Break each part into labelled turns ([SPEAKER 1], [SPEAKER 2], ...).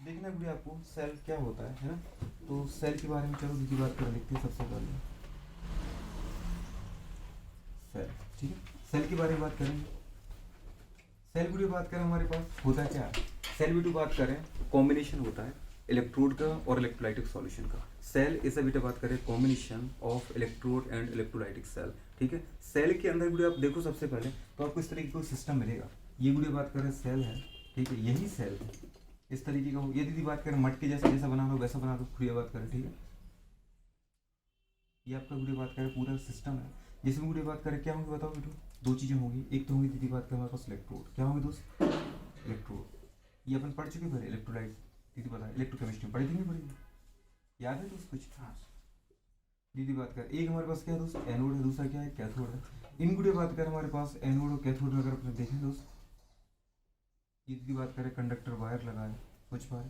[SPEAKER 1] देखना गुड़िया आपको सेल क्या होता है ना। तो सेल के बारे में चलो दीदी बात कर लेते हैं सबसे पहले। सेल, ठीक है, सेल के बारे में बात करेंगे। सेल वीडियो बात करें हमारे पास होता है क्या, सेल वीडियो बात करें कॉम्बिनेशन होता है इलेक्ट्रोड का और इलेक्ट्रोलाइटिक सॉल्यूशन का। सेल इसे बेटा बात करें combination of electrode and electrolytic cell, ठीक है। सेल के अंदर वीडियो आप देखो सबसे पहले तो आपको इस तरीके का सिस्टम मिलेगा। ये वीडियो बात करें सेल है, ठीक है, यही सेल इस तरीके का हो। ये दीदी बात करें मटके जैसा जैसा बना लो वैसा बना लो, खुलिया बात करें, ठीक है। ये आपका वीडियो बात करें पूरा सिस्टम है। जैसे वीडियो बात करें क्या होंगे बताओ बेटो, दो चीज़ें होंगी। एक तो होंगी दीदी बात करें हमारे पास इलेक्ट्रोड, क्या होंगे दोस्त, इलेक्ट्रोड। ये अपन पढ़ चुके हैं इलेक्ट्रोलाइट, दीदी बता इलेक्ट्रोकेमिस्ट्री पढ़ी थी नहीं पढ़ी, याद है दोस्त कुछ? हाँ दीदी बात कर, एक हमारे पास क्या है दोस्त एनोड है, दूसरा क्या है कैथोड है। इन वीडियो बात करें हमारे पास एनोड और कैथोड में अगर अपने देखें दोस्त, ये दीदी बात करें कंडक्टर वायर लगा है कुछ बार।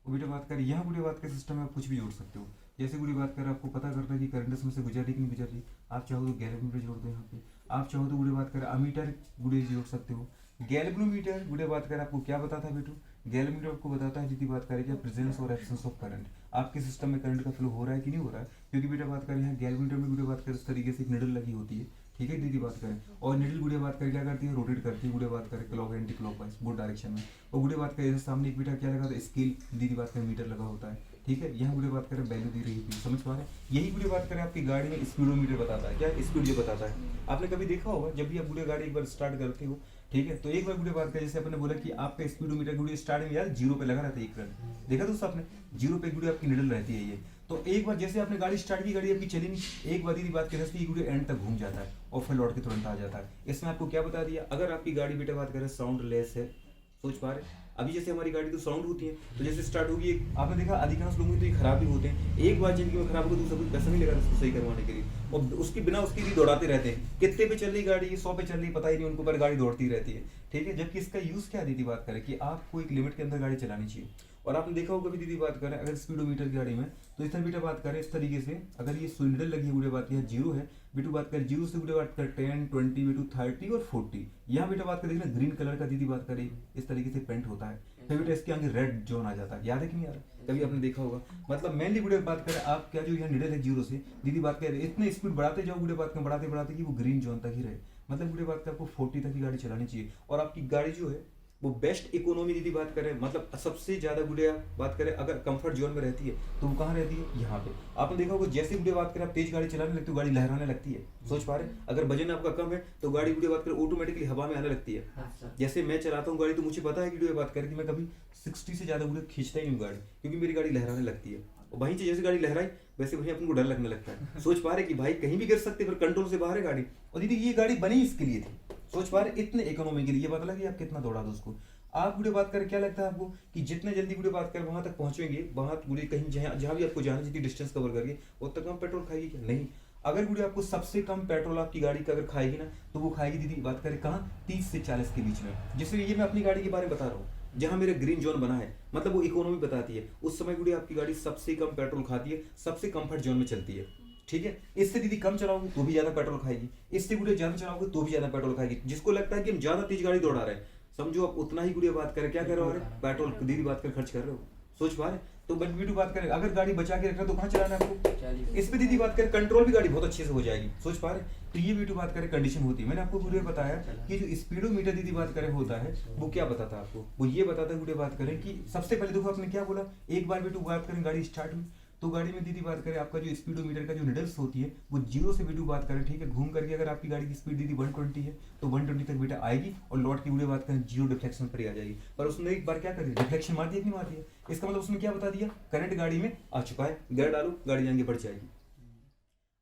[SPEAKER 1] और वीडियो बात करें यहाँ वीडियो बात के सिस्टम में आप कुछ भी जोड़ सकते हो। जैसे वीडियो बात करें आपको पता करना है कि करंट इसमें से गुजर रही कि नहीं गुजर रही, आप चाहो तो गैल्वेनोमीटर जोड़ दो यहाँ पे। आप चाहो तो वीडियो बात करें अमीटर वीडियो जोड़ सकते हो। गैल्वेनोमीटर वीडियो बात करें आपको क्या बताता है बेटू, गैल्वेनोमीटर आपको बताता है जितनी बात करें क्या प्रेजेंस और एब्सेंस ऑफ करंट, आपके सिस्टम में करंट का फ्लो हो रहा है कि नहीं हो रहा है। क्योंकि बेटा बात करें यहाँ गैल्वेनोमीटर में वीडियो बात करें इस तरीके से एक निडल लगी होती है, ठीक है दीदी बात करें। और निडल वीडियो बात करें क्या करती है, रोटेट करती है वीडियो बात करें clock anti clock wise both direction में। और वीडियो बात करें सामने एक बेटा क्या लगा था स्केल, दीदी बात करें मीटर लगा होता है, ठीक है। यहाँ वीडियो बात करें वैल्यू दी रही थी, समझ पा रहे हैं। यही वीडियो बात करें आपकी गाड़ी में स्पीडोमीटर बताता है, क्या स्पीड जो बताता है। आपने कभी देखा होगा जब भी आप वीडियो गाड़ी एक बार स्टार्ट करते हो, ठीक है, तो एक बार वीडियो बात करें जैसे अपने बोला कि आपका स्पीडोमीटर वीडियो स्टार्ट में यार जीरो पे लगा रहता है, एक मिनट देखा दोस्तों आपने, जीरो पे वीडियो आपकी निडल रहती है ये। तो एक बार जैसे आपने गाड़ी स्टार्ट की, गाड़ी आपकी चली नहीं, एक बार दीदी बात करें वीडियो एंड तक घूम जाता है और फिर लौट के तुरंत आ जाता है। इसमें आपको क्या बता दिया, अगर आपकी गाड़ी बेटा बात करें साउंड लेस है, सोच पा रहे, अभी जैसे हमारी गाड़ी तो साउंड होती है तो जैसे स्टार्ट होगी आपने देखा अधिकांश लोगों की तो ये खराब भी होते हैं, एक बार जिंदगी में खराब हो तो कुछ पैसा नहीं लगा इसको सही करवाने के लिए, और उसके बिना उसकी भी दौड़ाते रहते हैं। कितने पे चल रही गाड़ी, 100 पे चल रही पता ही नहीं उनको, पर गाड़ी दौड़ती रहती है, ठीक है। जबकि इसका यूज क्या दीदी बात करें कि आपको एक लिमिट के अंदर गाड़ी चलानी चाहिए। और आपने देखा होगा कभी दीदी बात करें अगर स्पीडोमीटर की गाड़ी में, तो इस तरह बेटा बात करें इस तरीके से, अगर ये सिलेंडर लगी है वीडियो बात करें जीरो है, बेटू बात करें जीरो से वीडियो बात करें 10 20 बेटू 30 और 40, यहाँ बेटा बात करें देखना ग्रीन कलर का दीदी बात करें इस तरीके से पेंट होता है, फिर बेटा इसके आगे रेड जोन आ जाता है, याद है कि नहीं याद है, कभी आपने देखा होगा। मतलब मेनली वीडियो बात करें आप क्या जो यहाँ निडल है जीरो से दीदी बात करें इतने स्पीड बढ़ाते जाओ वीडियो बात करें बढ़ाते बढ़ाते कि वो ग्रीन जोन तक ही रहे। मतलब वीडियो बात करें आपको 40 तक की गाड़ी चलानी चाहिए। और आपकी गाड़ी जो है वो बेस्ट इकोनॉमी दीदी बात करें, मतलब सबसे ज्यादा गुड़िया बात करें अगर कंफर्ट जोन में रहती है तो वो कहाँ रहती है, यहाँ पे। आपने देखा होगा जैसे वीडियो बात करें आप तेज गाड़ी चलाने लगती हो गाड़ी लहराने लगती है, सोच पा रहे। अगर वजन आपका कम है तो गाड़ी वीडियो बात करें ऑटोमेटिकली हवा में आने लगती है। जैसे मैं चलाता हूँ गाड़ी तो मुझे पता है कि वीडियो बात करें कि मैं कभी 60 से ज्यादा वीडियो खींचता ही नहीं गाड़ी, क्योंकि मेरी गाड़ी लहराने लगती है। और वहीं से जैसे गाड़ी लहराई वैसे वहीं अपन को डर लगने लगता है, सोच पा रहे कि भाई कहीं भी गिर सकते, फिर कंट्रोल से बाहर है गाड़ी। और दीदी ये गाड़ी बनी इसके लिए थी, सोच पा रहे इतने इकोनॉमी के लिए। पता लगे आप कितना दौड़ा दो उसको। आप वीडियो बात करें क्या लगता है आपको कि जितने जल्दी वीडियो बात करें वहां तक पहुंचेंगे, वहां वीडियो कहीं जहां भी आपको जाना जितनी डिस्टेंस कवर करिए उतना कम पेट्रोल खाएगी क्या, नहीं। अगर वीडियो आपको सबसे कम पेट्रोल आपकी गाड़ी का अगर खाएगी ना तो वो खाएगी दीदी बात करें कहाँ 30 से 40 के बीच में। जैसे ये मैं अपनी गाड़ी के बारे में बता रहा हूँ जहां मेरा ग्रीन जोन बना है, मतलब वो इकोनॉमी बताती है उस समय वीडियो आपकी गाड़ी सबसे कम पेट्रोल खाती है, सबसे कंफर्ट जोन में चलती है, ठीक है। इससे दीदी कम चलाओगे तो भी ज्यादा पेट्रोल खाएगी, इससे वीडियो ज्यादा चलाओगे तो भी ज्यादा पेट्रोल खाएगी। जिसको लगता है कि हम ज्यादा तेज गाड़ी दौड़ा रहे हैं, समझो आप उतना ही वीडियो बात करें क्या कर रहे हो, पेट्रोल दीदी बात कर खर्च कर रहे हो, सोच पा रहे। तो वीडियो बात करें अगर गाड़ी बचा के रखना तो कहाँ चलाना है आपको, इस पे दीदी बात करें कंट्रोल भी गाड़ी बहुत अच्छे से हो जाएगी, सोच पा रहे। तो ये वीडियो बात करें कंडीशन होती है। मैंने आपको वीडियो बताया कि जो स्पीडोमीटर दीदी बात करें होता है वो क्या बताता है आपको, वो ये बताता है वीडियो बात करें कि सबसे पहले देखो आपने क्या बोला, एक बार वीडियो बात करें गाड़ी स्टार्ट हुई तो गाड़ी में दीदी बात करें आपका जो स्पीडोमीटर का जो निडल्स होती है वो जीरो से वीडियो बात करें, ठीक है, घूम करके अगर आपकी गाड़ी की स्पीड दीदी 120 है तो 120 तक बेटा आएगी और लौट की वीडियो बात करें जीरो डिफ्लेक्शन पर आ जाएगी। पर उसने एक बार क्या कर दिया, डिफ्लेक्शन मार दिया कि नहीं मार दिया, इसका मतलब उसने क्या बता दिया, करंट गाड़ी में आ चुका है, गियर डालो गाड़ी आगे बढ़ जाएगी।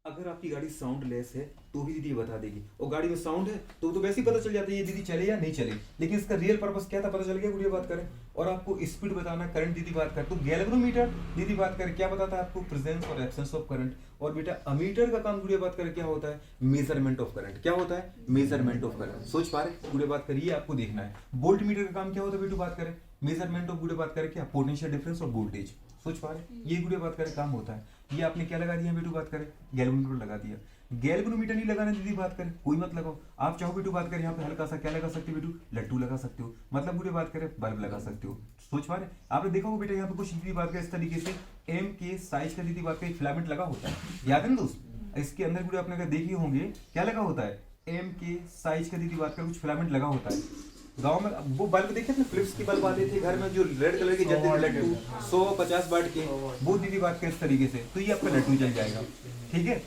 [SPEAKER 1] अगर आपकी गाड़ी साउंड लेस है तो भी दीदी बता देगी, और गाड़ी में साउंड है तो वैसे ही पता चल जाता है ये दीदी चले या नहीं चले। लेकिन इसका रियल पर्पस क्या था पता चल गया वीडियो बात करें। और आपको स्पीड बताना, करंट दीदी बात करें तो गैल्वेनोमीटर दीदी बात करें क्या बताता है आपको, प्रेजेंस और एब्सेंस ऑफ करंट। और बेटा अमीटर का काम वीडियो बात करें क्या होता है, मेजरमेंट ऑफ करंट। क्या होता है, मेजरमेंट ऑफ करंट। सोच पा रहे वीडियो बात करिए आपको देखना है। वोल्ट मीटर का काम क्या होता है वीडियो बात करें, मेजरमेंट ऑफ वीडियो बात करें क्या, पोटेंशियल डिफरेंस और वोल्टेज, सोच पा रहे ये वीडियो बात करें काम होता है। ये आपने क्या लगा दिया वीडियो बात करें, गैल्वेनोमीटर लगा दिया। गैल्वेनोमीटर नहीं लगाना दीदी बात करें कोई मत लगाओ, आप चाहो वीडियो बात करें यहाँ पे हल्का सा क्या लगा सकते हो बेटू, लट्टू लगा सकते हो, मतलब वीडियो बात करें बल्ब लगा सकते हो। सोच पा रहे हैं? आपने देखा होगा बेटा यहाँ पे कुछ दीदी बात करें इस तरीके से एम के साइज का दीदी बात करें फिलामेंट लगा होता है, याद है ना दोस्त? इसके अंदर वीडियो आपने अगर देखे होंगे क्या लगा होता है, एम के साइज का दीदी बात करें कुछ फिलामेंट लगा होता है। गांव में वो बल्ब देखे थे, फिलिप्स की बल्ब आते थे घर में जो रेड कलर के जलते थे लट्टू 150 वाट के, वो दीदी बात करें इस तरीके से, तो ये आपका लट्टू जल जाएगा। ठीक है,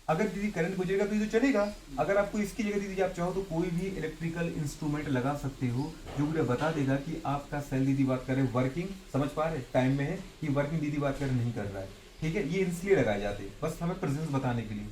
[SPEAKER 1] अगर दीदी करंट गुजरेगा तो ये तो चलेगा। अगर आपको इसकी जगह दीदी आप चाहो तो कोई भी इलेक्ट्रिकल इंस्ट्रूमेंट लगा सकते हो जो मुझे बता देगा कि आपका सेल दीदी बात करें वर्किंग, समझ पा रहे टाइम में है कि वर्किंग दीदी बात करें नहीं कर रहा है। ठीक है, ये इसलिए लगाए जाते हैं बस हमें प्रेजेंस बताने के लिए।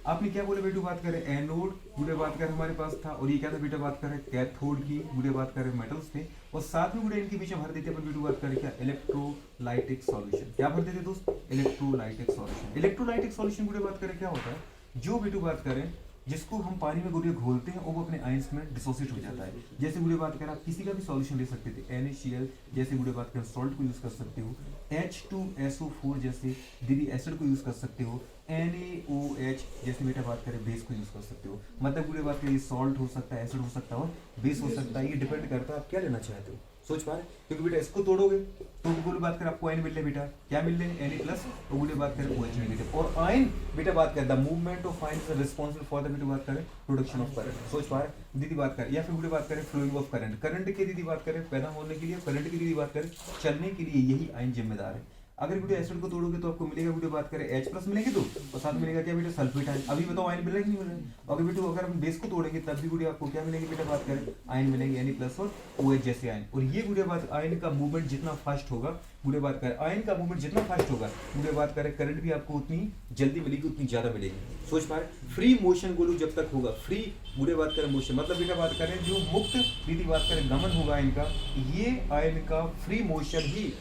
[SPEAKER 1] आपने क्या बोले बेटू, बात करें एनोड बुढ़े बात करें हमारे पास था, और ये क्या था बेटा बात करें कैथोड की बुढ़े बात करें मेटल्स थे, और साथ में बुढ़े इनके बीच में भर देते अपन बेटू बात करें क्या इलेक्ट्रोलाइटिक सॉल्यूशन। क्या भर देते दोस्त, इलेक्ट्रोलाइटिक सॉल्यूशन। इलेक्ट्रोलाइटिक सॉल्यूशन बुढ़े बात करें क्या होता है, जो बेटू बात करें जिसको हम पानी में गुड़िया घोलते हैं और वो अपने आयंस में डिसोसिएट हो जाता है। जैसे गुड़िया बात करें आप किसी का भी सॉल्यूशन ले सकते थे, NaCl जैसे गुड़िया बात करें सॉल्ट को यूज कर सकते हो, H2SO4 जैसे दीदी एसिड को यूज कर सकते हो, NaOH जैसे बेटा बात करें बेस को यूज कर सकते हो। मतलब गुड़िया बात करें सॉल्ट हो सकता है, एसिड हो सकता है और बेस हो सकता है, ये डिपेंड करता है आप क्या लेना चाहते हो। सोच पा रहे, क्योंकि बेटा इसको तोड़ोगे तो बोलो बात करें आपको आयन मिल रहे बेटा, क्या मिल रहे Na प्लस, और बोले बात करें OH नेगेटिव। और आयन बेटा बात करें the movement of ion is responsible for the बेटा बात करें प्रोडक्शन ऑफ करंट। सोच पा रहे दीदी बात करें, या फिर बोले बात करें फ्लोइंग ऑफ करंट, करंट की दीदी बात करें पैदा होने के लिए, करंट की दीदी बात करें चलने के लिए यही आयन जिम्मेदार है। अगर बेटा एसिड को तोड़ोगे तो आपको मिलेगा बेटा बात करें H प्लस मिलेगी तो, और साथ मिलेगा क्या बेटा सल्फेट आयन। अभी बताओ आयन मिल रहा है कि नहीं मिल रहा है? अगर बेटा अगर हम बेस को तोड़ेंगे तब भी बेटा आपको क्या मिलेंगे बेटा बात करें आयन मिलेंगे Na प्लस और OH जैसे आयन। और ये बेटा बात आयन का मूवमेंट जितना फास्ट होगा बुढ़े बात करें, आयन का मूवमेंट जितना फास्ट होगा बुढ़े बात करें करंट भी आपको उतनी जल्दी मिलेगी, उतनी ज्यादा मिलेगी। सोच पा रहे, फ्री मोशन बोलू जब तक होगा, फ्री बुढ़े बात करें मोशन मतलब बेटा बात करें जो मुक्त दीदी बात करें गमन होगा आयन का, ये आयन का फ्री मोशन ही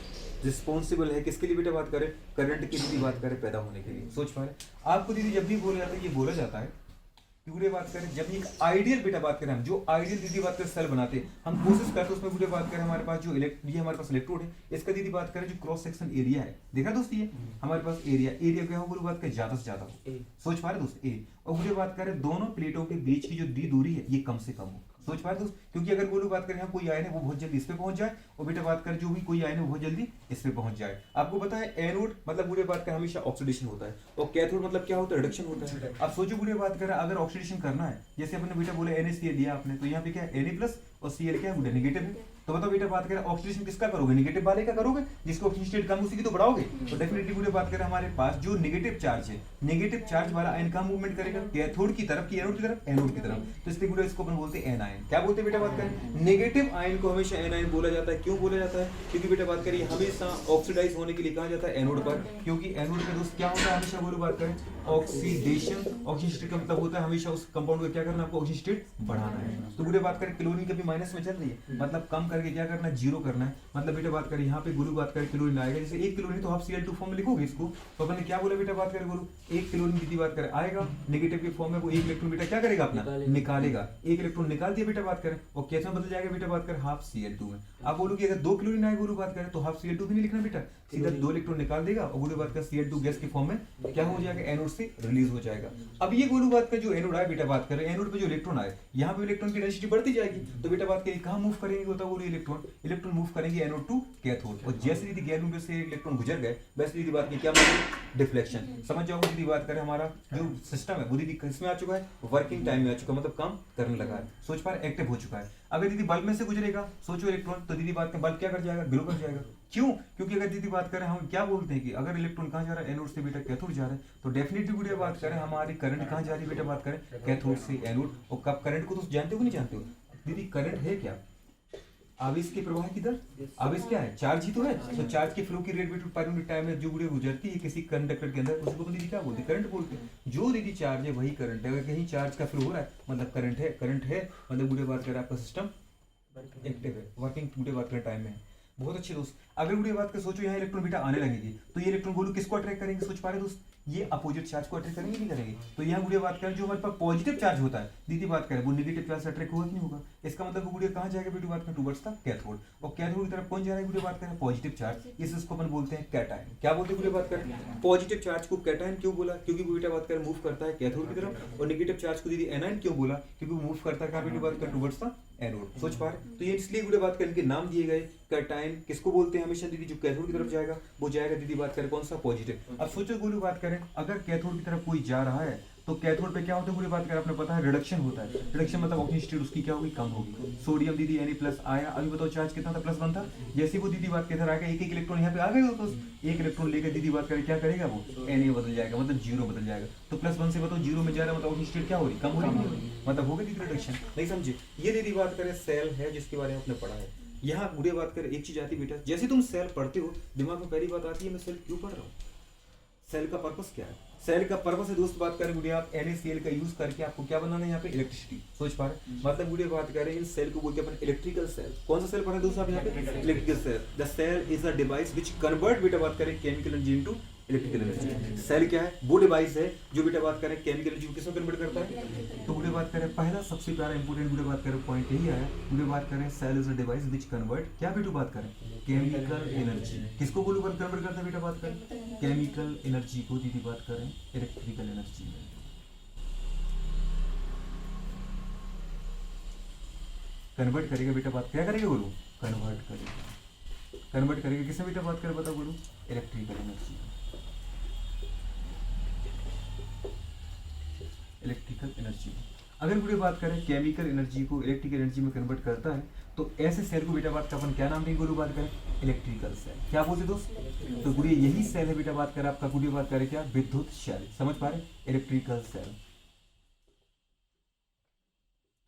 [SPEAKER 1] रिस्पॉन्सिबल है किसके लिए बेटा बात करें, करंट की दीदी बात करें पैदा होने के लिए। सोच पा रहे, आपको दीदी जब भी बोला जाता है ये बोला जाता है बुढ़े बात करें जब ये आइडियल बेटा बात करें, हम जो आइडियल दीदी बात करें सेल बनाते हैं, हम कोशिश करते हैं उसमें बुढ़े बात करें हमारे पास जो ये हमारे पास इलेक्ट्रोड है, इसका दीदी बात करें जो क्रॉस सेक्शन एरिया है, देखा दोस्त ये हमारे पास एरिया क्या हो बुढ़े बात करें ज्यादा से ज्यादा हो। सोच पा रहे दोस्त ए, और बुढ़े बात करें दोनों प्लेटों के बीच की जो दूरी है ये कम से कम हो। सोच पा रहे दोस्त, क्योंकि अगर बोलो बात करें कोई आयन है वो बहुत जल्दी इस पे पहुंच जाए, और बेटा बात करें जो भी कोई आयन है वो बहुत जल्दी इस पे पहुंच जाए। आपको पता है एनोड मतलब बुढ़े बात करें हमेशा ऑक्सीडेशन होता है, और कैथोड मतलब क्या होता है रिडक्शन होता है। अब सोचो बुढ़े बात करें अगर ऑक्सीडेशन करना है, जैसे अपने बेटा बोले NaCl दिया आपने, तो यहाँ पे क्या है Na प्लस और Cl क्या है नेगेटिव है, तो बताओ बेटा बात करें ऑक्सीडेशन किसका करोगे, नेगेटिव वाले का करोगे, जिसको ऑक्सीजन स्टेट कम उसी की तो बढ़ाओगे। तो डेफिनेटली बुढ़े बात करें हमारे पास जो नेगेटिव चार्ज है, नेगेटिव चार्ज वाला आयन का मूवमेंट करेगा कैथोड की तरफ की एनोड की तरफ, एनोड की तरफ, तो इसलिए बुढ़े इसको अपन बोलते हैं एन आयन। क्या बोलते हैं बेटा बात करें, नेगेटिव आयन को हमेशा एन आयन बोला जाता है। क्यों बोला जाता है, क्योंकि बेटा बात करिए हमेशा ऑक्सीडाइज होने के लिए कहा जाता है एनोड पर, क्योंकि एनोड पे दोस्त क्या होता है हमेशा बोलो बात करें ऑक्सीडेशन, ऑक्सीजन स्टेट का मतलब होता है हमेशा उस कंपाउंड को क्या करना, आपको ऑक्सीजन स्टेट बढ़ाना है। तो बुढ़े बात करें क्लोरीन कभी माइनस में चल रही है, मतलब कम करके क्या करना है, जीरो करना है। मतलब बेटा बात करें यहाँ पे गुरु बात करें क्लोरीन आएगा, जैसे 1 क्लोरीन तो आप Cl2 फॉर्म में लिखोगे इसको, तो अपन ने क्या बोला बेटा बात करें गुरु 1 क्लोरीन की बात करें आएगा नेगेटिव के फॉर्म में, वो 1 इलेक्ट्रॉन बेटा क्या करेगा अपना निकालेगा, 1 इलेक्ट्रॉन निकाल दिया बेटा बात करें, और कैसे बदल जाएगा बेटा बात करें हाफ Cl2 में। आप बोलोगे अगर 2 क्लोरीन आएगा गुरु बात करें तो हाफ Cl2 भी नहीं लिखना बेटा, सीधा 2 इलेक्ट्रॉन निकाल देगा और गुरु बात का Cl2 गैस के फॉर्म में क्या हो जाएगा, एनोड से रिलीज हो जाएगा। अब ये गुरु बात का जो एनोड आए बेटा बात करें, एनोड पे जो इलेक्ट्रॉन आए यहाँ पे इलेक्ट्रॉन की डेंसिटी बढ़ती जाएगी, तो बेटा बात करें कहाँ मूव करेंगे बताओ बोलो इलेक्ट्रॉन मूव करेंगे एनोड टू कैथोड, और जैसे दीदी गैस से इलेक्ट्रॉन गुजर गए वैसे दीदी बात की क्या डिफ्लेक्शन। समझ जाओगे दीदी बात करें हमारा जो सिस्टम है वो दीदी किसमें आ चुका है, वर्किंग टाइम में आ चुका है, मतलब काम करने लगा है। सोच पा रहे एक्टिव हो चुका है। अगर दीदी बल्ब में से गुजरेगा सोचो इलेक्ट्रॉन, तो दीदी बात करें बल्ब क्या कर जाएगा, ग्लो कर जाएगा। क्यों, क्योंकि अगर दीदी बात करें हम क्या बोलते हैं कि अगर इलेक्ट्रॉन कहाँ जा रहा है, एनोड से बेटा कैथोड जा रहा है, तो डेफिनेटली बेटा बात करें हमारी करंट कहाँ जा रही है बेटा बात करें कैथोड से एनोड। और कब करंट को तो जानते हो कि नहीं जानते हो दीदी, करंट है क्या, आवेश के प्रवाह की दर, आवेश क्या है, चार्ज ही तो है। तो चार्ज के फ्लो की रेट बेटा पर यूनिट टाइम में जो गुड़े गुजरती है किसी कंडक्टर के अंदर, उसको तो दीदी क्या बोलते हैं, करंट बोलते हैं। जो दीदी चार्ज है वही करंट है, अगर कहीं चार्ज का फ्लो हो रहा है मतलब करंट है मतलब गुड़े बात करें आपका सिस्टम एक्टिव है, वर्किंग गुड़े बात करें टाइम में। बहुत अच्छे दोस्त, अगर गुड़े बात कर सोचो यहाँ इलेक्ट्रॉन बेटा आने लगेगी, तो ये इलेक्ट्रॉन बोलो किसको अट्रैक्ट करेंगे, सोच पा रहे दोस्त, ये अपोजिट चार्ज को अट्रैक्ट करेंगे नहीं करेंगे। तो यहाँ गुड़िया बात करें जो हमारे पास पॉजिटिव चार्ज होता है दीदी बात करें वो नेगेटिव चार्ज से अट्रैक्ट होगा कि नहीं होगा। इसका मतलब गुड़िया कहाँ जाएगा बेटी बात करें टुवर्ड्स द कैथोड, और कैथोड की तरफ कौन जा रहा है गुड़िया बात करें पॉजिटिव चार्ज, इसको अपन बोलते हैं कैटायन। क्या बोलते हैं गुड़िया बात करें, पॉजिटिव चार्ज को कैटायन क्यों बोला, क्योंकि वो बेटा बात करें मूव करता है कैथोड की तरफ, और नेगेटिव चार्ज को दीदी एनायन क्यों बोला, क्योंकि वो मूव करता है कहाँ बेटी बात करें टुवर्ड्स द एनोड। सोच पा रहे? तो ये इसलिए गुड़े बात करें, इनके नाम दिए गए। कैटायन किसको बोलते हैं हमेशा दीदी? जो कैथोड की तरफ जाएगा वो जाएगा दीदी बात करें कौन सा? पॉजिटिव। अब सोचो गुरु बात करें, अगर कैथोड की तरफ कोई जा रहा है तो कैथोड पे क्या होता है गुरु बात करें, आपने पता है रिडक्शन होता है। रिडक्शन मतलब ऑक्सीजन स्टेट उसकी क्या होगी? कम होगी। सोडियम दीदी Na+ आया, अभी बताओ चार्ज कितना था? +1 था। जैसे वो दीदी बात इधर आएगा, एक एक इलेक्ट्रॉन यहाँ पे आ गए, तो एक इलेक्ट्रॉन लेकर दीदी बात करें क्या करेगा वो? Na बदल जाएगा, मतलब 0 बदल जाएगा। तो +1 से बताओ 0 में जा रहा है, मतलब ऑक्सीजन स्टेट क्या हो रही? कम हो रही, मतलब हो गई दीदी रिडक्शन। नहीं समझे? ये दीदी बात करें सेल है जिसके बारे में आपने पढ़ा है। यहाँ बुरे बात करें एक चीज आती है बेटा, जैसे तुम सेल पढ़ते हो दिमाग में पहली बात आती है मैं सेल क्यों पढ़ रहा हूँ? सेल का पर्पस क्या है? सेल का पर्पस है दोस्त बात करें गुड़िया, आप NaCl का यूज करके आपको क्या बनाना है यहाँ पे? इलेक्ट्रिसिटी। सोच पा रहे? मतलब गुड़िया बात करें इन सेल को बोलते हैं अपन इलेक्ट्रिकल सेल। कौन सा सेल पढ़ा है दोस्त आप यहाँ पे? Electrical cell. The cell is a device which convert बेटा बात करें chemical energy into electrical energy. Cell क्या है? वो डिवाइस है जो बेटा बात करें केमिकल एनर्जी को किसमें कन्वर्ट करता है? तो गुड़े बात करें पहला सबसे प्यारा इंपोर्टेंट गुड़े बात करें पॉइंट यही आया। गुड़े बात करें cell is a device which convert क्या बेटू बात करें? Chemical energy. किसको बोलू कन्वर्ट करता है बेटा बात करें? केमिकल एनर्जी को दीदी बात करें इलेक्ट्रिकल एनर्जी में कन्वर्ट करेगा बेटा बात क्या करेगा बोलू? कन्वर्ट करेगा। कन्वर्ट करेगा किसमें बेटा बात करें बताओ बोलू? Electrical energy. Electrical energy. अगर गुड़े बात करें केमिकल एनर्जी को इलेक्ट्रिकल एनर्जी में कन्वर्ट करता है तो ऐसे सेल को बेटा बात का अपन क्या नाम देंगे गुरु बात करें? Electrical cell. क्या बोलते दोस्त? तो गुड़े यही सेल है बेटा बात करें आपका गुड़े बात करें क्या? विद्युत सेल। समझ पा रहे? Electrical cell.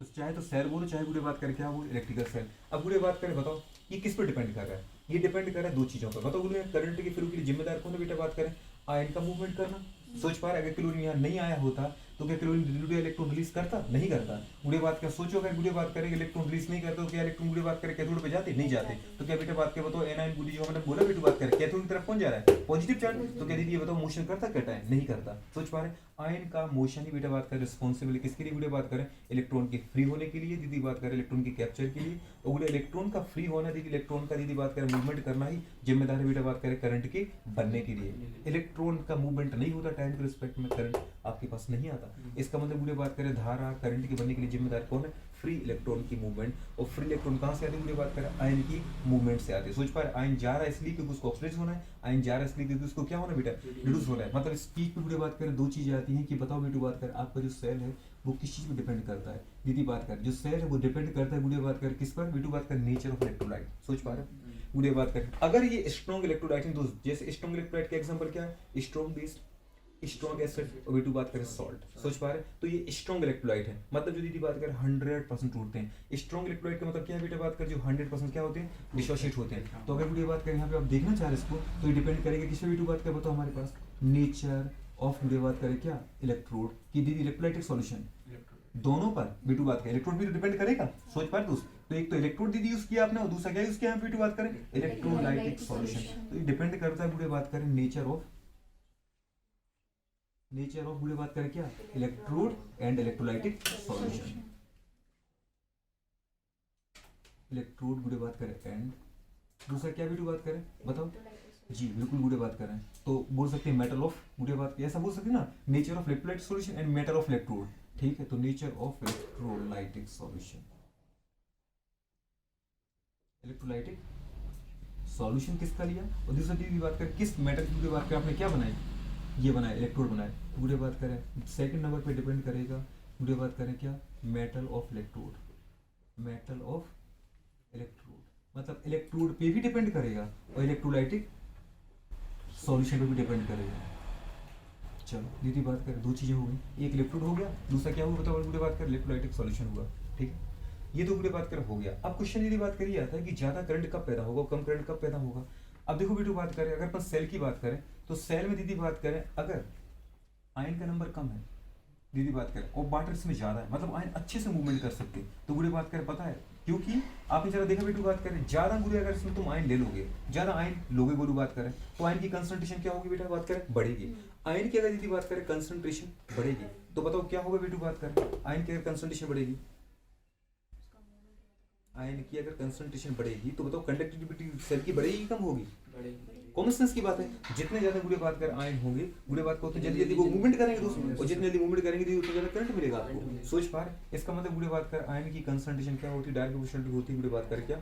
[SPEAKER 1] तो चाहे तो सेल बोलो चाहे गुड़े बात करें क्या बोलो? Electrical cell. अब गुड़े बात करें बताओ ये किस पर डिपेंड कर रहा है? ये डिपेंड कर रहा है दो चीजों पर। बताओ गुड़े करंट के फ्लो के लिए जिम्मेदार कौन है बेटा बात करें? आयन का मूवमेंट करना। सोच पा रहे? अगर क्लोरीन यहाँ नहीं आया होता तो क्या क्लोरीन इलेक्ट्रॉन रिलीज करता? नहीं करता। गुड़े बात क्या सोचो, अगर गुड़े बात करें इलेक्ट्रॉन रिलीज नहीं करता तो क्या इलेक्ट्रॉन गुड़े बात करें कैथोड पे जाते? नहीं जाते। तो क्या बेटा बात क्या बताओ एनायन गुड़ी जो हमने बोला बेटा बात करें कैथोड की तरफ कौन जा रहा है? Positive charge. तो क्या दीदी ये बताओ मोशन करता कैटायन? नहीं करता। सोच पा रहे? आयन का मोशन ही बेटा बात करें रिस्पॉन्सिबल किसके लिए? गुड़े बात करें इलेक्ट्रॉन के फ्री होने के लिए, दीदी बात करें इलेक्ट्रॉन के कैप्चर के लिए। और गुड़े इलेक्ट्रॉन का फ्री होना दीदी इलेक्ट्रॉन का दीदी बात करें मूवमेंट करना ही जिम्मेदार है बेटा बात करें करंट के बनने के लिए। इलेक्ट्रॉन का मूवमेंट नहीं होता टाइम के रिस्पेक्ट में करंट आपके पास नहीं आता। इसका मतलब गुड़े बात करें धारा करंट के बनने के लिए जिम्मेदार कौन है? फ्री इलेक्ट्रॉन की मूवमेंट। और फ्री इलेक्ट्रॉन कहाँ से आते हैं? बात करें आयन की मूवमेंट से आते हैं। सोच पा रहे? आयन जा रहा है इसलिए क्योंकि उसको ऑक्सीडाइज होना है, आयन जा रहा है इसलिए क्योंकि उसको क्या होना बेटा? रिड्यूस होना है। मतलब स्पीड पे बुढ़े बात करें दो चीजें आती हैं कि बताओ बेटू बात करें आपका जो सेल है वो किस चीज पे डिपेंड करता है? दीदी बात करें जो सेल है वो डिपेंड करता है बुढ़े बात करें किस पर? बेटू बात करें नेचर ऑफ इलेक्ट्रोलाइट। सोच पा रहे? बुढ़े बात करें अगर ये स्ट्रॉन्ग इलेक्ट्रोलाइट है दोस्त, जैसे स्ट्रॉन्ग इलेक्ट्रोलाइट का एग्जांपल क्या है? स्ट्रॉन्ग बेस, स्ट्रॉन्ग एसिड और बेटू बात करें सॉल्ट। सोच पा रहे? तो ये स्ट्रॉन्ग इलेक्ट्रोलाइट है। मतलब जो दीदी बात करें 100% टूटते हैं। स्ट्रॉन्ग इलेक्ट्रोलाइट का मतलब क्या है बेटा बात करें? जो 100% क्या होते हैं? डिसोशिएट होते हैं। तो अगर वीडियो बात करें यहाँ पे आप देखना चाह रहे इसको तो ये डिपेंड करेगा किस पे वीडियो बात करें बताओ हमारे पास? नेचर ऑफ वीडियो बात करें क्या? इलेक्ट्रोड की दीदी इलेक्ट्रोलाइटिक सॉल्यूशन दोनों पर वीडियो बात करें इलेक्ट्रोड भी तो डिपेंड करेगा। सोच पा रहे दोस्त? तो एक तो इलेक्ट्रोड दीदी यूज किया आपने और दूसरा क्या यूज किया वीडियो बात करें? Electrolytic solution. तो ये डिपेंड करता है वीडियो बात करें नेचर ऑफ वीडियो बात करें क्या? Electrode and electrolytic solution. Electrode video बात करें एंड दूसरा क्या वीडियो बात करें बताओ? जी बिल्कुल वीडियो बात कर रहे हैं तो बोल सकते हैं मेटल ऑफ वीडियो बात ऐसा बोल सकते हैं ना, nature of electrolytic solution and metal of electrode. ठीक है, तो nature of electrolytic solution, electrolytic solution किसका लिया? और दूसरा चीज की बात करें किस मेटल की वीडियो बात करें आपने क्या बनाई? ये बनाया इलेक्ट्रोड बनाया। वीडियो बात करें सेकंड नंबर पे डिपेंड करेगा वीडियो बात करें क्या? Metal of electrode, metal of electrode मतलब इलेक्ट्रोड पे भी डिपेंड करेगा और इलेक्ट्रोलाइटिक सॉल्यूशन पे भी डिपेंड करेगा। चलो दीदी बात करें दो चीजें हो गई, एक इलेक्ट्रोड हो गया, दूसरा क्या हुआ बताओ? वीडियो बात करें इलेक्ट्रोलाइटिक सॉल्यूशन हुआ। ठीक है, ये तो वीडियो बात कर हो गया। अब क्वेश्चन यदि बात करिए आता है कि ज्यादा करंट कब पैदा होगा, कम करंट कब पैदा होगा। अब देखो वीडियो बात करें अगर अपन सेल की बात करें तो सेल में दीदी बात करें अगर आयन का नंबर कम है दीदी बात करें और वाटर इसमें ज्यादा है मतलब आयन अच्छे से मूवमेंट कर सकते हैं तो वीडियो बात करें पता है क्योंकि आपने जरा देखा वीडियो बात करें ज्यादा गुड़े अगर इसमें तुम आयन ले लोगे, ज्यादा आयन लोगे गुरु बात करें तो आयन की कंसंट्रेशन क्या होगी बेटा बात करें? बढ़ेगी। आयन की अगर दीदी बात करें कंसंट्रेशन बढ़ेगी तो बताओ क्या होगा बेटू बात करें? आयन की अगर कंसंट्रेशन बढ़ेगी, आयन की अगर कंसंट्रेशन बढ़ेगी तो बताओ कंडक्टिविटी सेल की बढ़ेगी कम होगी? कॉमन सेंस की बात है, जितने ज्यादा गुड़े बात कर आयन होंगे गुड़े बात को उतने जल्दी जल्दी वो मूवमेंट करेंगे दोस्तों, और जितने जल्दी मूवमेंट करेंगे उतना ज्यादा करंट मिलेगा आपको। सोच पा रहे, इसका मतलब गुड़े बात कर आयन की कंसंट्रेशन क्या होती है, डायरेक्ट प्रोपोर्शनल होती है गुड़े बात कर क्या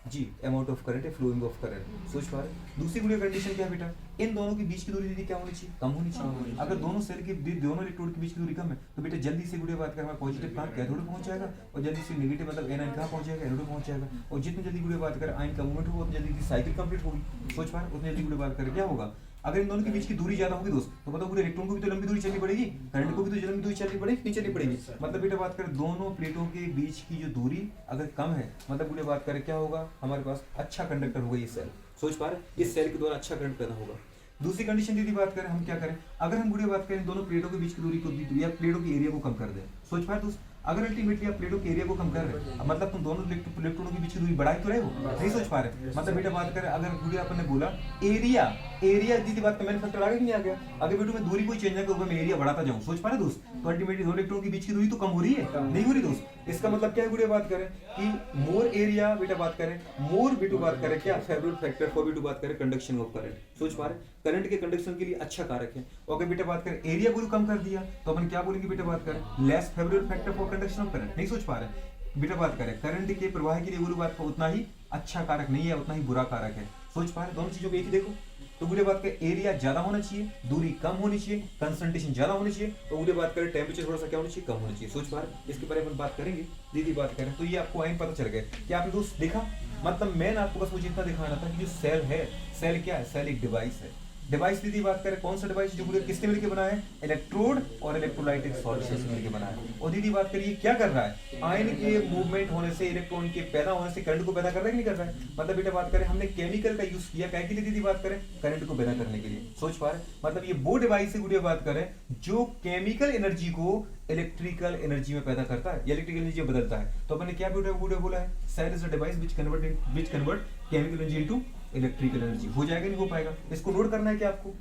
[SPEAKER 1] जी, अमाउंट ऑफ करंट है, फ्लोइंग ऑफ करंट। सोच पा रहे। दूसरी गुड़े कंडीशन क्या है बेटा, इन दोनों के बीच की दूरी दीदी क्या होनी चाहिए, कम होनी चाहिए। अगर दोनों सेल के दोनों इलेक्ट्रोड के बीच की दूरी कम है तो बेटा जल्दी से गुड़े बात कर हमारा पॉजिटिव कहाँ कैथोड पहुंच जाएगा, और जल्दी से नेगेटिव मतलब एनायन कहाँ पहुंच जाएगा, एनोड पहुंच जाएगा। और जितनी जल्दी गुड़े बात कर आयन का मूवमेंट होगा उतनी जल्दी साइकिल कंप्लीट होगी। सोच पा रहे, उतनी जल्दी गुड़े बात कर क्या होगा, अगर इन दोनों के बीच की दूरी ज्यादा होगी दोस्त तो बताओ पूरे इलेक्ट्रॉन को भी तो लंबी दूरी चलनी पड़ेगी, करंट को भी तो लंबी दूरी चलनी पड़ेगी, नहीं चलनी पड़ेगी। मतलब बेटा बात करें दोनों प्लेटों के बीच की जो दूरी अगर कम है मतलब पूरे बात करें क्या होगा, हमारे पास अच्छा कंडक्टर होगा ये सेल। सोच पा रहे, इस सेल के द्वारा अच्छा करंट पैदा होगा। दूसरी कंडीशन यदि बात करें हम क्या करें, अगर हम गुड़े बात करें दोनों प्लेटों के बीच की दूरी को या प्लेटों के एरिया को कम कर दें। सोच पा रहे दोस्त, अगर अल्टीमेटली आप प्लेटों के एरिया को कम कर रहे हैं मतलब तुम दोनों इलेक्ट्रॉनों के बीच की दूरी बढ़ा तो रहे हो, नहीं सोच पा रहे। मतलब बेटा बात करें अगर गुड़े आपने बोला एरिया एरिया दीदी बात का मैंने फैक्टर आ गया कि नहीं आ गया, अगर बेटू मैं दूरी कोई चेंज ना करूँ मैं एरिया बढ़ाता जाऊँ। सोच पा रहे दोस्त, तो अल्टीमेटली दो इलेक्ट्रॉन के बीच की दूरी तो कम हो रही है, नहीं हो रही दोस्त। इसका मतलब क्या है गुड़े बात करें कि मोर एरिया बेटा बात करें मोर बेटू बात करें क्या फेवरेट फैक्टर फॉर बेटू बात करें कंडक्शन ऑफ करंट। सोच पा रहे, करंट के कंडक्शन के लिए अच्छा कारक है। और अगर बेटा बात करें एरिया गुरु कम कर दिया तो अपन क्या बोलेंगे बेटा बात करें less favourable factor for conduction of current. नहीं सोच पा रहे बेटा बात करें करंट के प्रवाह के लिए गुरु बात का उतना ही अच्छा कारक नहीं है, उतना ही बुरा कारक है। सोच पा रहे, दोनों चीजों को एक ही देखो। तो गुड़े बात करें एरिया ज्यादा होना चाहिए, दूरी कम होनी चाहिए, कंसंट्रेशन ज्यादा होनी चाहिए, और गुड़े बात करें टेम्परेचर थोड़ा सा क्या होना चाहिए, कम होना चाहिए। सोच पा रहे, इसके बारे में बात करेंगे दीदी बात करें तो ये आपको आइन पता चल गया कि आपने दोस्त देखा। मतलब मैंने आपको बस मुझे इतना दिखाना था कि जो सेल है, सेल क्या है, सेल एक डिवाइस है। डिवाइस दीदी बात करें कौन सा डिवाइस जो पूरे किसने मिलकर बना है, इलेक्ट्रोड और इलेक्ट्रोलाइटिक सॉल्यूशन से मिलकर बना है। और दीदी बात करिए क्या कर रहा है, आयन के मूवमेंट होने से इलेक्ट्रॉन के पैदा होने से करंट को पैदा कर रहा है कि नहीं कर रहा है। मतलब बेटा बात करें हमने केमिकल का यूज किया क्या के लिए दीदी बात करें, करंट को पैदा करने के लिए। सोच पा रहे, मतलब ये वो डिवाइस है गुड़िया बात करें जो केमिकल एनर्जी को इलेक्ट्रिकल एनर्जी में पैदा करता है, इलेक्ट्रिकल एनर्जी में बदलता है। तो अपने क्या बोला है, cell is a device which convert chemical energy into electrical energy. हो जाएगा नहीं हो पाएगा, इसको नोट करना है क्या आपको,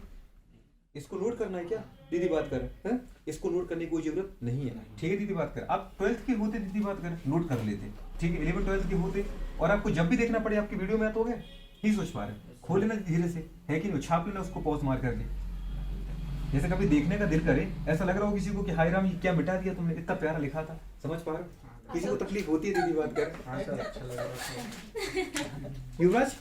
[SPEAKER 1] इसको नोट करना है क्या दीदी बात करें, इसको नोट करने की कोई जरूरत नहीं है। ठीक है दीदी बात करें, आप 12th के होते दीदी बात करें नोट कर लेते, ठीक है 11 12th के होते, और आपको जब भी देखना पड़े आपकी वीडियो में तो हो गया, नहीं सोच पा रहे, खोल लेना धीरे से, है कि नहीं, छाप लेना उसको पॉज मार करके, जैसे कभी देखने का दिल करे, ऐसा लग रहा हो किसी को कि हाय राम ये क्या मिटा दिया तुमने, इतना प्यारा लिखा था। समझ पा रहे, किसी को तकलीफ होती है दीदी बात कर, युवराज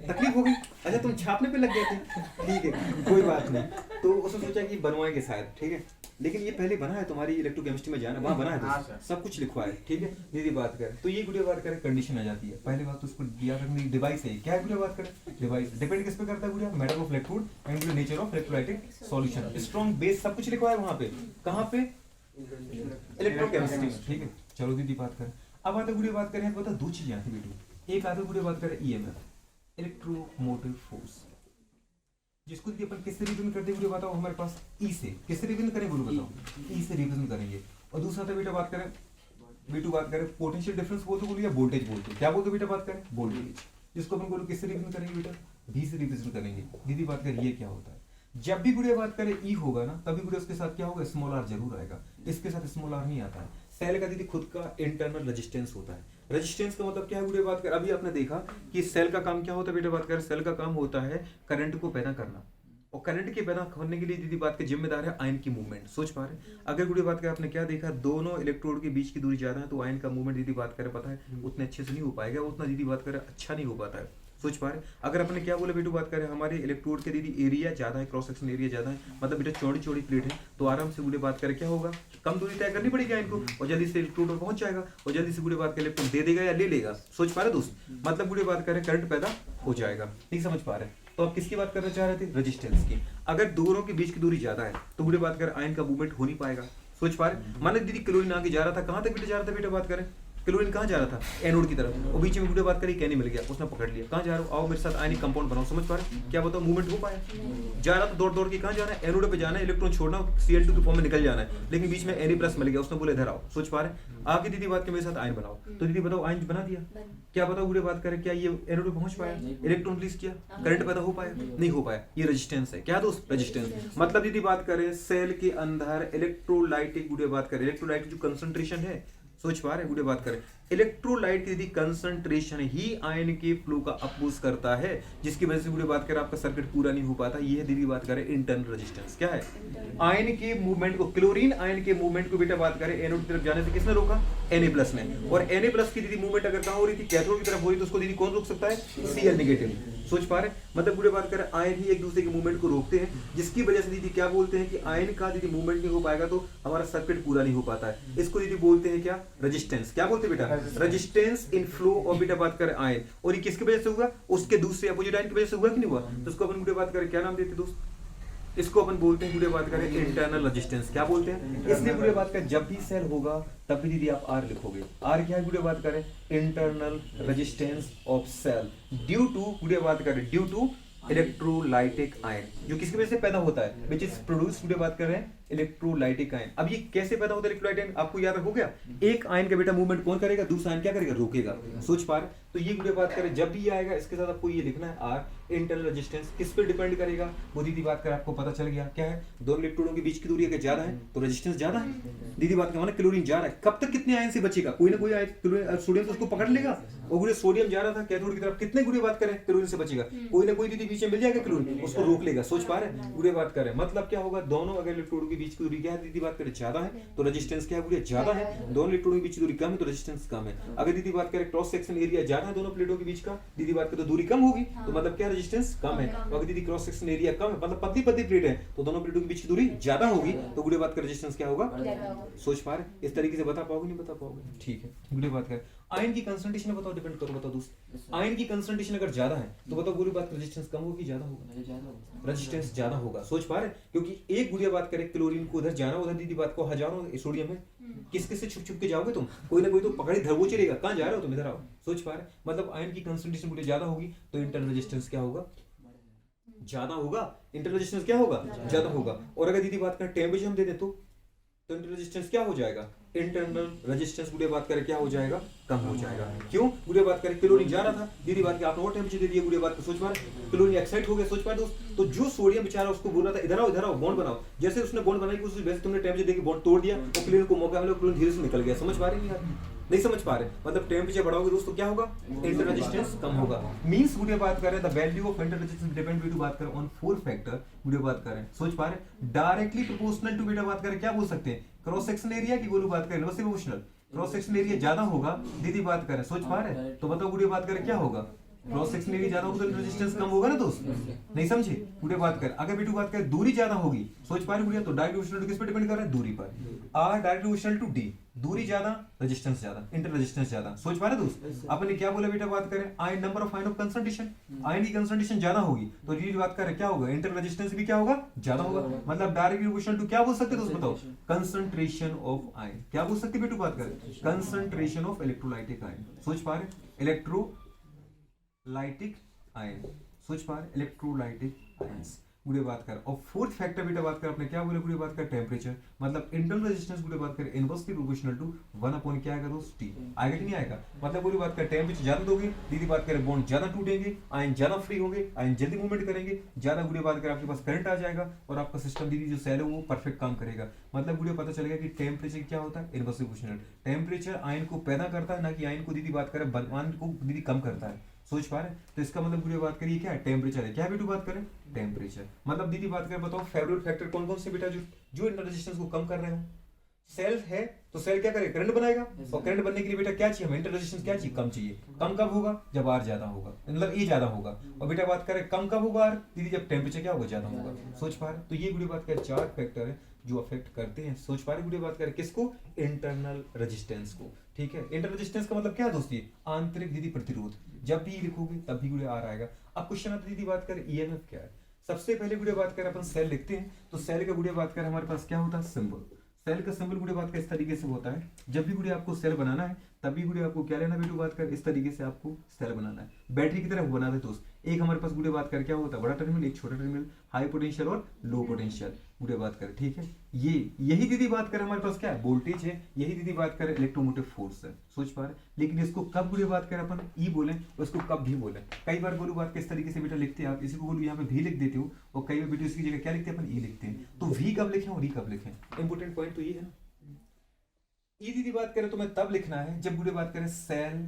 [SPEAKER 1] तकलीफ हो गई, अच्छा तुम छापने पे लग गए थे, ठीक है कोई बात नहीं। तो उसने सोचा कि बनवाएंगे शायद, ठीक है, लेकिन ये पहले बना है तुम्हारी इलेक्ट्रोकेमिस्ट्री में जाना, वहाँ बना है तो सब कुछ लिखवा है, ठीक है दीदी बात करें। तो ये गुड़िया बात करें कंडीशन आ जाती है, पहले बात तो उसको दिया रखनी डिवाइस है, क्या है गुड़िया बात करें डिवाइस, डिपेंड किस पे करता है गुड़िया, metal of electrode and nature of electrolytic solution, strong base सब कुछ लिखवा है वहाँ पे, कहाँ पे इलेक्ट्रोकेमिस्ट्री में, ठीक है। चलो दीदी बात करें, अब आते गुड़िया बात करें, बता दो चीजें आती बेटी, एक आते गुड़िया बात करें ईएमएफ इलेक्ट्रोमोटिव फोर्स, जिसको यदि अपन किससे रिप्रेजेंट करते हैं बताओ, हमारे पास ई से, किससे रिप्रेजेंट करेंगे बोलो बताओ, ई से रिप्रेजेंट करेंगे। और दूसरा था बेटा बात करें बेटू बात करें पोटेंशियल डिफरेंस बोलते बोलो या वोल्टेज बोलते, क्या बोलते बेटा बात करें वोल्टेज, जिसको अपन बोलो किससे रिप्रेजेंट करेंगे बेटा, वी से रिप्रेजेंट करेंगे। दीदी बात करें ये क्या होता है, जब भी गुड़िया बात करें ई होगा ना तभी गुड़िया उसके साथ क्या होगा, स्मॉल आर जरूर आएगा, इसके साथ स्मॉल आर नहीं आता है। सेल का दीदी खुद का इंटरनल रेजिस्टेंस होता है, रेजिस्टेंस का मतलब क्या है गुड़िया बात कर, अभी आपने देखा कि सेल का काम क्या होता है बेटा बात कर, सेल का काम होता है करंट को पैदा करना, और करंट के पैदा करने के लिए दीदी बात के जिम्मेदार है आयन की मूवमेंट। सोच पा रहे, अगर गुड़िया बात कर आपने क्या देखा, दोनों इलेक्ट्रोड के बीच की दूरी ज्यादा है तो आयन का मूवमेंट दीदी बात करे पता है उतने अच्छे से नहीं हो पाएगा, उतना दीदी बात करे अच्छा नहीं हो पाता है। सोच पा रहे, अगर अपने क्या बोले बेटू बात करें हमारे इलेक्ट्रोड के दीदी एरिया ज्यादा है, क्रॉस सेक्शन एरिया ज्यादा है, मतलब बेटा चौड़ी चौड़ी प्लेट है, तो आराम से गुड़े बात करें क्या होगा, कम दूरी तय करनी पड़ेगी इनको, और जल्दी से इलेक्ट्रोड पर पहुंच जाएगा, और जल्दी से गुड़े बात करें इलेक्ट्रॉन दे देगा या ले लेगा। सोच पा रहे दोस्त, मतलब गुड़े बात करें करंट पैदा हो जाएगा, ठीक समझ पा रहे। तो आप किसकी बात करना चाह रहे थे, रेजिस्टेंस की। अगर दोनों के बीच की दूरी ज्यादा है तो गुड़े बात करें आयन का मूवमेंट हो नहीं पाएगा। सोच पा रहे, माना दीदी क्लोरीन आगे जा रहा था, कहां तक बेटा जा रहा था बेटा बात करें, क्लोरीन कहाँ जा रहा था, एनोड की तरफ, और बीच में वीडियो बात करी कैनी मिल गया, उसने पकड़ लिया, कहाँ जा रहा हो, आओ मेरे साथ आयनिक कंपाउंड बनाओ। समझ पा रहे, क्या बताओ मूवमेंट हो पाया, जा रहा तो दौड़ दौड़ के कहाँ जाना है, एनोड पे जाना है, इलेक्ट्रॉन छोड़ना, Cl2 के फॉर्म में निकल जाना है, लेकिन बीच में Na+ मिल गया, उसने बोले इधर आओ। सोच पा रहे, आगे दीदी बात के मेरे साथ आयन बनाओ, तो दीदी बताओ आयन बना दिया, क्या बताओ वीडियो बात करें, क्या ये एनोड पे पहुंच पाया, इलेक्ट्रॉन रिलीज किया, करंट पैदा हो पाया, नहीं हो पाया, ये रेजिस्टेंस है। क्या दोस्त, रेजिस्टेंस। मतलब दीदी बात करें सेल के अंदर इलेक्ट्रोलाइटिक वीडियो बात करें, इलेक्ट्रोलाइटिक जो कंसंट्रेशन है, सोच पा रहे, गुड़े बात करें इलेक्ट्रोलाइट की यदि कंसंट्रेशन ही आयन के फ्लो का अपोज करता है, जिसकी वजह से गुड़े बात करें आपका सर्किट पूरा नहीं हो पाता, ये है दीदी बात करें इंटरनल रेजिस्टेंस। क्या है? आयन के मूवमेंट को, क्लोरीन आयन के मूवमेंट को बेटा बात करें एनोड की तरफ जाने से किसने रोका? Na+ ने। और Na+ की दीदी मूवमेंट अगर कहां हो रही थी? कैथोड की तरफ हो रही, तो उसको दीदी कौन रोक सकता है? Cl negative. सोच पा रहे, मतलब गुड़े बात करें आयन ही एक दूसरे के मूवमेंट को रोकते हैं, जिसकी वजह से दीदी क्या बोलते हैं कि आयन का दीदी मूवमेंट नहीं हो पाएगा तो हमारा सर्किट पूरा नहीं हो पाता है। इसको दीदी बोलते हैं क्या? रेजिस्टेंस। क्या बोलते हैं बेटा? रेजिस्टेंस इन फ्लो ऑफ बेटा बात करें आयन। और ये किसकी वजह से हुआ? उसके दूसरे अपोजिट आयन की वजह से हुआ कि नहीं हुआ? तो उसको अपन गुड़े बात करें क्या नाम देते हैं दोस्त? इसको अपन बोलते हैं गुड़े बात करें इंटरनल रेजिस्टेंस। क्या बोलते हैं? इसलिए गुड़े बात करें जब भी सेल होगा तब भी दीदी आप आर लिखोगे। आर क्या है गुड़े बात करें? Internal resistance of cell due to गुड़े बात करें ड्यू टू इलेक्ट्रोलाइटिक आयन, जो किसकी वजह से पैदा होता है? विच इज प्रोड्यूस गुड़े बात कर रहे हैं इलेक्ट्रोलाइटिक आयन। अब ये कैसे पैदा होता है इलेक्ट्रोलाइटिक आयन? आपको याद हो गया, एक आयन का बेटा मूवमेंट कौन करेगा? दूसरा आयन क्या करेगा? रोकेगा। सोच पा रहे, तो ये गुड़े बात करें जब भी ये आएगा इसके साथ आपको ये लिखना है आर। इंटरनल रेजिस्टेंस किस पे डिपेंड करेगा? वो दीदी बात करें आपको पता चल गया क्या है? दोनों इलेक्ट्रोनों के बीच की दूरी अगर ज्यादा है तो रेजिस्टेंस ज्यादा है। दीदी बात करें क्लोरीन जा रहा है, कब तक कितने आयन से बचेगा? कोई ना कोई आयन सोडियम तो उसको पकड़ लेगा। और गुड़े सोडियम जा रहा था कैथोड की तरफ, कितने गुड़े बात करें क्लोरीन से बचेगा? कोई ना कोई दीदी बीच में मिल जाएगा क्लोरीन, उसको रोक लेगा। सोच पा रहे, गुड़े बात करें मतलब क्या होगा? दोनों अगर इलेक्ट्रोनों के बीच की दूरी क्या है दीदी बात करें? ज्यादा है, तो रेजिस्टेंस क्या है गुड़े? ज्यादा है। दोनों इलेक्ट्रोनों के बीच की दूरी कम है तो रेजिस्टेंस कम है। अगर दीदी बात करें क्रॉस सेक्शन एरिया ज्यादा है दोनों प्लेटों के बीच का, दीदी बात करें तो दूरी कम होगी, तो मतलब क्या? रेजिस्टेंस कम है। अगर दीदी क्रॉस सेक्शन एरिया कम है मतलब पतली पतली प्लेट है तो दोनों प्लेटों के बीच की दूरी ज्यादा होगी, तो गुड़े बात कर रेजिस्टेंस क्या होगा? सोच पा रहे, इस तरीके से बता पाओगे नहीं बता पाओगे? ठीक है, गुड़े बात कर आयन की कंसंट्रेशन बताओ, डिपेंड करो, बताओ दोस्त। आयन की कंसंट्रेशन अगर ज्यादा है तो बताओ गुड़े बात रेजिस्टेंस कम होगी ज्यादा होगा? रेजिस्टेंस ज्यादा होगा। सोच पा रहे, क्योंकि एक गुड़िया बात करें क्लोरीन को उधर जाना, उधर दीदी बात को हजारों सोडियम है, किस किस से छुप छुप के जाओगे तुम? कोई ना कोई तो पकड़ी धरबो चलेगा, कहां जा रहे हो तुम? इधर आओ। सोच पा रहे, मतलब आयन की कंसंट्रेशन गुड़िया ज्यादा होगी तो इंटरनल रेजिस्टेंस क्या होगा? ज्यादा होगा। इंटरनल रेजिस्टेंस क्या होगा? ज्यादा होगा। और अगर दीदी बात करें टेम्परेचर हम दे दे तो इंटरनल रेजिस्टेंस क्या हो जाएगा? इंटरनल रेजिस्टेंस गुड़े बात करें क्या हो जाएगा? कम हो जाएगा। क्यों? गुड़े बात करें क्लोरीन जा रहा था, दीदी बात की आपने और टेम्परेचर दे दिया, गुड़े बात को सोच पा रहे क्लोरीन एक्साइट हो गया। सोच पा रहे दोस्त, तो जो सोडियम बेचारा उसको बोल रहा था इधर आओ बॉन्ड बनाओ, जैसे उसने बॉन्ड बनाई वैसे तुमने टेम्परेचर देके बॉन्ड तोड़ दिया और क्लोरीन को मौका मिला, क्लोरीन धीरे से निकल गया। समझ पा रहे हैं यार? नहीं समझ पा रहे, मतलब टेम्परेचर बढ़ाओगे दोस्तों क्या होगा? इंटरनल रेजिस्टेंस कम होगा। मींस गुड़े बात कर रहे हैं the value of internal resistance depend to बात करें ऑन 4 फैक्टर। गुड़े बात कर रहे हैं, सोच पा रहे डायरेक्टली प्रोपोर्शनल टू बेटा बात करें क्या बोल सकते हैं? क्रॉस सेक्शन एरिया की बोलो बात करें inversely proportional. Cross section area ज्यादा होगा दीदी बात करें, सोच पा रहे, तो बताओ गुड़े बात करें क्या होगा? क्रॉस सेक्शन एरिया ज्यादा होगा तो रेजिस्टेंस कम होगा ना दोस्त? नहीं समझे? गुड़े बात कर, अगर बेटू बात करें दूरी ज्यादा होगी, सोच पा रहे गुड़िया, तो डायरेक्ट प्रोपोर्शनल टू किस पे डिपेंड कर रहा है? दूरी पर। R direct proportional to D, दूरी ज्यादा रेजिस्टेंस ज्यादा, इंटर रेजिस्टेंस ज्यादा। सोच पा रहे दोस्त? अपन ने क्या बोला बेटा बात करें ion number of ion of concentration, ion की कंसंट्रेशन ज्यादा होगी तो डी बात करें क्या होगा? इंटर रेजिस्टेंस भी क्या होगा? ज्यादा होगा। मतलब डायरेक्ट प्रोपोर्शनल टू क्या बोल सकते दोस्त बताओ? Concentration of ion. क्या बोल सकते बेटू बात करें? Concentration of electrolytic ion. सोच पा रहे इलेक्ट्रोलाइटिक आयन। सोच पा रहे इलेक्ट्रोलाइटिक आयंस। गुड़े बात कर, और फोर्थ फैक्टर बेटा बात कर अपने क्या बोले गुड़े बात कर? टेम्परेचर। मतलब इंटरनल रेजिस्टेंस गुड़े बात कर इनवर्सली प्रोपोर्शनल टू 1 क्या आएगा दोस्त? टी। आएगा कि नहीं आएगा? मतलब गुड़े बात कर टेम्परेचर ज्यादा दोगे दीदी बात करें बॉन्ड ज्यादा टूटेंगे, आयन ज्यादा फ्री होंगे, आयन जल्दी मूवमेंट करेंगे, ज्यादा गुड़े बात कर आपके पास करंट आ जाएगा और आपका सिस्टम दीदी जो सेल है वो परफेक्ट काम करेगा। मतलब गुड़े पता चलेगा कि टेम्परेचर क्या होता है? Inversely proportional. टेम्परेचर आयन को पैदा करता है ना कि आयन को दीदी बात करें आयन को दीदी कम करता है। सोच पा रहे, तो इसका मतलब पूरी बात करिए क्या है? टेम्परेचर है। क्या बेटू बात करें? टेम्परेचर। मतलब दीदी बात करें बताओ फेवरेट फैक्टर कौन कौन से बेटा जो इंटर रेजिस्टेंस को कम कर रहे हो? सेल है तो सेल क्या करे? करंट बनाएगा, और करंट बनने के लिए बेटा क्या चाहिए हमें? इंटर रेजिस्टेंस क्या चाहिए? कम चाहिए। कम कब होगा? जब आर ज्यादा होगा, मतलब ये ज्यादा होगा। और बेटा बात करें कम कब होगा आर दीदी? जब टेम्परेचर क्या होगा? ज्यादा होगा। सोच पा रहे, तो ये गुड़ी बात करें 4 फैक्टर है जो अफेक्ट करते हैं। सोच पा रहे गुड़ी बात करें किसको? इंटरनल रेजिस्टेंस को। ठीक है, इंटर रेजिस्टेंस का मतलब क्या है दोस्ती? आंतरिक दीदी प्रतिरोध। जब भी लिखोगे तब भी गुड़े आर आएगा। अब क्वेश्चन आता दीदी बात करें ईएमएफ क्या है? सबसे पहले गुड़े बात करें अपन सेल लिखते हैं, तो सेल का गुड़े बात करें हमारे पास क्या होता है? सिंबल। सेल का सिंबल गुड़े बात का इस तरीके से होता है। जब भी गुड़े आपको सेल बनाना है तभी गुड़े आपको क्या लेना बेटू बात कर? इस तरीके से आपको सेल बनाना है। बैटरी की तरह बनाते दोस्त। एक हमारे पास गुड़े बात कर क्या होता है? बड़ा टर्मिनल, एक छोटा टर्मिनल, हाई पोटेंशियल और लो पोटेंशियल गुड़े बात कर। ठीक है, ये यही दीदी बात कर हमारे पास क्या है? वोल्टेज है। यही दीदी बात कर इलेक्ट्रोमोटिव फोर्स है। सोच पा रहे, लेकिन इसको कब गुड़े बात कर अपन ई बोले, उसको कब भी बोले। कई बार बोलू बात किस तरीके से बेटा लिखते हैं आप, इसी को बोलू यहाँ पे भी लिख देते हो, और कई बार बेटा इसकी जगह क्या लिखते हैं अपन? ई लिखते हैं। तो वी कब लिखें और ई कब लिखें? इंपोर्टेंट पॉइंट तो ये है ना। ई दीदी बात करें तो मैं तब लिखना है जब गुड़े बात करें सेल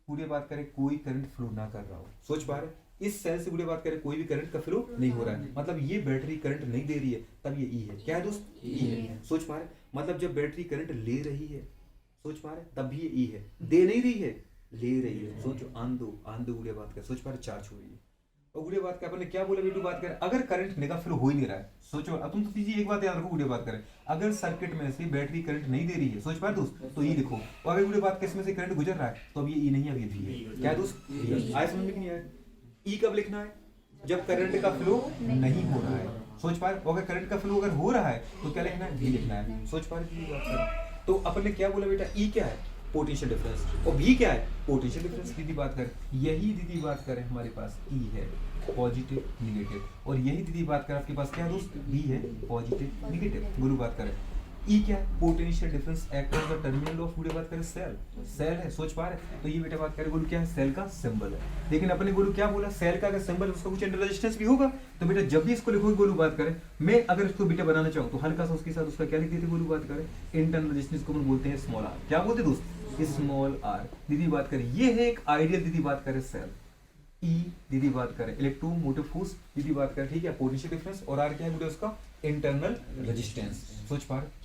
[SPEAKER 1] गुड़े बात करें कोई करंट फ्लो ना कर रहा हो। सोच पा रहे, इस सेल से गुड़े बात करें कोई भी करंट का फ्लो नहीं हो रहा है, मतलब ये बैटरी करंट नहीं दे रही है, तब ये ई है। क्या है दोस्त? ई है। सोच पा रहे, मतलब जब बैटरी करंट ले रही है, सोच पा रहे, तब भी ये ई है। दे नहीं रही है, ले रही है। सोचो, आंदो गुड़े बात कर, सोच पा रहे, चार्ज हो रही है। और गुड़े बात का अपन ने क्या बोला बेटू बात करें, अगर करंट निकाल फ्लो हो ही नहीं रहा है, सोचो अब तुम तो दीजिए एक बात याद रखो, गुड़े बात करें अगर सर्किट में से बैटरी करंट नहीं दे रही है, सोच पा रहे दोस्त, तो ई लिखो। और अगर गुड़े बात इसमें से करंट गुजर रहा है, तो अब ये ई नहीं, अब ये वी है। क्या है दोस्त? आए समझ में कि नहीं आया? ई कब लिखना है? जब करंट का फ्लो नहीं हो रहा है। सोच पा रहे, अगर करंट का फ्लो अगर हो रहा है तो क्या लिखना है? वी लिखना है। सोच पा रहे बात करें, तो अपन ने क्या बोला बेटा, ई क्या है? Potential difference. और वी क्या है? Potential difference. दीदी बात कर, यही दीदी बात करें हमारे पास ई है, पॉजिटिव निगेटिव। और यही दीदी बात कर आपके पास क्या है दोस्त? वी है, पॉजिटिव निगेटिव। गुरु बात करें ई क्या है? Potential difference across the terminal of गुरु बात करें सेल। सेल है, सोच पा रहे, तो ये बेटा बात करें गुरु क्या है? सेल का सिंबल है। लेकिन अपने गुरु क्या बोला? सेल का अगर सिंबल उसका कुछ इंटर रेजिस्टेंस भी होगा, तो बेटा जब भी इसको लिखोगे गुरु बात करें, मैं अगर इसको बेटा बनाना चाहूँ तो हल्का सा उसके साथ उसका क्या लिख देते गुरु बात करें? इंटरनल रेजिस्टेंस को हम बोलते हैं स्मॉल आर। क्या बोलते दोस्त? Small r. दीदी बात करें ये है एक आइडियल दीदी बात करें सेल। ई दीदी बात करें इलेक्ट्रोमोटिव फोर्स, दीदी बात करें ठीक है, पोटेंशियल डिफरेंस। और आर क्या है बेटा उसका? Internal resistance. सोच पा रहे,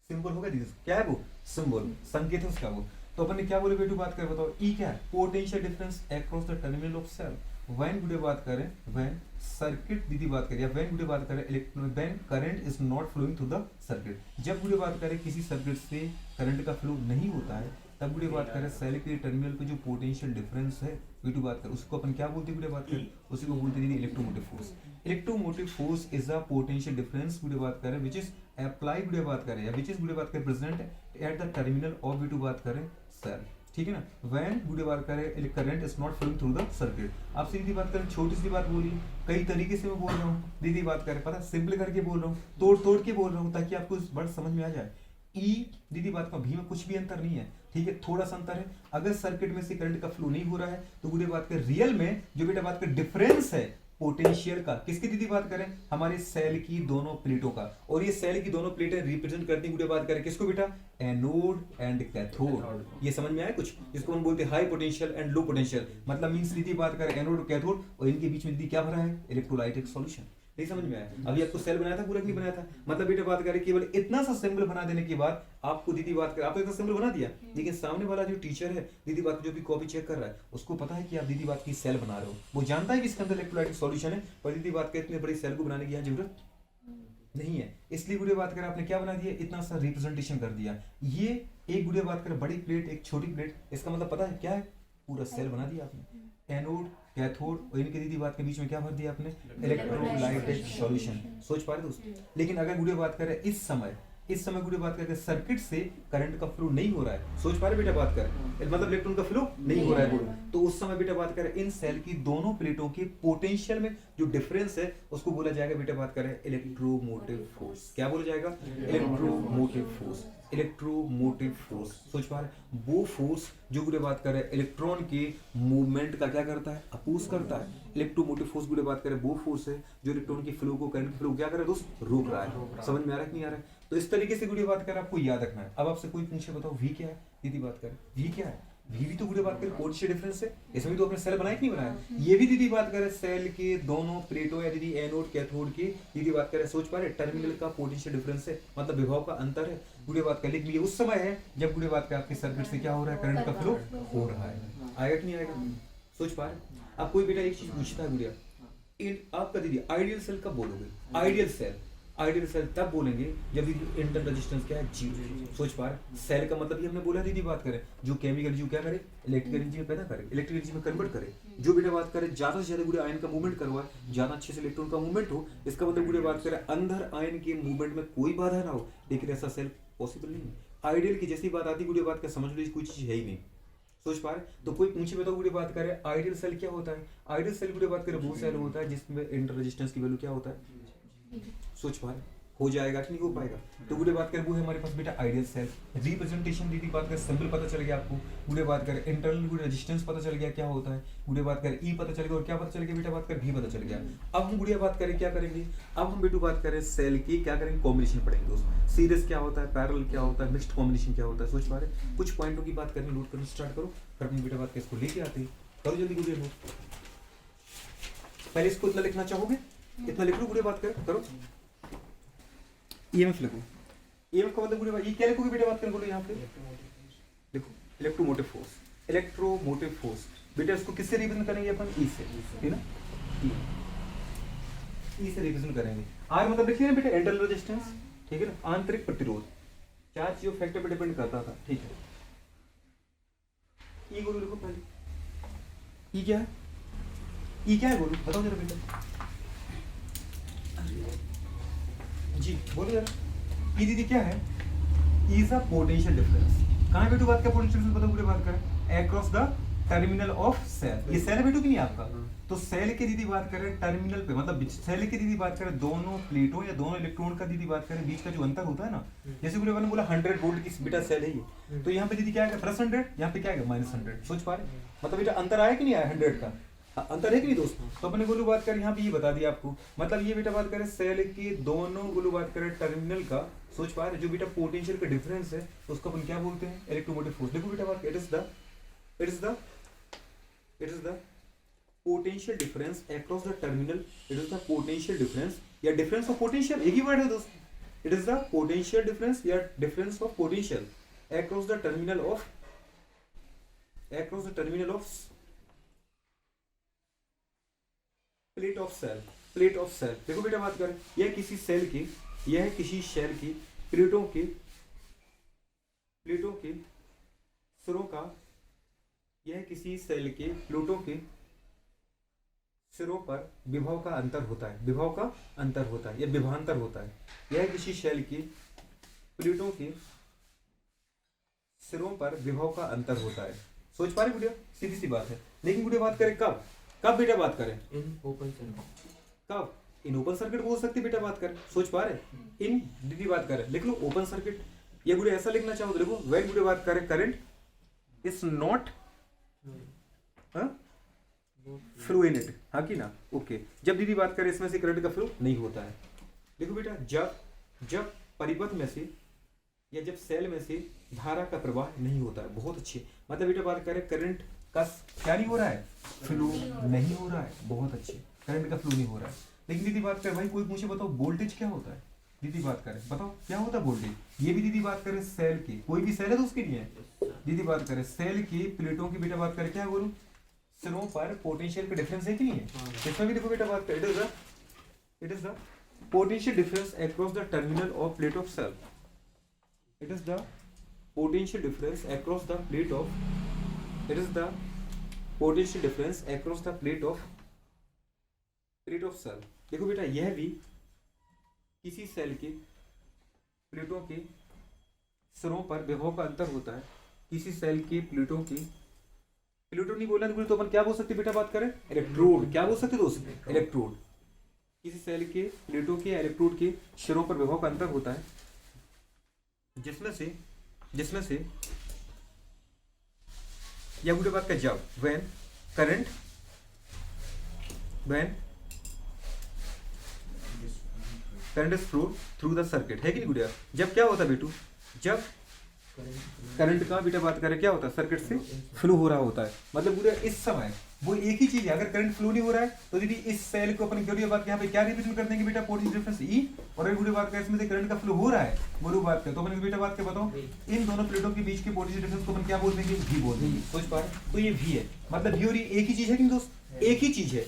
[SPEAKER 1] सिंबल होगा दीदी, क्या है वो? सिंबल, संकेत है उसका वो। तो अपन ने क्या बोले बेटू बात करें, बताओ ई क्या है? Potential difference across the terminal of cell when गुडे बात करें, व्हेन सर्किट दीदी बात करें, या व्हेन गुडे बात करें when current is not flowing through the circuit. जब गुडे बात करें किसी सर्किट से करंट का फ्लो नहीं होता है, तब गुडे बात करें सेल के टर्मिनल पे जो पोटेंशियल डिफरेंस है बेटू बात करें, उसको अपन क्या बोलते हैं गुडे बात करें? उसी को बोलते हैं electromotive force. Electromotive force is a potential difference गुडे बात करें विच इज अप्लाई गुडे बात करें, या विच इज गुडे बात करें present at the terminal of बेटू बात करें सेल। ठीक है ना? व्हेन गुडे बात करें current is not flowing through the circuit. आपसे दीदी बात करें, छोटी सी बात बोली, कई तरीके से मैं बोल रहा हूँ दीदी बात करें, पता सिंपल करके बोल रहा हूँ, तोड़ तोड़ के बोल रहा हूँ, ताकि आपको वर्ड समझ में आ जाए। ई दीदी बात का भी में कुछ भी अंतर नहीं है, ठीक है, थोड़ा सा अंतर है। अगर सर्किट में से करंट का फ्लो नहीं हो रहा है, तो गुडे बात कर रियल में जो बेटा बात कर डिफरेंस है पोटेंशियल का, किसकी दीदी बात करें? हमारे सेल की दोनों प्लेटों का। और ये सेल की दोनों प्लेटें रिप्रेजेंट करती हैं गुडे बात करें किसको बेटा? Anode and cathode. ये समझ में आया कुछ? जिसको हम बोलते हैं high potential and low potential, मतलब मींस दीदी बात करें एनोड और कैथोड, और इनके बीच में दीदी क्या भरा है? Electrolytic solution. नहीं समझ में आया? अभी आपको सेल बनाया था, पूरा नहीं बनाया था, मतलब बेटा बात करें केवल इतना सा सिंबल बना देने के बाद आपको दीदी बात कर, आपको इतना सिंबल बना दिया, लेकिन सामने वाला जो टीचर है दीदी बात जो भी कॉपी चेक कर रहा है, उसको पता है कि आप दीदी बात की सेल बना रहे हो, वो जानता है कि इसके अंदर इलेक्ट्रोलाइटिक सॉल्यूशन है, पर दीदी बात के इतने बड़ी सेल को बनाने की यहाँ जरूरत नहीं है। इसलिए गुड़े बात कर आपने क्या बना दिया? इतना सा रिप्रेजेंटेशन कर दिया। ये एक गुड़े बात कर बड़ी प्लेट, एक छोटी प्लेट, इसका मतलब पता है क्या है? पूरा सेल बना दिया आपने। एनोड कैथोड और इनके दीदी बात के बीच में क्या भर दिया आपने? Electrolytic solution. सोच पा रहे दोस्त? लेकिन अगर गुड़े बात करें इस समय गुड़े बात करके सर्किट से करंट का फ्लो नहीं हो रहा है, सोच पा रहे बेटा बात कर, मतलब इलेक्ट्रॉन का फ्लो नहीं हो रहा है, तो उस समय बेटा बात करें इन सेल की दोनों प्लेटों के पोटेंशियल में जो डिफरेंस है उसको बोला जाएगा बेटा बात करें इलेक्ट्रोमोटिव फोर्स। क्या बोला जाएगा? Electromotive force. इलेक्ट्रोमोटिव फोर्स, सोच पा रहे, वो फोर्स जो गुड़े बात करें इलेक्ट्रॉन के मूवमेंट का क्या करता है? अपोज करता है। इलेक्ट्रोमोटिव फोर्स गुड़े बात करें वो फोर्स है जो इलेक्ट्रॉन की फ्लो को, करंट की फ्लो क्या कर रहा है दोस्त? रोक रहा है। समझ में आ रहा है कि नहीं आ रहा है? तो इस तरीके से गुड़े बात कर आपको याद रखना है। अब आपसे कोई पूछे बताओ वी क्या है, दीदी बात करें वी क्या है? वी भी तो गुड़े बात करें पोटेंशियल डिफरेंस है, इसमें तो अपने सेल बनाया कि नहीं बनाया? ये भी दीदी बात करें सेल के दोनों प्लेटों या दीदी एनोड कैथोड की दीदी बात करें, सोच पा रहे टर्मिनल का पोटेंशियल डिफरेंस है, मतलब विभव का अंतर है। गुड़े बात कर लिख लिए उस समय है जब गुड़े बात कर आपके सर्किट से क्या हो रहा है? करंट का फ्लो हो रहा है। आएगा कि नहीं आएगा? सोच पा रहे? अब कोई बेटा एक चीज पूछता है गुड़िया, आपका दीदी आइडियल सेल कब बोलोगे? आइडियल सेल तब बोलेंगे जब इंटरनल रेजिस्टेंस क्या है? जीरो। सोच पा रहे? सेल का मतलब ये हमने बोला दीदी बात करें जो केमिकल जो क्या करे? इलेक्ट्रिकल एनर्जी में पैदा करे, इलेक्ट्रिकल एनर्जी में कन्वर्ट करे। जो बेटा बात करें ज्यादा से ज्यादा गुड़े आयन का मूवमेंट करवाए, ज्यादा अच्छे से इलेक्ट्रॉन का मूवमेंट हो, इसका मतलब गुड़े बात करें अंदर आयन के मूवमेंट में कोई बाधा ना हो, लेकिन ऐसा सेल पॉसिबल नहीं है। आइडियल की जैसी बात आती गुड़े बात का समझ लीजिए कोई चीज है ही नहीं। सोच पा रहे? तो कोई पूछे बताओ गुड़े बात करें आइडियल सेल क्या होता है? आइडियल सेल गुड़े बात करें वो सेल होता है जिसमें इंटर रेजिस्टेंस की वैल्यू क्या होता है? सोच पा रहे? हो जाएगा कि नहीं हो पाएगा। तो गुड़े बात करें वो है हमारे पास बेटा आइडियल सेल। रिप्रेजेंटेशन दीदी बात करें सिंबल पता चल गया आपको। गुड़े बात करें इंटरनल गुड़े रेजिस्टेंस पता चल गया क्या होता है। गुड़े बात करें ई पता चल गया और क्या पता चल गया बेटा बात करें भी पता चल गया। अब हम गुड़िया बात करें क्या करेंगे, अब हम बेटू बात करें सेल की क्या करेंगे कॉम्बिनेशन पढ़ेंगे दोस्त। सीरीज क्या होता है, पैरेलल क्या होता है, मिक्स्ड कॉम्बिनेशन क्या होता है, सोच पा रहे। कुछ पॉइंटों की बात करनी नोट करना स्टार्ट करो, फिर अपनी बेटा बात के इसको लेके आते हैं। करो जल्दी गुड़िया नोट। पहले इसको इतना लिखना चाहोगे, इतना लिख लो गुड़िया बात करो। ईएमएफ लिखो। ईएमएफ का मतलब गुड़िया ये क्या लिखोगे बेटा बात करें बोलो यहाँ पे देखो इलेक्ट्रोमोटिव फोर्स। इलेक्ट्रोमोटिव फोर्स बेटा इसको किससे रिप्रेजेंट करेंगे अपन, ई से, ठीक है ना, ई से रिप्रेजेंट करेंगे। आर मतलब देखिए ना बेटा इंटरनल रेजिस्टेंस, ठीक है ना, आंतरिक प्रतिरोध। चार चीजों फैक्टर पे डिपेंड करता था, ठीक है। ई बोलो लिखो पहले, ई क्या है, ई क्या है बोलो बताओ जरा बेटा जी, बोलो जरा। ई दीदी क्या है, इज अ पोटेंशियल डिफरेंस। कहाँ बेटू बात का पोटेंशियल डिफरेंस बताओ पूरे बात करें, across the terminal of cell. ये सेल है बेटू कि नहीं आपका, तो सेल के दीदी बात करें टर्मिनल पे, मतलब सेल के दीदी बात करें दोनों प्लेटों या दोनों इलेक्ट्रॉन का दीदी बात करें बीच का जो अंतर होता है ना, जैसे गुरु ने बोला 100 वोल्ट की बेटा सेल है ये, तो यहाँ पे दीदी क्या है +100, यहाँ पे क्या है -100। सोच पा रहे, मतलब बेटा अंतर आया कि नहीं आया 100 का, अंतर है कि नहीं दोस्तों। तो अपने गुलू बात करें यहाँ पे ये बता दिया आपको, मतलब ये बेटा बात करें सेल के दोनों गुलू बात करें टर्मिनल का, सोच पा रहे जो बेटा पोटेंशियल का डिफरेंस है उसको अपन क्या बोलते हैं, इलेक्ट्रोमोटिव फोर्स। देखो बेटा बात it is the potential difference across the terminal. It is the potential difference या डिफरेंस ऑफ पोटेंशियल, एक ही वर्ड है दोस्त। It is the potential difference या difference of potential across the terminal of plate of cell. देखो बेटा बात करें यह किसी सेल की, यह किसी सेल की प्लेटों के सिरों का, यह किसी सेल के प्लेटों के सिरों पर विभव का अंतर होता है, या विभवांतर होता है। यह किसी सेल की प्लेटों के सिरों पर विभव का अंतर होता है। सोच पा रहे गुड़िया, सीधी सी बात है। लेकिन गुड़िया बात करें कब बेटा बात करें, इन ओपन सर्किट। कब इन ओपन सर्किट बोल सकते बेटा बात करें, सोच पा रहे। इन दीदी बात करें लिख लो ओपन सर्किट, ये गुड़िया ऐसा लिखना चाहो तो देखो व्हेन गुड़िया बात करें current is not flow in it, हाँ कि ना, ओके। जब दीदी बात करें इसमें से करंट का फ्लो नहीं होता है। देखो बेटा जब परिपथ में से या जब सेल में से धारा का प्रवाह नहीं होता है, बहुत अच्छे, मतलब बेटा बात करें करंट का क्या नहीं हो रहा है, फ्लो नहीं हो रहा है, बहुत अच्छे, करंट का फ्लो नहीं हो रहा है। लेकिन दीदी बात करें भाई कोई पूछे बताओ वोल्टेज क्या होता है, दीदी बात करें बताओ क्या होता है वोल्टेज। ये भी दीदी बात करें सेल की, कोई भी सेल है तो उसके लिए दीदी बात करें सेल की प्लेटों की बेटा बात करें क्या बोलूं, सिरों पर पोटेंशियल का डिफरेंस है कि नहीं है। इसमें भी देखो बेटा बात करें it is the potential difference across the terminal of plate of cell. It is the potential difference across the plate of cell. देखो बेटा यह भी किसी सेल के प्लेटों के सिरों पर विभव का अंतर होता है। किसी सेल के प्लेटों नहीं बोलना तो अपन क्या बोल सकते बेटा बात करें, इलेक्ट्रोड। क्या बोल सकते दोस्त, इलेक्ट्रोड। किसी सेल के प्लेटों के इलेक्ट्रोड के सिरों पर विभव का अंतर होता है, जिसमें से या गुड़े बात का जब when current is flow through the circuit, है कि नहीं गुड़िया। जब क्या होता है बेटू, जब करंट का बेटा बात करें क्या होता है, सर्किट से फ्लो हो रहा होता है। मतलब गुड़िया इस समय वो एक ही चीज है, अगर करंट फ्लो नहीं हो रहा है तो दीदी इस सेल को अपन गुड़िया बात यहाँ पे क्या रिप्रेजेंट कर देंगे बेटा, पोटेंशियल डिफरेंस ई। और अगर गुड़िया बात करें इसमें से करंट का फ्लो हो रहा है बोलो बात करें तो अपन बेटा बात के बताओ इन दोनों प्लेटों के बीच के पोटेंशियल डिफरेंस को अपन क्या बोल देंगे, वी बोल देंगे। सोच पा रहे, तो ये वी है, मतलब वी और ये एक ही चीज है कि दोस्त, एक ही चीज है।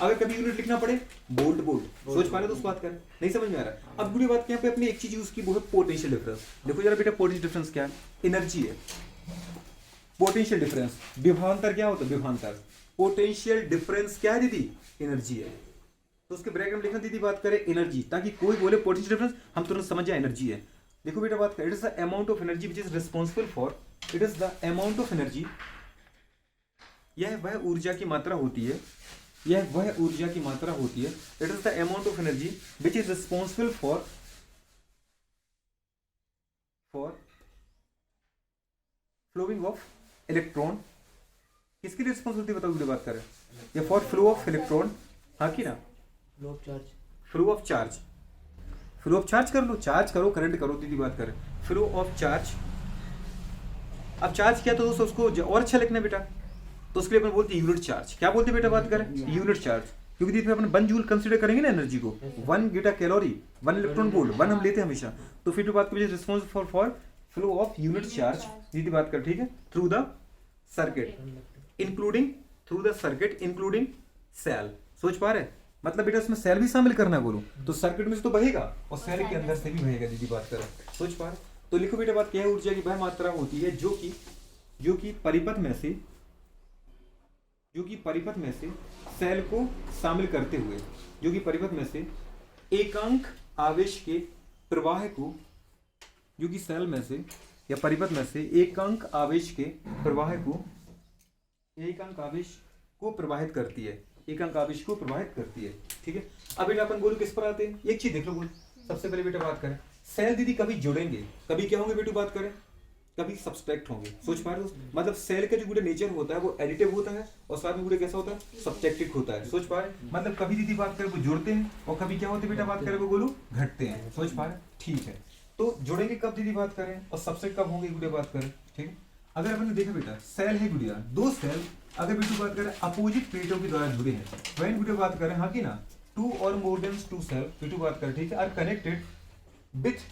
[SPEAKER 1] अगर कभी यूनिट लिखना पड़े बोल्ड सोच पा रहे तो उस बात कर नहीं समझ में आ रहा। अब बुरी बात यहाँ पे अपनी एक चीज यूज की वो है पोटेंशियल डिफरेंस। देखो जरा बेटा पोटेंशियल डिफरेंस क्या है, एनर्जी है। पोटेंशियल डिफरेंस विभवांतर क्या होता है, विभवांतर। पोटेंशियल डिफरेंस क्या है दीदी, एनर्जी है। तो उसके ब्रैकेट में लिखना दीदी बात करें एनर्जी, ताकि कोई बोले पोटेंशियल डिफरेंस हम तुरंत समझ जाए एनर्जी है। देखो बेटा बात करें it is the amount of energy which is responsible for, it is the amount of energy, यह वह ऊर्जा की मात्रा होती है, it is the amount of energy which is responsible for for flowing of electron, किसकी रिस्पॉन्सिबिलिटी बताओ वीडियो बात करें, या फॉर फ्लो ऑफ इलेक्ट्रॉन, हाँ की ना,
[SPEAKER 2] flow of charge,
[SPEAKER 1] flow of charge, flow of charge कर लो, चार्ज करो करंट करो, दीदी बात करें फ्लो ऑफ चार्ज। अब चार्ज क्या तो दोस्तों उसको और अच्छा लिखना है बेटा, तो उसके लिए अपन बोलते हैं यूनिट चार्ज। क्या बोलते हैं बेटा बात करें, यूनिट चार्ज, क्योंकि दीदी अपन 1 जूल कंसीडर करेंगे ना एनर्जी को, 1 गीटा कैलोरी 1 इलेक्ट्रॉन वोल्ट 1 हम लेते हैं हमेशा, तो फिर बात करें responsible for flow of unit charge, दीदी बात कर ठीक है, through the circuit including, through the circuit including cell. सोच पा रहे, मतलब बेटा इसमें सेल भी शामिल करना है बोलो, तो सर्किट में से तो बहेगा और सेल के अंदर से भी बहेगा, दीदी बात करें। सोच पा रहे, तो लिखो बेटा बात क्या है, ऊर्जा की वह मात्रा होती है जो कि परिपथ में से, जो कि परिपथ में से सेल को शामिल करते हुए, जो कि परिपथ में से एकांक आवेश के प्रवाह को, जो कि सेल में से या परिपथ में से एकांक आवेश के प्रवाह को, एकांक आवेश को प्रवाहित करती है, एकांक आवेश को प्रवाहित करती है। ठीक है, अब बेटा अपन बोलो किस पर आते हैं, एक चीज देख लो बोल, सबसे पहले बेटा बात करें, सेल दीदी कभी जुड़ेंगे, कभी क्या होंगे बेटू बात करें, कभी सब्सट्रैक्ट होंगे। सोच पा रहे हो, मतलब सेल का जो गुड़े नेचर होता है वो एडिटिव होता है और साथ में गुड़े कैसा होता है, सब्सट्रैक्टिव होता है। सोच पा रहे, मतलब कभी दीदी बात करें वो जुड़ते हैं और कभी क्या होते हैं बेटा बात करें वो बोलो घटते हैं। सोच पा रहे, ठीक है, तो जुड़ेंगे कब दीदी बात करें और सब्सट्रैक्ट कब होंगे गुड़े बात करें। ठीक है, अगर अपन ने देखा बेटा सेल है गुड़िया, दो सेल अगर बेटू बात करें अपोजिट प्लेटों के द्वारा जुड़े हैं, व्हेन गुड़े बात करें हाँ की ना, 2 और मोर देन 2 सेल बेटू बात करें ठीक है, are connected with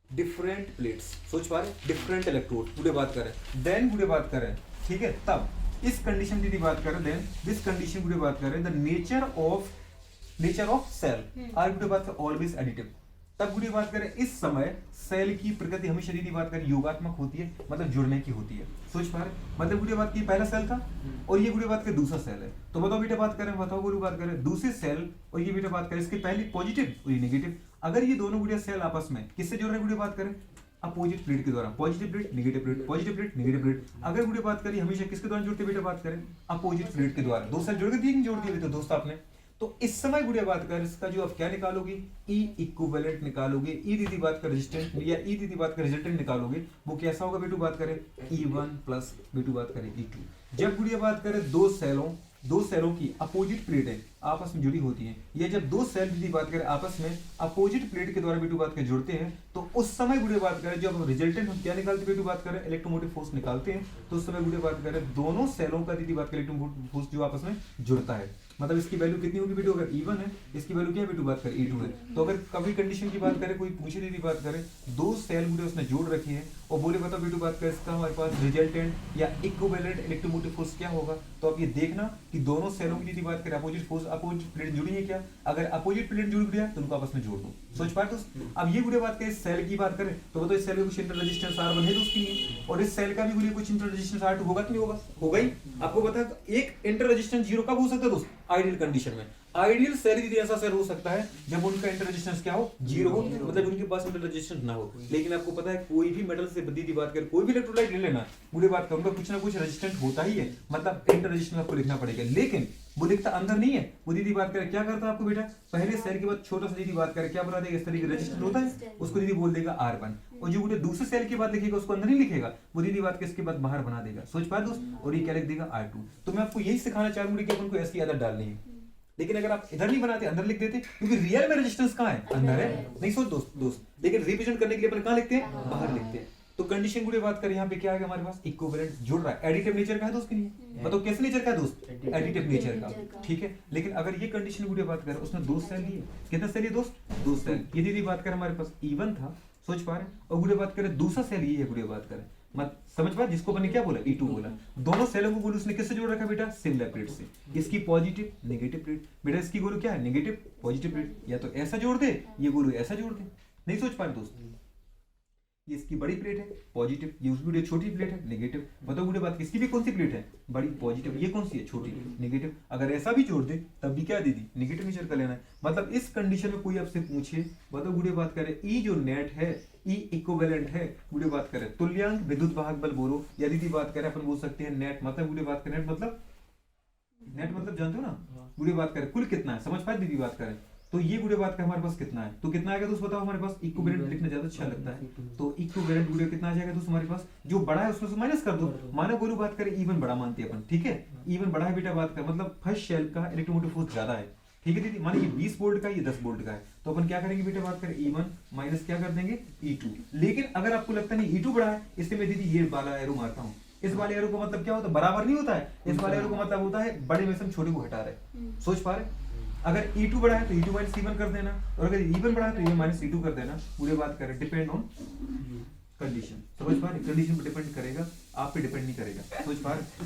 [SPEAKER 1] different plates. सोच पा रहे, डिफरेंट इलेक्ट्रोड गुड़े बात करें, देन गुड़े बात करें ठीक है, तब इस कंडीशन की बात करें, देन दिस कंडीशन गुड़े बात करें, the nature of cell are गुड़े बात करें ऑलवेज एडिटिव। तब गुड़ी बात करें इस समय सेल की प्रकृति हमेशा दीदी बात करें योगात्मक होती है, मतलब जुड़ने की होती है। सोच पा रहे, मतलब गुड़ी बात की पहला सेल था और ये गुड़ी बात करें दूसरा सेल है, तो बताओ बेटा बात करें, बताओ गुड़ी बात करें दूसरे सेल और ये बेटा बात करें इसके पहले पॉजिटिव और ये नेगेटिव, अगर ये दोनों गुड़िया सेल आपस में किससे जुड़ रहे हैं गुड़ी बात करें, अपोजिट प्लेट के द्वारा, positive plate negative plate, positive plate negative plate. अगर गुड़ी बात करें हमेशा किसके द्वारा जुड़ते बेटा बात करें, अपोजिट प्लेट के द्वारा, दो सेल जुड़ के तीन जोड़ दिए तो दोस्त आपने, तो इस समय गुड़िया बात कर इसका जो आप क्या निकालोगे, ई इक्विवेलेंट निकालोगे, ई दीदी बात कर रेजिस्टेंट या ई दीदी बात कर रिजल्टेंट निकालोगे, वो कैसा होगा बेटू बात करें E1 प्लस बेटू बात करें E2। जब गुड़िया बात करें दो सेलों की अपोजिट प्लेट है आपस में जुड़ी होती है, या जब दो सेल दीदी बात करें आपस में अपोजिट प्लेट के द्वारा बेटू बात कर जुड़ते हैं, तो उस समय गुड़िया बात करें जब रिजल्टेंट हम क्या निकालते हैं बेटू बात करें इलेक्ट्रोमोटिव फोर्स निकालते हैं, तो उस समय गुड़िया बात करें दोनों सेलों का दीदी बात करें इलेक्ट्रोमोटिव फोर्स जो आपस में जुड़ता है, मतलब इसकी वैल्यू कितनी होगी बेटू, अगर E1 है इसकी वैल्यू क्या है बेटू बात करें E2 है। तो अगर कभी कंडीशन की बात करें, कोई पूछे दीदी बात करें दो सेल गुड़े उसने जोड़ रखी है और बोले बताओ बेटू बात करें इसका हमारे पास रिजल्टेंट या इक्विवेलेंट इलेक्ट्रोमोटिव फोर्स क्या होगा, तो आप ये देखना कि दोनों सेलों की दीदी बात करें अपोजिट फोर्स, अपोजिट प्लेट जुड़ी है क्या, अगर अपोजिट प्लेट जुड़ गया तो उनको आपस में जोड़ दो। सोच पाए दोस्त, अब ये गुड़े बात करें सेल की बात करें तो बताओ इस सेल का कुछ इंटर रेजिस्टेंस R1 है दोस्त के लिए, और इस सेल का भी गुड़े कुछ इंटर रेजिस्टेंस R2 होगा कि नहीं होगा, होगा ही। आपको पता है एक इंटर रेजिस्टेंस 0 कब हो सकता है दोस्त, आइडियल कंडीशन में। आइडियल सेल दीदी ऐसा सेल हो सकता है जब उनका इंटर रेजिस्टेंस क्या हो, 0 हो, मतलब उनके पास इंटर रेजिस्टेंस ना हो। लेकिन आपको पता है कोई भी मेटल से दीदी बात कर, कोई भी इलेक्ट्रोलाइट ले लेना, मुझे बात करूंगा कुछ ना कुछ रेजिस्टेंट होता ही है, मतलब इंटर रेजिस्टेंस आपको लिखना पड़ेगा, लेकिन वो लिखता अंदर नहीं है। वो दीदी बात करे क्या करता है आपको बेटा, पहले सेल के बाद छोटा सा दीदी बात करे क्या बना देगा, इस तरीके रेजिस्टेंस होता है उसको दीदी बोल देगा R1, और जो बेटा दूसरे सेल के बाद लिखेगा उसको अंदर नहीं लिखेगा, वो दीदी बात के इसके बाद बाहर बना देगा। सोच पाए दोस्त, और ये क्या लिख देगा R2। तो मैं आपको यही सिखाना चाह रहा हूँ कि अपन को ऐसी आदत डालनी है, लेकिन अगर आप इधर नहीं बनाते अंदर लिख देते, क्योंकि रियल में रेजिस्टेंस कहाँ है, अंदर है। नहीं सोच दोस्त, लेकिन रिप्रेजेंट करने के लिए अपन कहाँ लिखते हैं, बाहर लिखते हैं। तो कंडीशन गुड़े बात करें यहाँ पे क्या है हमारे पास, इक्विवेलेंट जुड़ रहा है, एडिटिव नेचर का है दोस्त के लिए, मतलब कैसे नेचर का है दोस्त, एडिटिव नेचर का। ठीक है, लेकिन अगर ये कंडीशन गुड़े बात करें उसने दो सेल लिए, कितना सेल है दोस्त, दो सेल। ये दीदी बात करें हमारे पास E1 था, सोच पा रहे हैं, और गुड़े बात करें दूसरा सेल ये है गुड़े बात करें, मत समझ पा, जिसको मैंने क्या बोला E2 बोला। दोनों सेलों को बोलो उसने किससे जोड़ रखा बेटा, सिमिलर प्लेट से। इसकी पॉजिटिव नेगेटिव प्लेट, बेटा इसकी गोलू क्या है, नेगेटिव पॉजिटिव प्लेट, या तो ऐसा जोड़ दे ये गोलू ऐसा जोड़ दे। नहीं सोच पा रहे दोस्त, ये इसकी बड़ी प्लेट है पॉजिटिव, ये उसकी छोटी प्लेट है नेगेटिव, बताओ गुड़े बात इसकी भी कौन सी प्लेट है, बड़ी पॉजिटिव, ये कौन सी है छोटी नेगेटिव। अगर ऐसा भी जोड़ दे तब भी क्या दीदी नेगेटिव नेचर का लेना है। मतलब इस कंडीशन में कोई आपसे पूछे, बताओ गुड़े बात करे ई जो नेट है, ई इक्विवेलेंट है, गुड़े बात करें तुल्यांक विद्युत वाहक बल बोलो, या दीदी बात करें अपन बोल सकते हैं नेट, मतलब गुड़े बात करें नेट मतलब जानते हो ना, गुड़े बात करें कुल कितना है, समझ पाए दीदी बात करें तो ये गुड़े बात का हमारे पास कितना है, तो कितना आएगा दोस्त बताओ हमारे पास, इक्विवेलेंट लिखना ज्यादा अच्छा लगता है, तो इक्विवेलेंट गुड़े कितना आ जाएगा दोस्त हमारे पास, जो बड़ा है उसमें से माइनस कर दो, माना गुरु बात करें इवन बड़ा मानते हैं अपन, ठीक है, इवन बड़ा है बेटा बात कर, मतलब फर्स्ट शेल का इलेक्ट्रोमोटिव फोर्स ज्यादा है, ठीक है दीदी, माने ये 20 वोल्ट का, ये 10 वोल्ट का है, तो अपन क्या करेंगे बेटा बात करें E1 माइनस क्या कर देंगे E2, लेकिन अगर आपको लगता नहीं E2 बड़ा है, इसलिए मैं दीदी ये वाला एरो मारता हूँ, इस वाले एरो का मतलब क्या होता है, बराबर नहीं होता है, इस वाले एरो का मतलब होता है बड़े में से हम छोटे को हटा रहे, सोच पा रहे, अगर E2 बड़ा है तो E2 माइनस E1 कर देना, और अगर E1 बड़ा है तो E1 माइनस E2 कर देना, पूरी बात करें डिपेंड ऑन कंडीशन, समझ पा रहे, कंडीशन पे डिपेंड करेगा, आप पे डिपेंड नहीं करेगा, समझ पा रहे,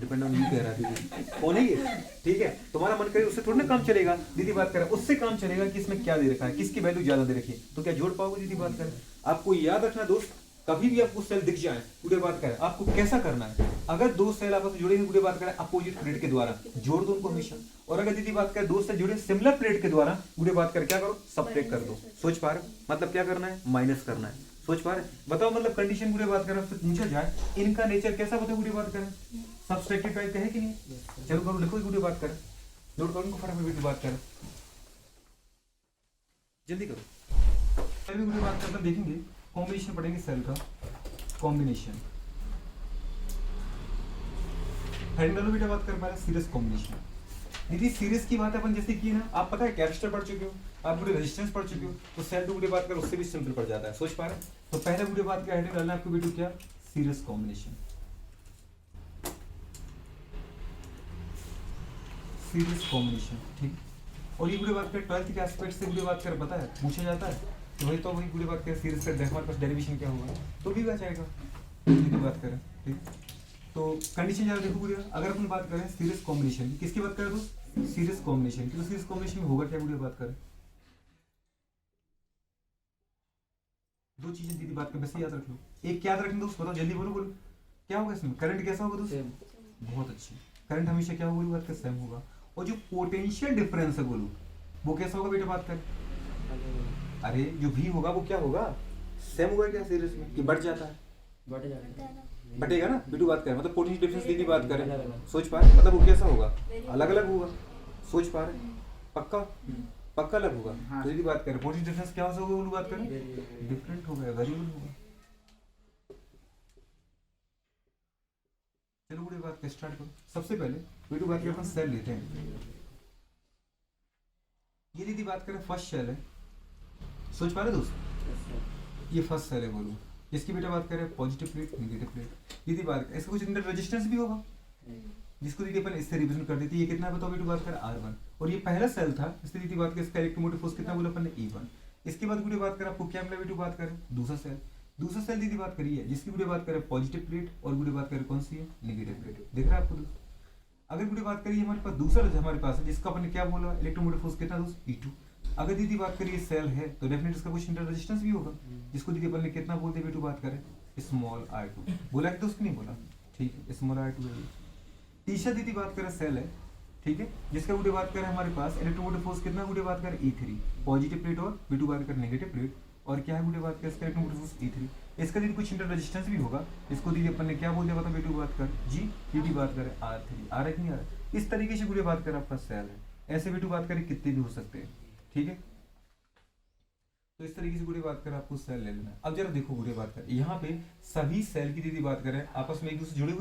[SPEAKER 1] डिपेंड ऑन यू कह रहा है दीदी, कौन है ये, ठीक है, तुम्हारा मन करे उससे थोड़ा ना काम चलेगा, दीदी बात करें उससे काम चलेगा कि इसमें क्या दे रखा है, किसकी वैल्यू ज्यादा दे रखी है, तो क्या जोड़ पाओगे दीदी बात करें, आपको याद रखना दोस्त, कभी भी आपको सेल दिख जाए गुड़े बात करें, आपको कैसा करना है, अगर दो सेल आपस में जुड़े हुए गुड़े बात करें अपोजिट प्लेट के द्वारा जोड़ दो उनको हमेशा, और अगर दीदी बात करें दो सेल जुड़े सिमिलर प्लेट के द्वारा गुड़े बात करें क्या करो, सब्ट्रैक्ट कर दो, सोच पा रहे, मतलब क्या करना है, माइनस करना है, सोच पा रहे, बताओ मतलब कंडीशन गुड़े बात करें आपसे पूछा जाए इनका नेचर कैसा बताओ गुड़े बात करें, सब्ट्रैक्टिव टाइप का है कि नहीं, चलो करो लिखो गुड़े बात करें, नोट करो फटाफट बात करें, जल्दी करो, अभी गुड़े बात करते देखेंगे, कॉम्बिनेशन पढ़ेंगे सेल का, कॉम्बिनेशन हेडिंग डालो बेटा बात कर पा रहे सीरीज कॉम्बिनेशन, दीदी सीरीज की बात अपन जैसे की ना, आप पता है कैरेक्टर पढ़ चुके हो, आप पूरे रेजिस्टेंस पढ़ चुके हो, तो सेल टू बात कर उससे भी सिंपल पड़ जाता है, सोच पा रहे, तो पहले वीडियो बात का हेडिंग डालना आपको बेटू क्या, सीरीज कॉम्बिनेशन, सीरीज कॉम्बिनेशन, ठीक, और ये वीडियो बात कर 12th के एस्पेक्ट से वीडियो बात कर पता है पूछा जाता है, तो वही तो वही वीडियो बात कर सीरीज का हमारे पास डेरिवेशन क्या होगा, तो भी आ जाएगा, वीडियो बात करें, ठीक, तो कंडीशन ज्यादा देखो वीडियो, अगर अपन बात करें सीरीज कॉम्बिनेशन, किसकी बात करें तो सीरीज कॉम्बिनेशन की, तो सीरीज कॉम्बिनेशन में होगा क्या वीडियो बात करें, दो चीजें दीदी बात कर वैसे याद रख लो, एक याद रखना दोस्त बताओ जल्दी बोलो बोलो, क्या होगा इसमें, करंट कैसा होगा दोस्त, बहुत अच्छी, करंट हमेशा क्या होगा बात कर सेम होगा, और जो पोटेंशियल डिफरेंस है बोलो वो कैसा होगा बेटा बात कर, अरे जो भी होगा वो क्या होगा, सेम होगा क्या सीरीज में, कि बढ़ जाता है,
[SPEAKER 2] बढ़ जाता है,
[SPEAKER 1] बटेगा ना बेटू बात करें, मतलब पोटेंशियल डिफरेंस दीदी बात करें, सोच पा रहे मतलब वो कैसा होगा, अलग अलग होगा, सोच पा रहे, पक्का पक्का अलग होगा,
[SPEAKER 2] हाँ।
[SPEAKER 1] तो दीदी बात करें पोटेंशियल डिफरेंस क्या होगा वो बात करें, डिफरेंट होगा, वेरिएबल होगा, चलो बड़ी बात स्टार्ट करो, सबसे पहले बेटू बात करें अपन सेल लेते हैं, ये दीदी बात करें फर्स्ट सेल है, सोच पा रहे दोस्त, ये फर्स्ट सेल है बोलो, इसकी बेटा बात करें पॉजिटिव प्लेट नेगेटिव प्लेट, दीदी बात करें इसका कुछ इंटर रेजिस्टेंस भी होगा, जिसको दीदी अपन इससे रिप्रेजेंट कर देती है, ये कितना बताओ बेटू बात करें R1, और ये पहला सेल था, इसलिए दीदी बात करें इसका इलेक्ट्रोमोटिव फोर्स कितना बोला अपन ने E1, इसके बाद बेटू बात करें आपको क्या मिला बेटू बात करें दूसरा सेल दीदी बात करी है, जिसकी बेटू बात करें पॉजिटिव प्लेट, और बेटू बात करें कौन सी है नेगेटिव प्लेट, देख रहे हैं आपको दोस्त, अगर बेटू बात करिए हमारे पास दूसरा हमारे पास है जिसका अपन ने क्या बोला इलेक्ट्रोमोटिव फोर्स कितना दोस्त E2, अगर दीदी बात करिए सेल है तो डेफिनेटली इसका कुछ इंटर रेजिस्टेंस भी होगा, जिसको दीदी अपन ने कितना बोलते बेटू बात करें स्मॉल r2, बोला कि दोस्त नहीं बोला, ठीक है स्मॉल r2 है, तीसरा दीदी बात करें सेल है, ठीक है, जिसका वीडियो बात करें हमारे पास इलेक्ट्रोमोटिव फोर्स कितना वीडियो बात करें E3, पॉजिटिव प्लेट और वीडियो बात करें नेगेटिव प्लेट, और क्या है वीडियो बात करें इसका इलेक्ट्रोमोटिव फोर्स E3, इसका दीदी कुछ इंटर रेजिस्टेंस भी होगा, इसको दीदी अपन ने क्या बोल दिया बता वीडियो बात कर जी, दीदी बात करें R3, आ रहा है कि नहीं आ रहा, इस तरीके से वीडियो बात करें आपका सेल है, ऐसे वीडियो बात करें कितने भी हो सकते हैं, ठीक है, तो इस तरीके से गुड़े बात करें आपको सेल ले लेना है। अब जरा देखो गुड़े बात करें यहाँ पे सभी सेल की दीदी बात करें आपस में एक दूसरे जुड़े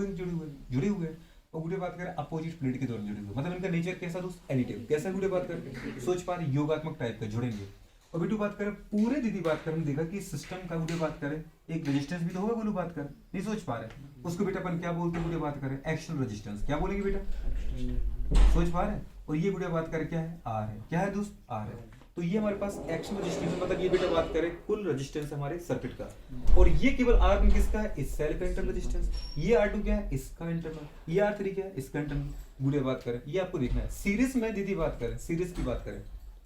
[SPEAKER 1] हुए हैं, और गुड़े बात करें अपोजिट प्लेट के दौरान जुड़े हुए, मतलब इनका नेचर कैसा दोस्त एडिटिव, कैसा गुड़े बात करें सोच पा रहे योगात्मक टाइप का जुड़ेंगे, और बेटू बात करें पूरे दीदी बात करें देखा कि सिस्टम का गुड़े बात करें एक रेजिस्टेंस भी तो होगा बोलो बात करें, नहीं सोच पा रहे उसको बेटा अपन क्या बोलते हैं गुड़े बात करें एक्सटर्नल रेजिस्टेंस, क्या बोलेंगे बेटा सोच पा रहे, और ये गुड़े बात करें क्या है R है, क्या है दोस्त R है, तो ये हमारे पास एक्सटर्नल रेजिस्टेंस मतलब ये बेटा बात करें कुल रेजिस्टेंस हमारे सर्किट का, और ये केवल R1 किसका है इस सेल का इंटरनल रेजिस्टेंस, ये R2 क्या है इसका इंटरनल, ये R3 क्या है इसका इंटरनल, गुड़े बात करें ये आपको देखना है, सीरीज में दीदी बात करें सीरीज की बात करें,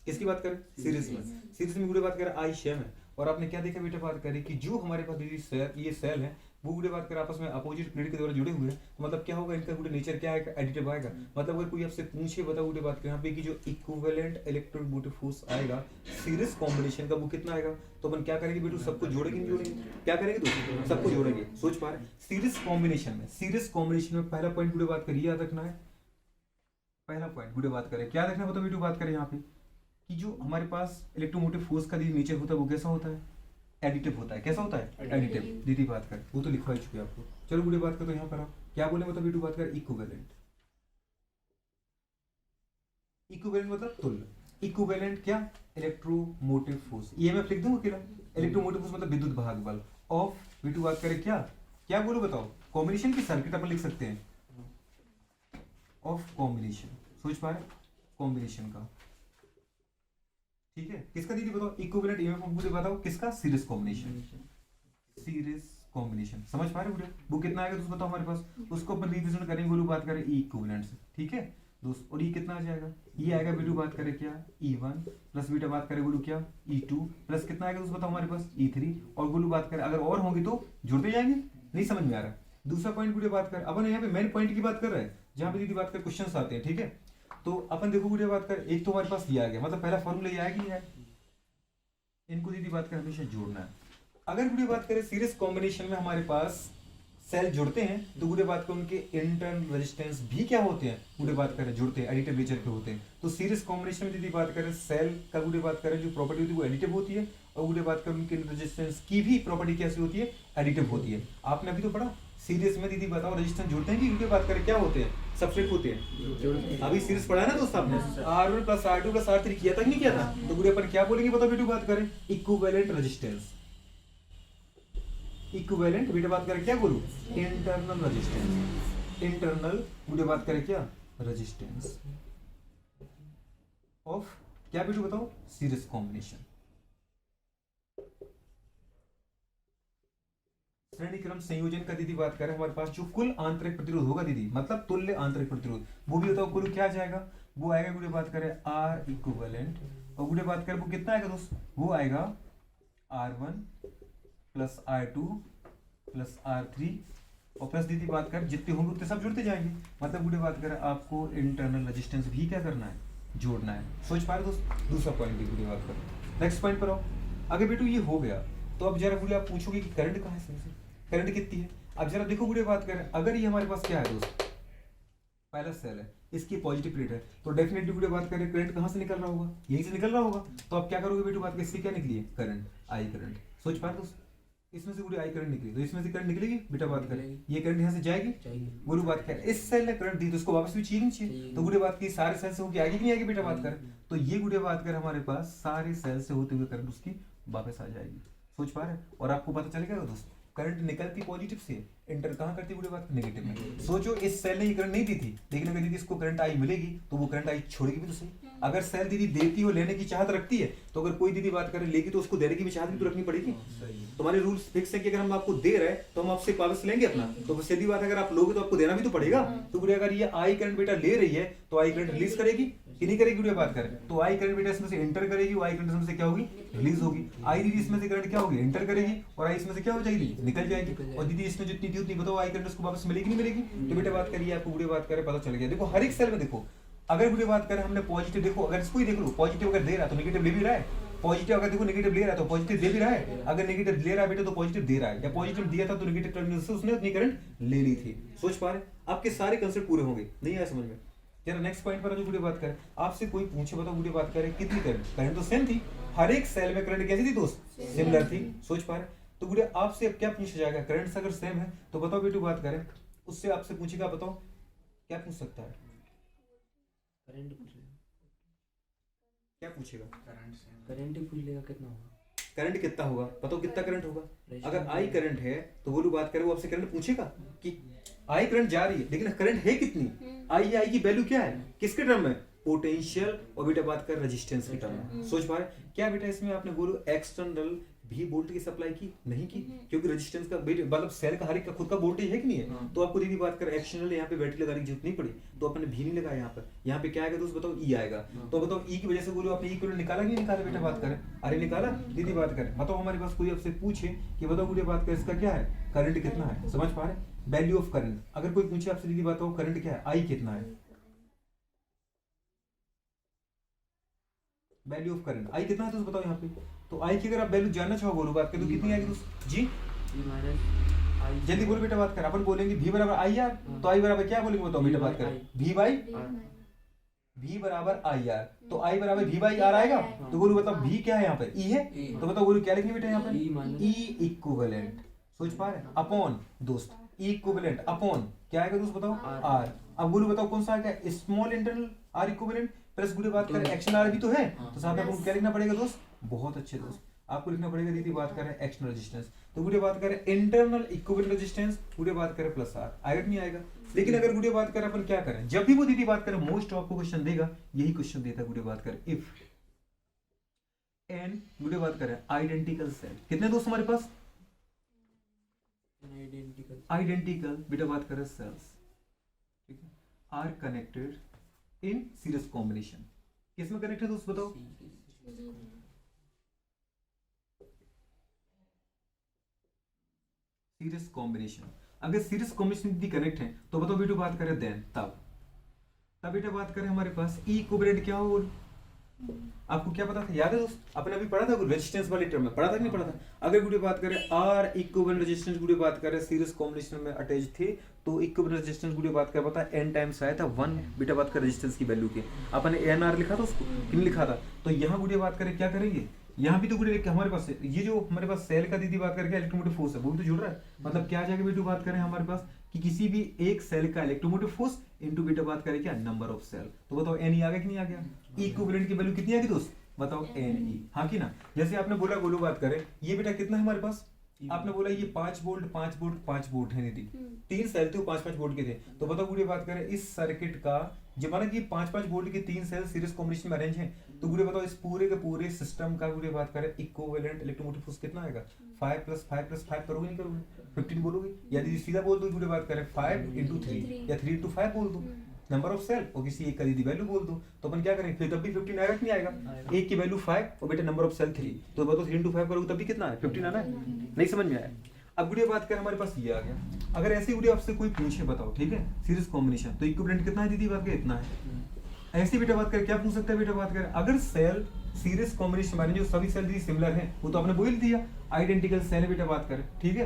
[SPEAKER 1] किसकी बात करें सीरीज में गुड़े बात करें I शेम है, और आपने क्या देखा बेटा बात करें कि जो हमारे पास दीदी सेल ये सेल है वो गुड़े बात कर आपस में अपोजिट प्लेट के द्वारा जुड़े हुए हैं, तो मतलब क्या होगा इनका गुड़े नेचर क्या है एडिटिव आएगा, मतलब अगर कोई आपसे पूछे बताओ गुड़े बात कर यहाँ पे कि जो इक्विवेलेंट इलेक्ट्रोमोटिव फोर्स आएगा सीरीज कॉम्बिनेशन का वो कितना आएगा, तो अपन क्या करेंगे बेटू सबको जोड़ेंगे नहीं जोड़ेंगे, क्या करेंगे दोस्तों सबको जोड़ेंगे, सोच पा रहे सीरीज कॉम्बिनेशन में पहला पॉइंट गुड़े बात कर याद रखना है, पहला पॉइंट गुड़े बात करें क्या रखना बताओ बेटू बात करें यहाँ पे कि जो हमारे पास इलेक्ट्रोमोटिव फोर्स का दीदी नेचर होता है वो कैसा होता है, एडिटिव होता है। कैसा होता है, एडिटिव। दीदी बात कर, वो तो लिखवा ही चुके आपको। चलो गुड़े बात कर, तो यहाँ पर आप क्या बोले, मतलब बेटू बात कर इक्विवेलेंट। इक्विवेलेंट मतलब तुल्य। इक्विवेलेंट क्या, इलेक्ट्रोमोटिव फोर्स। ईएमएफ लिख दूं अकेला, इलेक्ट्रोमोटिव फोर्स मतलब विद्युत भाग बल ऑफ, बेटू बात करें क्या, क्या बोलो बताओ, कॉम्बिनेशन की सर्किट अपन लिख सकते हैं, ऑफ कॉम्बिनेशन। सोच पा रहे, कॉम्बिनेशन का, ठीक है। किसका दीदी बताओ, इक्विवेलेंट ईएमएफ मुझे बताओ किसका, सीरीज कॉम्बिनेशन। सीरीज कॉम्बिनेशन समझ पा रहे हो, वो कितना आएगा दोस्त बताओ हमारे पास, उसको अपन रिविजन करेंगे, बोलो बात करें ई इक्विवेलेंट से, ठीक है दोस्त। और ये कितना आ जाएगा, ये आएगा बेटू बात करें क्या, E1 प्लस बेटा बात करें बोलू क्या, E2 प्लस कितना आएगा दोस्त बताओ हमारे पास, E3। और बोलू बात करें अगर और होंगे तो जुड़ते जाएंगे, नहीं समझ में आ रहा। दूसरा पॉइंट गुड़े बात कर, अपन यहाँ पे मेन पॉइंट की बात कर रहे हैं, जहाँ पे दीदी बात कर क्वेश्चन आते हैं, ठीक है। तो अपन देखो गुड़े बात कर, एक तो हमारे पास ये आ गया, मतलब पहला फॉर्मूला ये आएगी है, इनको दीदी बात कर हमेशा जोड़ना है। अगर गुड़े बात करें सीरीज कॉम्बिनेशन में हमारे पास सेल जुड़ते हैं, तो गुड़े बात करें उनके इंटरनल रेजिस्टेंस भी क्या होते हैं, गुड़े बात करें जुड़ते हैं, एडिटिव नेचर के होते हैं। तो सीरीज कॉम्बिनेशन में यदि बात करें सेल का गुड़े बात करें जो प्रॉपर्टी होती है वो एडिटिव होती है, और गुड़े बात करें उनके रेजिस्टेंस की भी प्रॉपर्टी कैसी होती है, एडिटिव होती है। आपने अभी तो पढ़ा सीरीज में, दीदी बताओ रेजिस्टेंस जुड़ते हैं कि गुड़े बात करें क्या होते हैं, सब्सट्रैक्ट होते हैं। अभी सीरीज पढ़ा है ना दोस्त आपने, R1 plus R2 plus R3 किया था कि नहीं किया था, तो गुड़े अपन क्या बोलेंगे बताओ बेटू बात करें, इक्विवेलेंट रेजिस्टेंस। इक्विवेलेंट बेटा बात करें क्या बोलूं, इंटरनल रेजिस्टेंस। इंटरनल मुझे बात करें क्या, रेजिस्टेंस ऑफ क्या बेटू बताओ, सीरीज कॉम्बिनेशन। श्रेणी क्रम संयोजन का दीदी बात करें हमारे पास जो कुल आंतरिक प्रतिरोध होगा दीदी, मतलब तुल्य आंतरिक प्रतिरोध, वो भी बताओ कुल क्या जाएगा, वो आएगा गुड़े बात करें R इक्विवेलेंट, और गुड़े बात करें वो कितना आएगा दोस्त, वो आएगा R1 plus R2 plus R3, और प्लस दीदी बात कर जितने होंगे उतने सब जुड़ते जाएंगे। मतलब गुड़े बात करें आपको इंटरनल रेजिस्टेंस भी क्या करना है, जोड़ना है। सोच पा रहे दोस्त, दूसरा पॉइंट भी गुड़े बात कर। नेक्स्ट पॉइंट पर आओ। अगर बेटू ये हो गया तो अब जरा गुड़े आप पूछोगे कि करंट कहाँ है, करंट कितनी है। अब जरा देखो गुड़े बात करें, अगर ये हमारे पास क्या है दोस्त, पहला सेल है, इसकी पॉजिटिव प्लेट है, तो डेफिनेटली गुड़े बात करें करंट कहाँ से निकल रहा होगा, यहीं से निकल रहा होगा। तो आप क्या करोगे बेटू बात करें, इससे क्या निकली है, करंट, आई करंट। सोच पा रहे दोस्त, इसमें से पूरी आई करंट निकली, तो इसमें से करंट निकलेगी बेटा बात करें, ये करंट यहाँ से जाएगी, गुरु बात करें इस सेल ने करंट दी तो उसको वापस भी चाहिए, तो गुड़े बात की सारे सेल से होकर आएगी कि नहीं आएगी बेटा बात करें, तो ये गुड़े बात कर हमारे पास सारे सेल से होते हुए करंट उसकी वापस आ जाएगी। सोच पा रहे, और आपको पता चलेगा दोस्त करंट निकलती पॉजिटिव से, इंटर कहाँ करती गुड़े बात नेगेटिव में। सोचो इस सेल ने ये करंट नहीं दी थी, लेकिन अगर दीदी इसको करंट आई मिलेगी तो वो करंट आई छोड़ेगी भी तो सही। अगर सेल दीदी देती हो लेने की चाहत रखती है, तो अगर कोई दीदी बात करे लेगी तो उसको देने की भी चाहत भी तो रखनी पड़ेगी। तुम्हारे रूल्स फिक्स है कि अगर हम आपको दे रहे हैं तो हम आपसे वापस लेंगे अपना, तो सीधी बात है अगर आप लोगे तो आपको देना भी तो पड़ेगा। तो गुड़िया अगर ये आई करंट बेटा ले रही है तो आई करंट रिलीज करेगी कि नहीं करेगी गुड़िया बात करें, तो आई करंट बेटा इसमें से एंटर करेगी, वो आई करंट इसमें से क्या होगी, रिलीज होगी। आई दीदी इसमें से करंट क्या होगी, एंटर करेगी, और आई इसमें से क्या हो जाएगी, निकल जाएगी। और दीदी इसमें जितनी थी उतनी बताओ आई करंट उसको वापस मिलेगी नहीं मिलेगी। तो बेटा बात करिए आपको गुड़िया बात करें पता चल गया। देखो हर एक सेल में देखो, अगर गुड़िया बात करें हमने पॉजिटिव, देखो अगर इसको ही देख लो, पॉजिटिव अगर दे रहा है तो नेगेटिव ले भी रहा है, पॉजिटिव अगर देखो नेगेटिव ले रहा है तो पॉजिटिव दे भी रहा है, अगर नेगेटिव ले रहा है बेटा तो पॉजिटिव दे रहा है, या पॉजिटिव दिया था तो नेगेटिव टर्मिनल से उसने उतनी करंट ले ली थी। सोच पा रहे, आपके सारे कंसेप्ट पूरे होंगे, नहीं आया समझ में। जरा नेक्स्ट पॉइंट पर जो गुड़िया बात करें, आपसे कोई पूछे बताओ गुड़िया बात करें कितनी करंट, करंट तो सेम थी, हर एक सेल में करंट कैसी थी दोस्त, सिमिलर थी। सोच पा रहे, तो गुड़िया आपसे अब क्या पूछा जाएगा, करंट अगर सेम है तो बताओ बेटू बात करें, उससे आपसे पूछेगा बताओ क्या पूछ सकता है,
[SPEAKER 2] करंट पूछ लेगा,
[SPEAKER 1] क्या पूछेगा,
[SPEAKER 2] करंट ही पूछ लेगा कितना होगा,
[SPEAKER 1] करंट कितना होगा, बताओ कितना करंट होगा। अगर आई करंट है तो बोलू बात करें वो आपसे करंट पूछेगा कि आई करंट जा रही है, लेकिन करंट है कितनी, आई की वैल्यू क्या है, किसके टर्म में, पोटेंशियल, और बेटा बात कर रेजिस्टेंस के टर्म में। सोच पा रहे क्या बेटा इसमें आपने बोलो एक्सटर्नल भी वोल्टेज की सप्लाई की नहीं की, क्योंकि रेजिस्टेंस का मतलब सेल का हर एक का खुद का वोल्टेज है कि नहीं है। तो आपको दीदी बात कर एक्सटर्नल यहाँ पे बैटरी लगाने की जरूरत नहीं पड़ी, तो अपने भी नहीं लगाया यहाँ पे क्या आएगा दोस्त बताओ, ई आएगा। तो बताओ ई की वजह से बोलो आपने ई को निकाला नहीं निकाला बेटा बात करें, अरे निकाला दीदी बात करें। बताओ हमारे पास कोई आपसे पूछे कि बताओ गुड़िया बात करें इसका क्या है, करंट कितना है, समझ पा रहे, वैल्यू ऑफ करंट। अगर कोई पूछे आपसे दीदी बताओ करंट क्या है, आई कितना है, वैल्यू ऑफ करंट आई कितना है तो बताओ यहाँ पे। तो आई की अगर आप वैल्यू जानना चाहो बोलो बात करें तो कितनी आएगी दोस्त जी, जल्दी बोलो बेटा बात कर। अपन बोलेंगे v बराबर आई आर, तो आई बराबर क्या बोलेंगे बताओ बेटा बात करें, v बाई V बराबर आई आर, तो I बराबर V बाई आर आएगा। तो बोलो बताओ V क्या है यहाँ पर, E है।
[SPEAKER 2] E।
[SPEAKER 1] तो बताओ बोलो क्या लिखेंगे बेटा यहाँ पर,
[SPEAKER 2] E माइनस
[SPEAKER 1] E इक्विवेलेंट, सोच पा रहे हैं, अपॉन दोस्त E इक्विवेलेंट अपॉन क्या आएगा दोस्त बताओ
[SPEAKER 2] R।
[SPEAKER 1] R। अब बोलो बताओ कौन सा आएगा, small internal R equivalent plus गुड़े बात करें एक्शन R भी तो है, तो साथ में आपको क्या लिखना पड़ेगा दोस्त, बहुत अच्छे दोस्त आपको लिखना पड़ेगा दीदी बात करें एक्सटर्नल रेजिस्टेंस, तो गुड़े बात करें इंटरनल इक्विवेलेंट रेजिस्टेंस, गुड़े बात करें प्लस R आएगा कि नहीं आएगा। लेकिन अगर गुड़े बात करें अपन क्या करें, जब भी वो दीदी बात करें मोस्ट आपको क्वेश्चन देगा, यही क्वेश्चन देता है गुड़े बात करें, इफ एन गुड़े बात करें आइडेंटिकल सेल, कितने दोस्त हमारे पास
[SPEAKER 2] आइडेंटिकल
[SPEAKER 1] आइडेंटिकल बेटा बात करें सेल्स, ठीक है, are connected in series combination, किसमें कनेक्ट है दोस्त बताओ, सीरीज कॉम्बिनेशन। अगर सीरीज कॉम्बिनेशन यदि कनेक्ट है तो बताओ बेटा बात करें देन तब बेटा बात करें हमारे पास ई इक्विवेलेंट क्या हो, आपको क्या पता था, याद है दोस्त अपने अभी पढ़ा था रेजिस्टेंस वाले टर्म में, पढ़ा था कि नहीं पढ़ा था। अगर गुड़े बात करें आर इक्विवेलेंट रेजिस्टेंस गुड़े बात करें सीरीज कॉम्बिनेशन में अटैच थे, तो इक्विवेलेंट रेजिस्टेंस गुड़े बात कर पता एन टाइम्स आया था 1 बेटा बात कर रेजिस्टेंस की वैल्यू के, अपन एन आर लिखा था उसको कि नहीं लिखा था। तो यहाँ गुड़े बात करें क्या करेंगे, यहाँ भी तो गुड़े हमारे पास ये जो हमारे पास सेल का दीदी बात करके इलेक्ट्रोमोटिव फोर्स है वो भी तो जुड़ रहा है, मतलब क्या आ जाएगा बेटा बात करें हमारे पास कि किसी भी एक सेल का इलेक्ट्रोमोटिव फोर्स इनटू बेटा बात करें क्या नंबर ऑफ सेल, तो बताओ एन ई आ गया कि नहीं आ गया, ई इक्विवेलेंट की वैल्यू कितनी आ गई दोस्त बताओ एन ई, हाँ कि ना। जैसे आपने बोला बोलो बात करें ये बेटा कितना है हमारे पास, आपने बोला ये 5 वोल्ट 5 वोल्ट 5 वोल्ट है दीदी, 3 सेल थे वो 5-5 वोल्ट के थे, तो बताओ गुड़े बात करें इस सर्किट का जब माना कि 5-5 वोल्ट के 3 सेल सीरीज कॉम्बिनेशन में अरेंज हैं, तो गुड़े बताओ इस पूरे के पूरे सिस्टम का गुड़े बात करें इक्विवेलेंट इलेक्ट्रोमोटिव फोर्स कितना आएगा, 5 + 5 + 5 करोगे नहीं करोगे, 15 बोलोगे, या दीदी सीधा बोल दो गुड़े बात करें 5 × 3 या 3 × 5 बोल दो नंबर ऑफ सेल, और किसी एक का दीदी वैल्यू बोल दो, तो अपन क्या करेंगे फिर तब भी 15 आएगा कि नहीं आएगा, एक की वैल्यू 5 और बेटा नंबर ऑफ सेल 3, तो बताओ 3 × 5 करोगे तब भी कितना है 15 आना है, नहीं समझ में आया। अब गुड़िया बात कर हमारे पास ये आ गया, अगर ऐसे गुड़िया आपसे कोई पूछे बताओ ठीक है सीरीज कॉम्बिनेशन तो इक्विवेलेंट कितना है दीदी बात कर इतना है, ऐसी बेटा बात कर क्या पूछ सकता है बेटा बात कर, अगर सेल सीरीज कॉम्बिनेशन माने जो सभी सेल सिमिलर हैं वो तो आपने बोल दिया आइडेंटिकल सेल है बेटा बात कर, ठीक है।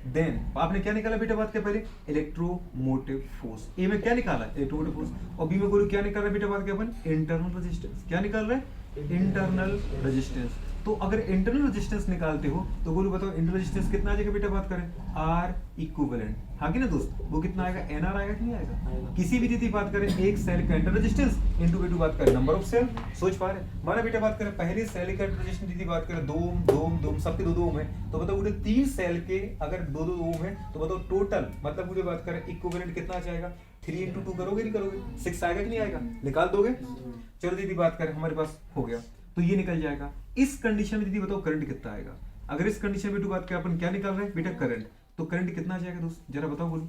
[SPEAKER 1] देन आपने क्या निकाला बेटा बात कर पहले इलेक्ट्रोमोटिव फोर्स, ए में क्या निकाला इलेक्ट्रोमोटिव फोर्स, और बी में बोलो क्या निकाल रहा है बेटा बात कर अपन इंटरनल रेजिस्टेंस, क्या निकाल रहे हैं इंटरनल रेजिस्टेंस। तो अगर इंटरनल रेजिस्टेंस निकालते हो तो बोलो बताओ इंटरनल रेजिस्टेंस कितना आ जाएगा बेटा बात करें आर इक्विवेलेंट, हाँ कि ना दोस्त, वो कितना आएगा एन आर आएगा कि नहीं आएगा, किसी भी दीदी बात करें एक सेल का इंटरनल रेजिस्टेंस इनटू बेटू बात करें नंबर ऑफ सेल, सोच पा रहे माना बेटा बात करें पहले सेल का इंटरनल रेजिस्टेंस दीदी बात करें 2 ओम सबके 2 ओम है, तो बताओ पूरे 3 सेल के अगर 2 ओम है तो बताओ टोटल मतलब पूरी बात करें इक्विवेलेंट कितना आ जाएगा, 3 × 2 करोगे नहीं करोगे 6 आएगा कि नहीं आएगा, निकाल दोगे। चलो दीदी बात करें हमारे पास हो गया, तो ये निकल जाएगा। इस कंडीशन में दीदी बताओ करंट कितना आएगा, अगर इस कंडीशन में बात करें अपन क्या निकाल रहे हैं बेटा करंट, तो करंट कितना आ जाएगा दोस्त जरा बताओ बोलो,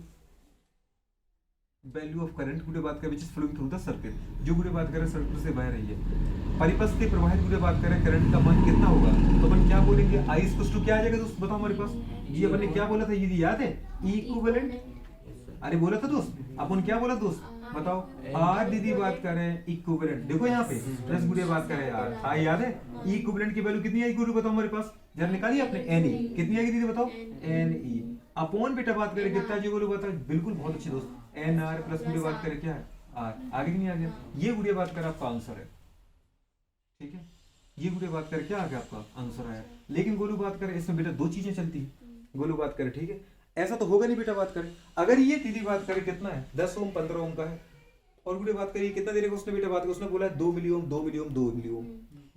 [SPEAKER 1] वैल्यू ऑफ करंट गुड़े बात करें which is flowing through the circuit, जो गुड़े बात करें सर्किट से बह रही है, परिपथ से प्रवाहित गुड़े बात करें करंट का मान कितना होगा, तो अपन क्या बोलेंगे आई इक्वल क्या आ जाएगा दोस्त बताओ हमारे पास, ये अपन ने क्या बोला था ये याद है ई इक्विवेलेंट, अरे बोला था दोस्त अपन क्या बोला दोस्त बताओ आर दीदी बात करें इक्विवेलेंट, देखो यहाँ पे प्लस गुड़े बात करें आर, हाँ याद है ई इक्विवेलेंट की वैल्यू कितनी आएगी गुरु बताओ हमारे पास, जरा निकालिए आपने एन ई कितनी आएगी दीदी बताओ एन ई अपॉन बेटा बात करें कितना जी गुरु बताओ, बिल्कुल बहुत अच्छे दोस्त एन आर प्लस गुड़े बात करें क्या है आर, आगे नहीं आ गया, ये गुड़े बात करें आपका आंसर है, ठीक है ये गुड़े बात करें क्या आ गया आपका आंसर आया। लेकिन गोलू बात करें इसमें बेटा 2 चीजें चलती है, गोलू बात करें ठीक है ऐसा तो होगा नहीं बेटा बात करें, अगर ये दीदी बात करें कितना है 10 ओम 15 ओम का है, और गुड़े बात करिए कितना देने का उसने बेटा बात कर उसने बोला 2 मिली ओम 2 मिली ओम 2 मिली ओम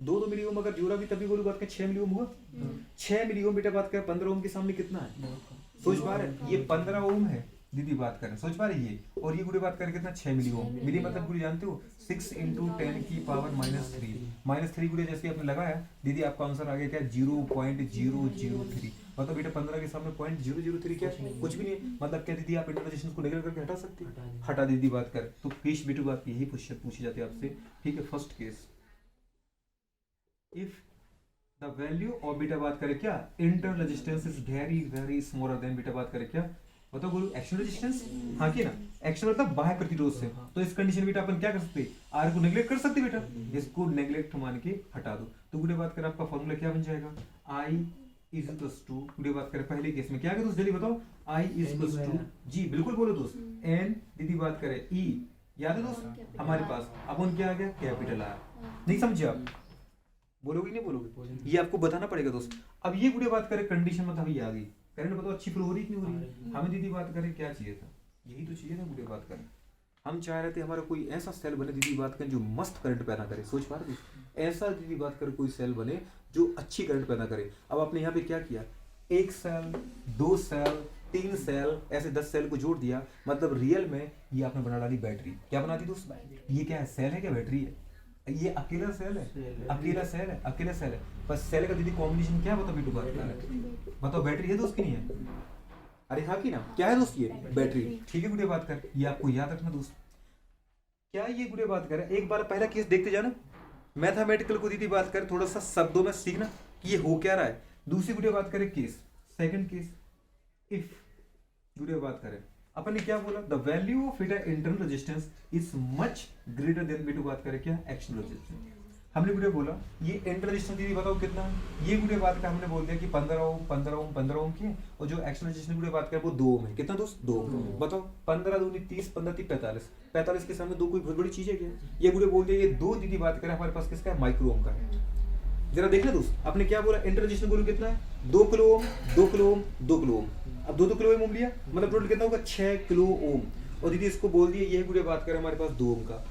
[SPEAKER 1] 2 मिली ओम अगर जोड़ा भी तभी गोलू बात कर 6 मिली ओम हुआ, 6 मिली ओम बेटा बात कर 15 ओम के सामने कितना है, सोच पा रहे ये 15 ओम है दीदी बात करें सोच पा रही है, और ये गुड़े बात करें कितना 6 मिली ओम, मिली मतलब गुड़े जानते हो 6 × 10 की पावर -3 गुड़े जैसे आपने लगाया दीदी आपका आंसर आ गया क्या 0.003, मतलब बेटा 15 के सामने 0.003 क्या कुछ भी नहीं है, मतलब क्या दीदी आप इंटरनल रेजिस्टेंस को नेगलेक्ट करके हटा सकते हैं, हटा दीदी बात कर, तो केस बेटू बात यही पूछी जाती है आपसे, ठीक है। First case if the value of बेटा बात करें क्या internal resistance is very smaller than बेटा बात करें क्या बताओ गुरु एक्सटर्नल रेजिस्टेंस, हाँ कि ना एक्सटर्नल मतलब बाह्य प्रतिरोध से, तो इस कंडीशन बेटा अपन क्या कर सकते हैं आर को नेगलेक्ट कर सकते बेटा, इसको नेगलेक्ट मान के हटा दो, तो गुड़े बात करें आपका फॉर्मूला क्या बन जाएगा आई इज इक्वल्स टू गुड़े बात करें पहले केस में क्या है दोस्त जल्दी बताओ आई इज इक्वल्स टू जी बिल्कुल बोलो दोस्त एन दीदी बात करें ई याद है दोस्त हमारे पास, अब उनके आ गया कैपिटल आर। नहीं समझे आप? बोलोगे नहीं बोलोगे? ये आपको बताना पड़ेगा दोस्त। अब ये गुड़े बात करें कंडीशन मतलब ये आ गई, करंट बताओ अच्छी फ्लो हो रही कि नहीं हो रही? हमें दीदी बात करें क्या चाहिए था, यही तो चाहिए था गुड़े बात करें। हम चाह रहे थे हमारा कोई ऐसा सेल बने दीदी बात करें जो मस्त करंट पैदा करे। सोच पा रहे थे? ऐसा दीदी बात करें कोई सेल बने जो अच्छी करंट पैदा करे। अब आपने यहाँ पे क्या किया, एक सेल, दो सेल, तीन सेल, ऐसे 10 सेल को जोड़ दिया, मतलब रियल में ये आपने बना डाली बैटरी। क्या बना दी दोस्त? ये क्या है, सेल है क्या बैटरी है? ये अकेला सेल है, अकेला सेल है, अकेला सेल है। बस सेल का दीदी कॉम्बिनेशन क्या है बताओ बेटू बात कर, बताओ बैटरी है दोस्त की नहीं है? अरे हाँ की ना, क्या है दोस्त? ये बैटरी। ठीक है गुड़े बात कर, ये आपको याद रखना दोस्त। क्या ये गुड़े बात कर, एक बार पहला केस देखते जाना, मैथमेटिकल को दीदी बात कर थोड़ा सा शब्दों में सीखना कि ये हो क्या रहा है। दूसरी गुड़े बात करें केस, सेकंड केस, इफ गुड़े बात करें अपन ने क्या बोला, the value of it internal resistance is much greater than बेटू बात करें क्या, एक्सटर्नल रेजिस्टेंस। हमने गुड़े बोला ये इंटरनल रेजिस्टेंस दीदी बताओ कितना है, ये गुड़े बात का हमने बोल दिया कि 15 ओम 15 ओम 15 ओम की है, और जो एक्सटर्नल रेजिस्टेंस गुड़े बात करें वो 2 ओम है। कितना दोस्त? 2 ओम। बताओ 15 दूनी 30, 15 30 45, 45 के सामने 2 कोई बहुत बड़ी चीज है क्या? ये गुड़े बोल दिया ये 2 दीदी बात करें हमारे पास किसका है, माइक्रो ओम का है। जरा देखना दोस्त, आपने क्या बोला, इंटर रेजिस्टेंस बोलो कितना है, 2 kilo ohm, 2 kilo ohm, 2 kilo ohm. अब 2 किलो ओम लिया, मतलब टोटल कितना होगा, 6 किलो ओम। और दीदी इसको बोल दिए ये गुड़े बात करें हमारे पास 2 ओम का,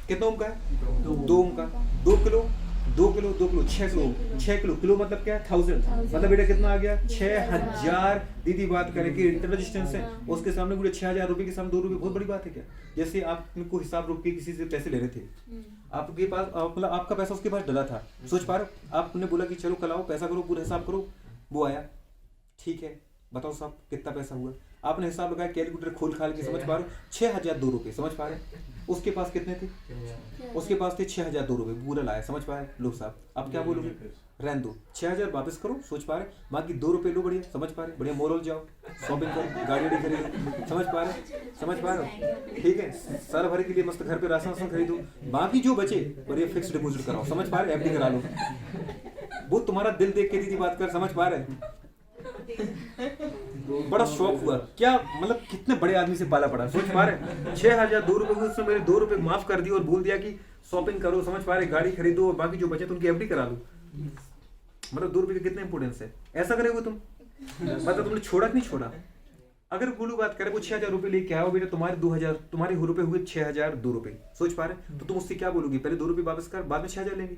[SPEAKER 1] कितना ओम का है, 2 ओम का। 2 kilo 2 kilo 2 kilo 6 kilo, 6 kilo, kilo मतलब क्या है, 1000, मतलब बेटा कितना आ गया, 6000 दीदी बात करें कि इंटर रेजिस्टेंस है, उसके सामने गुड़े 6000 रुपए के सामने 2 रुपए बहुत बड़ी बात है क्या? जैसे आपको हिसाब रोक के किसी से पैसे ले रहे थे, आपके पास मतलब आपका पैसा उसके पास डला था, सोच पा रहे हो, आपने बोला कि चलो कल आओ पैसा करो पूरा हिसाब करो, वो आया, ठीक है बताओ साहब कितना पैसा हुआ, आपने हिसाब लगाया कैलकुलेटर खोल खाल के, समझ पा रहे हो, 6002 रुपए, समझ पा रहे हैं? उसके पास कितने थे, उसके पास थे 6002 रुपए, पूरा लाया, समझ पा रहे लो साहब। अब क्या बोलोगे, रहने दो, 6000 वापस करो, सोच पा रहे, बाकी 2 रुपए लो, बढ़िया समझ पा रहे, बढ़िया मॉल जाओ, शॉपिंग करो, गाड़ी खरीदो, समझ पा रहे, समझ पा रहे हो, ठीक है, साल भर के लिए मस्त घर पे राशन खरीदो, बाकी जो बचे बढ़िया फिक्स डिपॉजिट कराओ, समझ पा रहे, एफडी करा लो। वो तुम्हारा दिल देख के दीदी बात कर, समझ पा रहे, बड़ा शौक हुआ क्या, मतलब कितने बड़े आदमी से पाला पड़ा, सोच पा रहे, 6002 रुपए को उसने मेरे 2 रुपए माफ कर दिए और बोल दिया कि शॉपिंग करो, समझ पा रहे, गाड़ी खरीदो और बाकी जो बचे तो उनकी एफडी करा लो। मतलब 2 रुपए का कितना इंपोर्टेंस है, ऐसा करेगे तुम, मतलब तुमने छोड़ा कि नहीं छोड़ा? अगर गुलू बात करे वो 6000 रुपए लेके आओ बेटा, तुम्हारे 2000 तुम्हारे रुपए हुए 6002 रुपए, सोच पा रहे, तो तुम उससे क्या बोलोगी, पहले 2 रुपए वापस कर, बाद में 6000 लेंगे,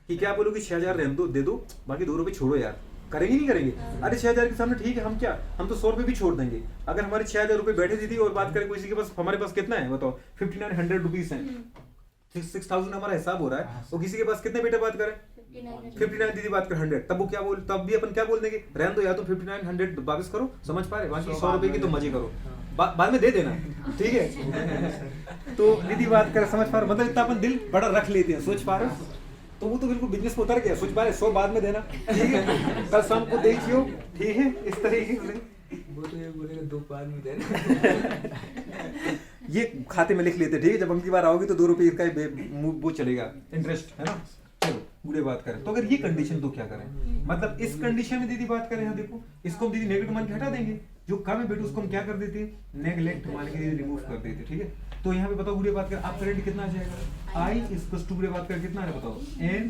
[SPEAKER 1] कि क्या बोलोगी 6000 रहने दो, दे दो, बाकी 2 रुपए छोड़ो यार, करेंगे नहीं करेंगे? अरे 6000 के सामने ठीक है, हम क्या, हम तो 100 रुपए भी छोड़ देंगे। अगर हमारे 6000 रुपए बैठे दीदी और बात करें किसी के पास, हमारे पास कितना है बताओ, 5900 रुपीज है, 6000 हमारा हिसाब हो रहा है, और किसी के पास कितने बेटा बात करें, 59 दीदी बात कर 100, तब वो क्या बोल, तब भी अपन क्या बोल देंगे, रहने दो या तो 5900 वापस करो, समझ पा रहे, बाकी 100 रुपए की तो मजे करो, बाद में दे देना, ठीक है। तो दीदी बात कर, समझ पा रहे, मतलब इतना अपन दिल बड़ा रख लेते हैं, सोच पा रहे, तो वो तो बिल्कुल बिजनेस में उतर गया, सोच पा रहे, 100 बाद में देना, ठीक है, कल शाम को देखियो, ठीक है, इस तरीके से
[SPEAKER 2] वो तो ये बोलेगा 2 बाद में देना।
[SPEAKER 1] ये खाते में लिख लेते, ठीक है, जब अगली बार आओगी तो 2 रुपए का वो चलेगा, इंटरेस्ट है ना। चलो बुरे बात करें, तो अगर ये कंडीशन तो क्या करें, मतलब इस कंडीशन में दीदी बात करें, यहाँ देखो इसको हम दीदी नेगेटिव मान के हटा देंगे, जो कम है बेटा उसको हम क्या कर देते हैं, नेगलेक्ट मान के रिमूव कर देते, ठीक है। तो यहाँ पे बताओ बुरे बात कर, आप करंट कितना आ जाएगा, आई इक्वल्स टू बुरे बात कर कितना है बताओ, एन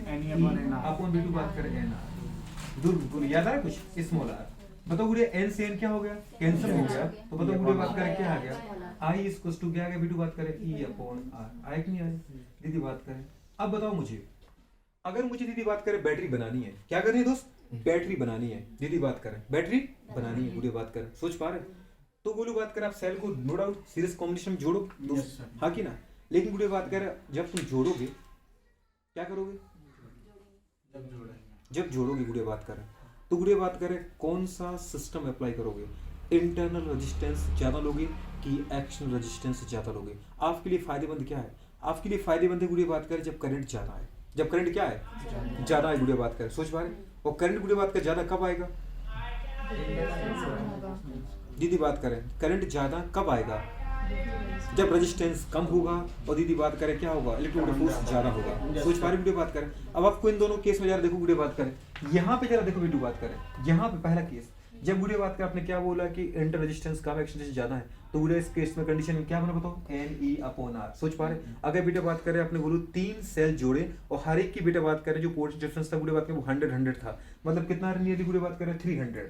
[SPEAKER 1] अपॉन बेटू बात करें एन आर, दूर याद आ रहा कुछ, स्मॉल आर, बताओ बुरे एन से एन क्या हो गया, कैंसिल हो गया, तो बताओ बुरे बात करें क्या आ गया, आई इक्वल्स टू क्या आ गया बेटू बात करें, ई अपॉन आर, आए कि नहीं आए दीदी बात करें। अब बताओ मुझे, अगर मुझे दीदी बात करें बैटरी बनानी है, क्या करनी है दोस्त, बैटरी बनानी है, दीदी बात करें बैटरी बनानी है, बुरे बात करें, सोच पा रहे, तो बोलो बात करें आप सेल को नो डाउट सीरीज कॉम्बिनेशन में जोड़ो दोस्त, हाँ कि ना, लेकिन बुरे बात करें जब तुम जोड़ोगे क्या करोगे, जब जोड़ोगे बुरे बात करें, तो बुरे बात करें कौन सा सिस्टम अप्लाई करोगे, इंटरनल रेजिस्टेंस ज्यादा लोगे कि एक्सटर्नल रेजिस्टेंस ज्यादा लोगे। आपके लिए फायदेमंद क्या है, आपके लिए फायदेमंद है बुरे बात करें जब करंट ज्यादा है, जब करंट क्या है ज्यादा है, गुड़िया बात करें, सोच पा रहे, और करंट गुड़िया बात कर ज्यादा कब आएगा, दीदी बात करें करंट ज्यादा कब आएगा, जब रेजिस्टेंस कम होगा, और दीदी बात करें क्या होगा, इलेक्ट्रोमैग्नेटिक फोर्स ज्यादा होगा, सोच पा रहे वीडियो बात करें। अब आपको इन दोनों केस में जरा देखो वीडियो बात करें, यहाँ पे जरा देखो वीडियो बात करें, यहाँ पे पहला केस जब गुड़िया बात करें आपने क्या बोला कि इंटर रेजिस्टेंस कम एक्शन रेजिस्टेंस ज्यादा है, तो गुड़िया इस केस में कंडीशन क्या बना बताओ, Ne/R। सोच पा रहे? अगर बेटा बात करें आपने बोलो 3 सेल जोड़े और हर एक की बेटा बात करें जो पोटेंशियल डिफरेंस था गुड़िया बात करें वो 100 था, मतलब कितना नियरली गुड़िया बात करें 300।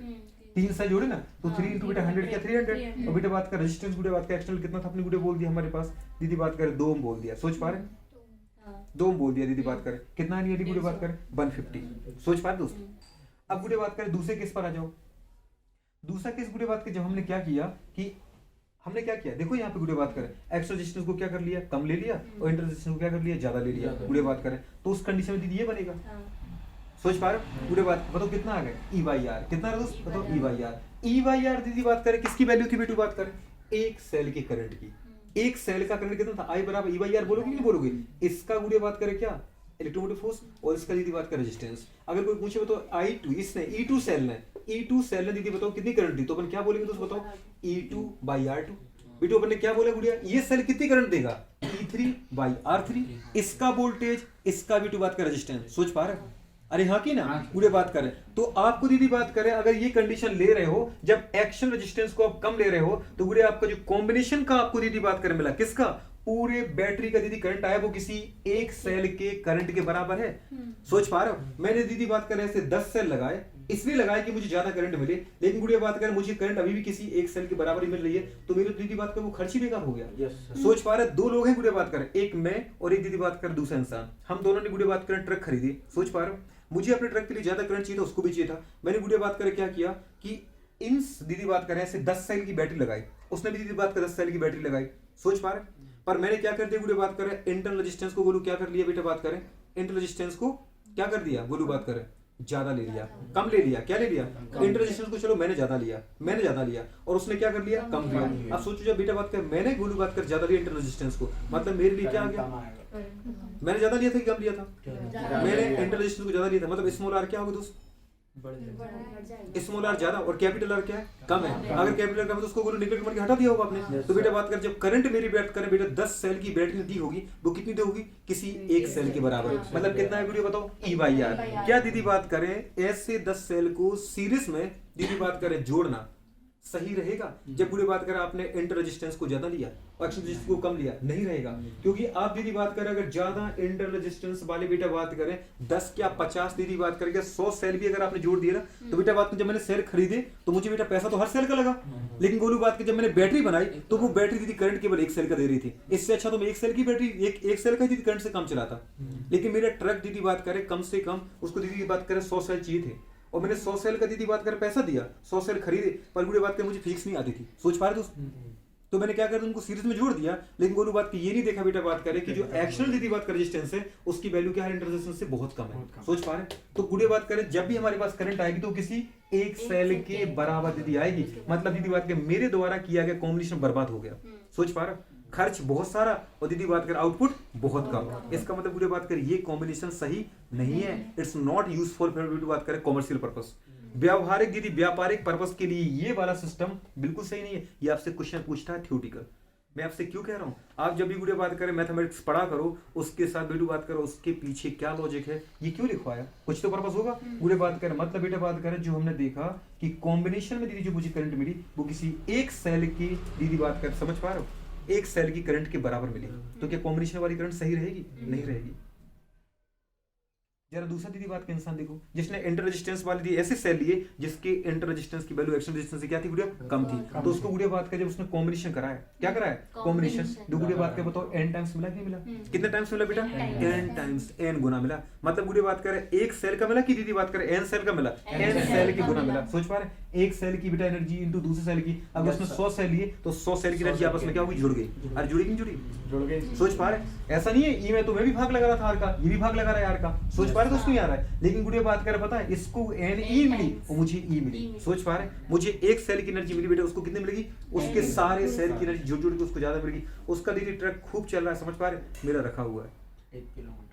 [SPEAKER 1] 3 सेल जोड़े ना तो 3 इंटू बेटा 100 क्या 300। और बेटा बात कर रेजिस्टेंस गुड़िया बात का एक्सटर्नल कितना था अपने गुड़िया बोल दिया हमारे पास, दीदी बात करें 2 ओम बोल दिया। सोच पा रहे? 2 ओम बोल दिया दीदी बात करें, कितना नियरली गुड़िया बात करें 150। सोच पा रहे दोस्तों? अब गुड़िया बात करें दूसरे केस पर आ जाओ। दूसरा केस गुड़िया बात करें जब हमने क्या किया कि हमने क्या किया, देखो यहाँ पे गुड़िया बात करें एक्स्ट्रा रेजिस्टेंस को क्या कर लिया, कम ले लिया, और इंटर रेजिस्टेंस को क्या कर लिया, ज्यादा ले लिया। गुड़िया बात करें तो उस कंडीशन में दीदी ये बनेगा। सोच पा रहे हो? गुड़िया बात बताओ कितना आ गया, E/R कितना है दोस्त बताओ, E/R। E/R दीदी बात करें किसकी वैल्यू थी बेटू बात करें, एक सेल के करंट की। एक सेल का करंट कितना था, I बराबर E/R बोलोगे नहीं बोलोगे? इसका गुड़िया बात करें क्या, इलेक्ट्रोमोटिव फोर्स, और इसका दीदी बात करें रेजिस्टेंस। अगर कोई पूछे बताओ I2 इसने E2 सेल ने दीदी बताओ कितनी करंट दी, तो अपन क्या बोलेंगे दोस्त बताओ, E2/R2। बेटू अपन ने क्या बोला गुड़िया, ये सेल कितनी करंट देगा, E3/R3। इसका वोल्टेज, इसका बेटू बात करें रेजिस्टेंस। सोच पा रहे हो? अरे हाँ की ना गुड़िया बात करें तो आपको दीदी बात करें अगर ये कंडीशन ले रहे हो जब एक्शन रेजिस्टेंस को आप कम ले रहे हो तो गुड़िया आपका जो कॉम्बिनेशन का आपको दीदी बात करें मिला, किसका, पूरे बैटरी का दीदी करंट आया वो किसी एक सेल के करंट के बराबर है। सोच पा रहे हो? मैंने दीदी बात करें ऐसे 10 सेल लगाए, इसलिए लगाया कि मुझे ज्यादा करंट मिले, लेकिन गुड़िया बात करें मुझे करंट अभी भी किसी एक सेल के बराबर ही मिल रही है, तो मेरी दीदी बात करें वो खर्च ही बेकार हो गया। सोच पा रहे? 2 लोग हैं गुड़िया बात करें, एक मैं और एक दीदी बात करें दूसरा इंसान, हम दोनों ने गुड़िया बात करें ट्रक खरीदी। सोच पा रहे हो? मुझे अपने ट्रक के लिए ज्यादा करंट चाहिए था, उसको भी चाहिए था। मैंने गुड़िया बात करें क्या किया कि इन दीदी बात करें ऐसे 10 सेल की बैटरी लगाई, उसने भी दीदी बात करें 10 सेल की बैटरी लगाई। सोच पा रहे? पर मैंने क्या कर दिया गुड़िया बात करें, इंटरनल रेजिस्टेंस को बोलू क्या कर लिया बेटा बात करें, इंटरनल रेजिस्टेंस को क्या कर दिया बोलू बात करें, ज्यादा ले लिया, कम ले लिया, क्या ले लिया, इंटर रेजिस्टेंस को चलो मैंने ज्यादा लिया और उसने क्या कर लिया, कम लिया। अब सोचो जब बेटा बात कर मैंने गोलू बात कर ज्यादा लिया इंटर रेजिस्टेंस को, मतलब मेरे लिए क्या आ गया, मैंने ज्यादा लिया था कि कम लिया था, मैंने इंटर रेजिस्टेंस को ज्यादा लिया था, मतलब स्मॉल आर क्या होगा दोस्त, स्मॉल आर ज्यादा और कैपिटल आर क्या है, कम है। अगर कैपिटल आर कम है तो उसको बोलो निगेटिव करके हटा दिया होगा आपने। तो बेटा बात कर जब करंट मेरी बात करें बेटा 10 सेल की बैटरी दी होगी वो कितनी दी होगी, किसी एक सेल के बराबर, मतलब कितना है वीडियो बताओ, E/R। क्या दीदी बात करें ऐसे 10 सेल को सीरीज में दीदी बात करें जोड़ना सही रहेगा। जब पूरी बात करें आपने इंटर रेजिस्टेंस को ज्यादा लिया और एक्शन रेजिस्टेंस को कम लिया, नहीं रहेगा, क्योंकि आप दीदी बात करें अगर ज्यादा इंटर रेजिस्टेंस वाले बेटा बात करें 10 क्या 50 दीदी बात करें 100 सेल भी अगर आपने जोड़ दिया ना तो बेटा बात जब मैंने सेल खरीदे तो मुझे बेटा पैसा तो हर सेल का लगा, लेकिन गोलू बात की जब मैंने बैटरी बनाई तो वो बैटरी दीदी करंट केवल एक सेल का दे रही थी। इससे अच्छा तो मैं एक सेल की बैटरी एक सेल का दीदी करंट से कम चलाता, लेकिन मेरा ट्रक दीदी बात करें कम से कम उसको दीदी बात करें 100 सेल चाहिए थे और मैंने 100 सेल का दीदी बात कर पैसा दिया, 100 सेल खरीदे, पर बुरी बात कर मुझे फिक्स नहीं आती थी, सोच पा रहे दोस्त। तो मैंने क्या कर उनको सीरीज में जोड़ दिया, लेकिन गोलू बात की ये नहीं देखा बेटा बात करे कि जो एक्शनल दीदी बात कर रेजिस्टेंस है उसकी वैल्यू क्या है इंटर रेजिस्टेंस से बहुत कम है, सोच पा रहे। तो गुड़े बात करें जब भी हमारे पास करंट आएगी तो किसी एक सेल के बराबर दीदी आएगी, मतलब दीदी बात के मेरे द्वारा किया गया कॉम्बिनेशन बर्बाद हो गया, सोच पा रहे, खर्च बहुत सारा और दीदी बात कर आउटपुट बहुत कम। इसका मतलब पूरी बात कर ये कॉम्बिनेशन सही नहीं है, इट्स नॉट यूजफुल फॉर बात करें कॉमर्शियल पर्पस, व्यावहारिक दीदी व्यापारिक पर्पस के लिए ये वाला सिस्टम बिल्कुल सही नहीं है। ये आपसे क्वेश्चन पूछता है थ्योरेटिकल, मैं आपसे क्यों कह रहा हूँ, आप जब भी गुड़े बात करें मैथमेटिक्स पढ़ा करो उसके साथ बेटू बात करो उसके पीछे क्या लॉजिक है, ये क्यों लिखवाया, कुछ तो पर्पस होगा। गुड़े बात करें मतलब बेटा बात करें जो हमने देखा कि कॉम्बिनेशन में दीदी जो मुझे करंट मिली वो किसी एक सेल की दीदी बात कर, समझ पा रहे हो, एक सेल की करंट के बराबर मिली, तो क्या कॉम्बिनेशन वाली करंट सही रहेगी, नहीं रहेगी। जरा दूसरा दीदी बात का इंसान देखो जिसने इंटर रेजिस्टेंस वाली दी ऐसे सेल लिए जिसके इंटर रेजिस्टेंस की वैल्यू एक्शन रेजिस्टेंस से क्या थी गुड़िया, कम थी, तो उसको गुड़िया बात का जब उसने कॉम्बिनेशन कराया, क्या कराया कॉम्बिनेशन, दो गुड़िया बात का बताओ n टाइम्स मिला कि नहीं मिला, कितने टाइम्स मिला बेटा n टाइम्स, n गुना मिला, मतलब गुड़िया बात करें एक सेल का मिला कि दीदी बात करें n सेल का मिला, n सेल की गुना मिला, सोच पा रहे एक सेल की बेटा एनर्जी इनटू दूसरे सेल की, अगर उसने 100 सेल लिए तो 100 सेल की एनर्जी आपस में क्या होगी, जुड़ गई, अरे जुड़ी नहीं जुड़ गई, सोच पा रहे। ऐसा नहीं है ई में तो मैं भी भाग लगा रहा था आर का, ये भी भाग लगा रहा है आर का, सोच पा रहे तो उसको नहीं आ रहा है, लेकिन गुड़िया बात कर पता है इसको एन ई मिली और मुझे ई मिली, सोच पा रहे मुझे एक सेल की एनर्जी मिली बेटा उसको कितनी मिलेगी, उसके सारे सेल की एनर्जी जुड़ के उसको ज्यादा मिलेगी, उसका दीदी ट्रक खूब चल रहा है, समझ पा रहे, मेरा रखा हुआ है
[SPEAKER 2] 1 किलोमीटर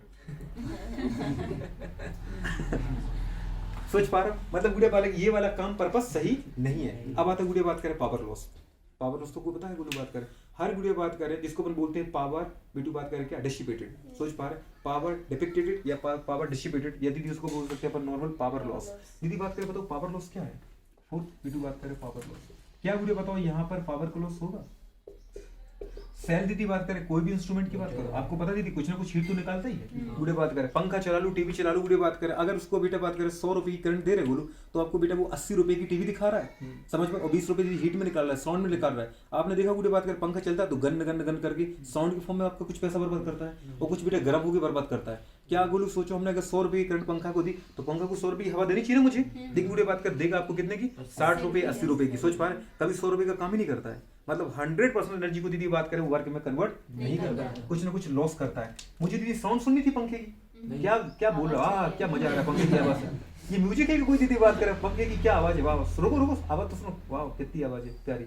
[SPEAKER 1] सोच पा रहा मतलब गुड़िया बात ये वाला काम पर्पस सही नहीं है। अब आता गुड़िया बात करें पावर लॉस, पावर लॉस तो कोई पता है गुड़िया बात करें, हर गुड़िया बात करें जिसको अपन बोलते हैं पावर बिटू बात करें क्या डिसिपेटेड, सोच पा रहे पावर डिपिक्टेड या पावर डिसिपेटेड, या दीदी उसको बोल सकते हैं अपन नॉर्मल पावर लॉस। दीदी बात करें बताओ पावर लॉस क्या है, और वीडियो बात करें पावर लॉस, क्या मुझे बताओ यहाँ पर पावर का लॉस होगा? सेल दीदी बात करें, कोई भी इंस्ट्रूमेंट की बात करो, आपको पता दीदी कुछ ना कुछ हीट तो निकालता ही है। गुड़े बात करें पंखा चला लूं, टीवी चला लूं, गुड़े बात करें अगर उसको बेटा बात करें 100 रुपए की करंट दे रहे बोलूं तो आपको बेटा वो 80 रुपए की टीवी दिखा रहा है, समझ में, और 20 रुपए की हीट में निकाल रहा है, साउंड में निकाल रहा है। आपने देखा गुड़े बात करें पंखा चलता है तो गन गन गन करके साउंड के फॉर्म में आपका कुछ पैसा बर्बाद करता है, और कुछ बेटा गर्म होकर बर्बाद करता है। क्या बोलूं, सोचो हमने अगर 100 रुपए की करंट पंखा को दी तो पंखा को 100 रुपए की हवा देनी चाहिए ना मुझे, देख गुड़े बात कर देगा आपको कितने की, 60 रुपए 80 रुपए की। सोच पा रहे, कभी 100 रुपए का काम ही नहीं करता है, मतलब 100% एनर्जी को दीदी बात करें वर्क में कन्वर्ट नहीं करता है, कुछ ना कुछ लॉस करता है। मुझे दीदी साउंड सुननी थी पंखे की, क्या क्या बोल रहा, क्या मजा आ रहा है पंखे की आवाज से, ये म्यूजिक है कि कोई दीदी बात करे पंखे की क्या आवाज है, वाह रुको रुको आवाज तो सुनो, वाह कितनी आवाज है प्यारी।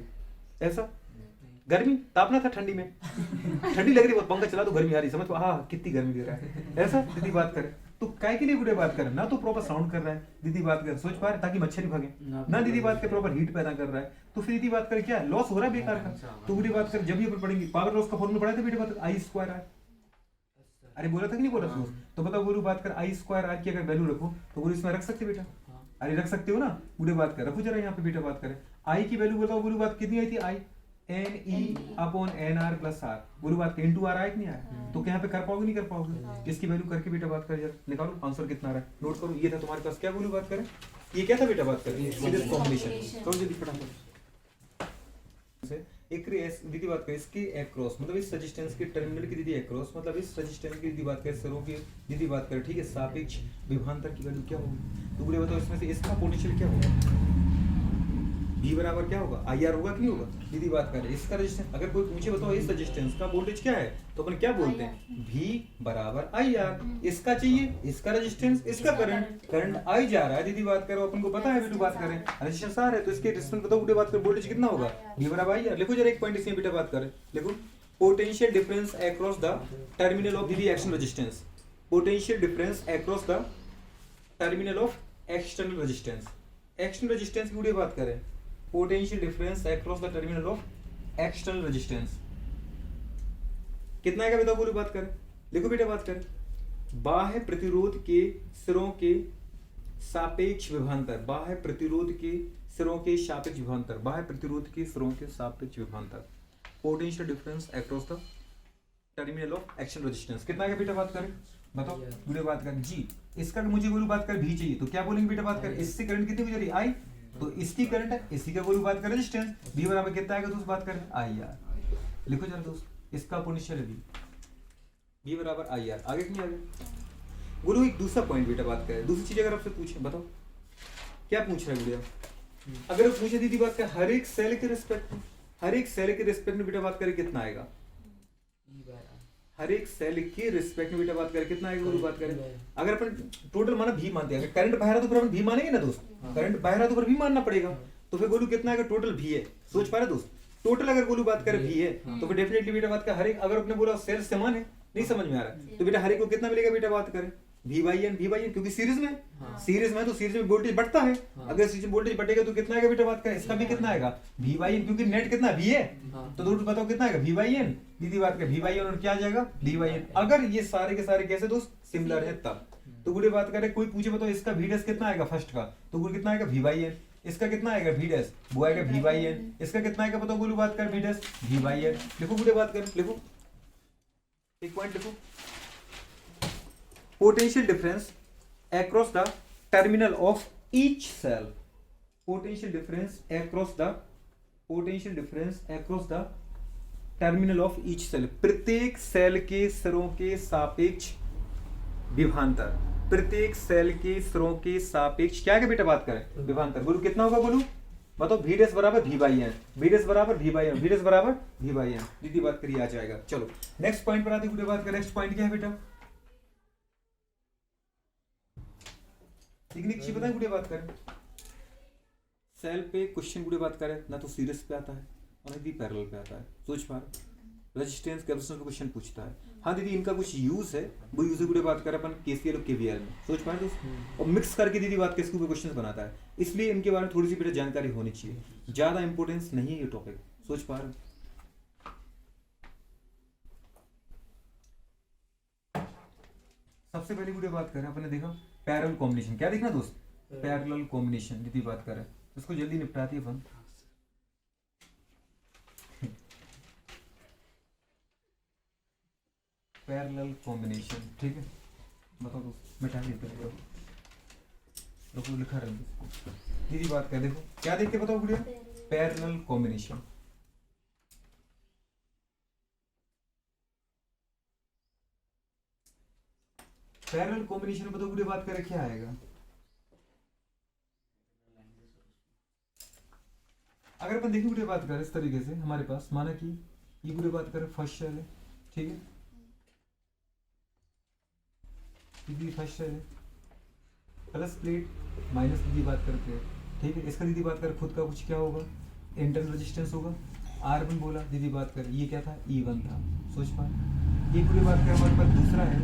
[SPEAKER 1] ऐसा गर्मी तापना था ठंडी में, ठंडी लग रही है पंखा चला तो गर्मी आ रही, समझ पा हाँ कितनी गर्मी दे रहा है, ऐसा दीदी बात करे तो काय के लिए बुढ़े बात कर ना, तो प्रॉपर साउंड कर रहा है दीदी बात कर, सोच पा रहे ताकि मच्छर ही भागे ना, दीदी बात कर प्रॉपर हीट पैदा कर रहा है, तो फिर दीदी बात कर क्या लॉस हो रहा है बेकार का। तो बुढ़ी बात कर जब भी अपन पढ़ेंगे पावर लॉस का फॉर्मूला पढ़ा था बेटे बात आई स्क्वायर आर, अरे बोला था कि नहीं बोला था, तो बताओ गुरु बात कर आई स्क्वायर आर की अगर वैल्यू रखो तो गुरु इसमें रख सकते बेटा, अरे रख सकते हो ना, बुढ़े बात कर रखो जरा यहाँ पे बेटा बात करें आई की वैल्यू बताओ गुरु बात कितनी आई थी, आई NE/NR + R, बोलो बात इंटू आर आया कि नहीं आया, तो यहाँ पे कर पाओगे नहीं कर पाओगे, इसकी वैल्यू करके बेटा बात कर जरा निकालो आंसर कितना आ रहा है, नोट करो। ये था तुम्हारे पास क्या बोलो बात करें, ये क्या था बेटा बात करें सीरीज कॉम्बिनेशन, करो जल्दी फटाफट। एक दीदी बात करें इसके एक्रॉस मतलब इस रेजिस्टेंस के टर्मिनल की दीदी एक्रॉस मतलब इस रेजिस्टेंस की दीदी बात करें सरों की दीदी बात करें, ठीक है, सापेक्ष विभवांतर की वैल्यू क्या होगी, तो बोले बताओ इसमें से इसका पोटेंशियल क्या होगा, V बराबर क्या होगा IR होगा कि नहीं होगा, दीदी बात करें इसका रेजिस्टेंस, अगर कोई पूछे बताओ इस रेजिस्टेंस का वोल्टेज क्या है तो अपन क्या बोलते हैं V बराबर IR, इसका चाहिए इसका रेजिस्टेंस इसका करंट, करंट I जा रहा है दीदी बात करो अपन को पता है बेटा बात करें रेजिस्टेंस R है तो इसके रेजिस्टेंस बताओ बेटा बात करें वोल्टेज कितना होगा V बराबर IR, लिखो जरा एक पॉइंट इसमें बेटा बात करें, लिखो potential difference across the terminal of दीदी action resistance, potential difference across the terminal of external resistance, external resistance की बात करें potential difference across the terminal of external resistance कितना आएगा बताओ पूरी बात करें, लिखो बेटा बात करें बाह्य प्रतिरोध के सिरों के सापेक्ष विभवांतर, बाह्य प्रतिरोध के सिरों के सापेक्ष विभवांतर, बाह्य प्रतिरोध के सिरों के सापेक्ष विभवांतर, potential difference across the terminal of external resistance कितना आएगा बेटा बात करें बताओ पूरी बात करें जी, इसका मुझे बोलूं बात कर भी चाहिए तो क्या बोलेंगे बेटा बात कर, इससे करंट कितनी गुजरी आई, तो इसकी करंट है इसी का बोलूं बात कर रेजिस्टेंस V बराबर कितना आएगा दोस्त बात करें IR, लिखो जरा दोस्त इसका पोटेंशियल है V बराबर IR, आगे क्यों आगे गुरु एक दूसरा पॉइंट बेटा बात करें, दूसरी चीज अगर आपसे पूछे बताओ क्या पूछ रहा है गुड़िया, अगर पूछे दीदी बात कर हर एक सेल के रिस्पेक्ट में, हर एक सेल के रिस्पेक्ट में बेटा बात करें कितना आएगा, हर एक सेल के रिस्पेक्ट में बेटा बात करें कितना आएगा वो बात करें, अगर अपन टोटल माना भी मानते हैं, करंट बह रहा तो फिर अपन भी मानेंगे ना दोस्त, करंट बह रहा तो फिर भी मानना पड़ेगा, तो फिर गोलू कितना आएगा टोटल भी है, सोच पा रहे दोस्त टोटल अगर गोलू बात करें भी है तो फिर डेफिनेटली बेटा बात कर हर एक, अगर अपने बोला सेल समान है नहीं समझ में आ रहा तो बेटा हर एक को कितना मिलेगा बेटा बात करें V/N क्योंकि सीरीज में सीरीज में तो सीरीज में वोल्टेज बढ़ता है, अगर सीरीज में वोल्टेज बढ़ेगा तो कितना आएगा बेटा बात करें, इसका भी कितना आएगा V/N क्योंकि नेट कितना V है तो दोस्तों बताओ कितना आएगा V/N, दीदी बात करें V/N और क्या आ जाएगा V/N, अगर ये सारे के सारे कैसे दोस्त सिमिलर है तब, तो गुड़े बात करें कोई पूछे बताओ इसका V' कितना आएगा फर्स्ट का तो गुड़ कितना आएगा V/N, इसका कितना आएगा V' वो आएगा V/N, इसका कितना आएगा बताओ गुरु बात कर V' V/N, लिखो गुड़े बात कर लिखो एक पॉइंट लिखो potential difference across the terminal of each cell, potential difference across the terminal of each cell, प्रत्येक सेल के सिरों के सापेक्ष विभवांतर, प्रत्येक सेल के सिरों के सापेक्ष क्या है बेटा बात करें विभवांतर, बोलो कितना होगा बोलो बताओ V' बराबर V/N, V' बराबर V/N, V' बराबर V/N, दीदी बात करिए आ जाएगा। चलो नेक्स्ट पॉइंट पर आते हैं, बात करें नेक्स्ट पॉइंट क्या है बेटा, टेक्निक चीज बताएं गुड़े बात करें, सेल पे क्वेश्चन गुड़े बात करें ना तो सीरीज पे आता है और ना दीदी पैरेलल पे आता है, सोच पा रहे रेजिस्टेंस कैपेसिटेंस का क्वेश्चन पूछता है, हाँ दीदी इनका कुछ यूज है वो यूज गुड़े बात करें अपन KCL और KVL में, सोच पा रहे दोस्त, और मिक्स करके दीदी बात इसके ऊपर क्वेश्चन बनाता है, इसलिए इनके बारे में थोड़ी सी बेटा जानकारी होनी चाहिए, ज्यादा इंपॉर्टेंस नहीं है ये टॉपिक, सोच पा रहे। सबसे पहले गुड़े बात करें अपने देखा पैरेलल कॉम्बिनेशन, क्या देखना दोस्त पैरेलल कॉम्बिनेशन, दीदी बात करें इसको जल्दी निपटाते अपन। पैरेलल कॉम्बिनेशन, ठीक है, बताओ दोस्त, मिटा देते हैं लोग, लिखा रहे दीदी बात कर, देखो क्या देखते बताओ गुड़िया, पैरेलल कॉम्बिनेशन। पैरेलल कॉम्बिनेशन बताओ गुड़िया बात करें क्या आएगा। अगर अपन देखिए गुड़िया बात करें इस तरीके से, हमारे पास माना कि ये गुड़िया बात करें फर्स्ट सेल है, ठीक है, दीदी फर्स्ट सेल है, प्लस प्लेट माइनस दीदी बात कर प्लेट, ठीक है। इसका दीदी बात कर खुद का कुछ क्या होगा, इंटरनल रेजिस्टेंस होगा, R1 बोला दीदी बात कर, ये क्या था E1 था, सोच पा। ये पूरी बात कर हमारे पास दूसरा है,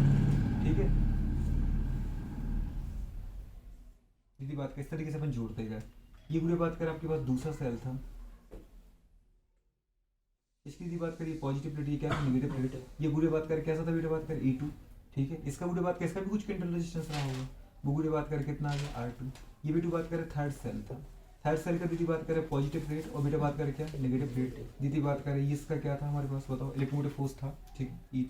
[SPEAKER 1] ठीक है, दीदी बात कर इस तरीके से अपन जोड़ते गए। ये पूरी बात कर आपके पास दूसरा सेल था, इसकी दीदी बात करिए पॉजिटिव प्लेट, ये क्या है नेगेटिव प्लेट। ये पूरी बात कर कैसा था बेटा बात कर E2, ठीक है। इसका पूरी बात कर इसका भी कुछ इंटरनल रेजिस्टेंस रहा होगा, वो पूरी बात कर कितना आ गया R2। ये बेटू बात करें थर्ड सेल था, थर्ड सेल का दीदी बात करें पॉजिटिव प्लेट, और बेटा बात करें क्या नेगेटिव प्लेट। दीदी बात करें ये इसका क्या था हमारे पास बताओ, इलेक्ट्रोमोटिव फोर्स था, ठीक है।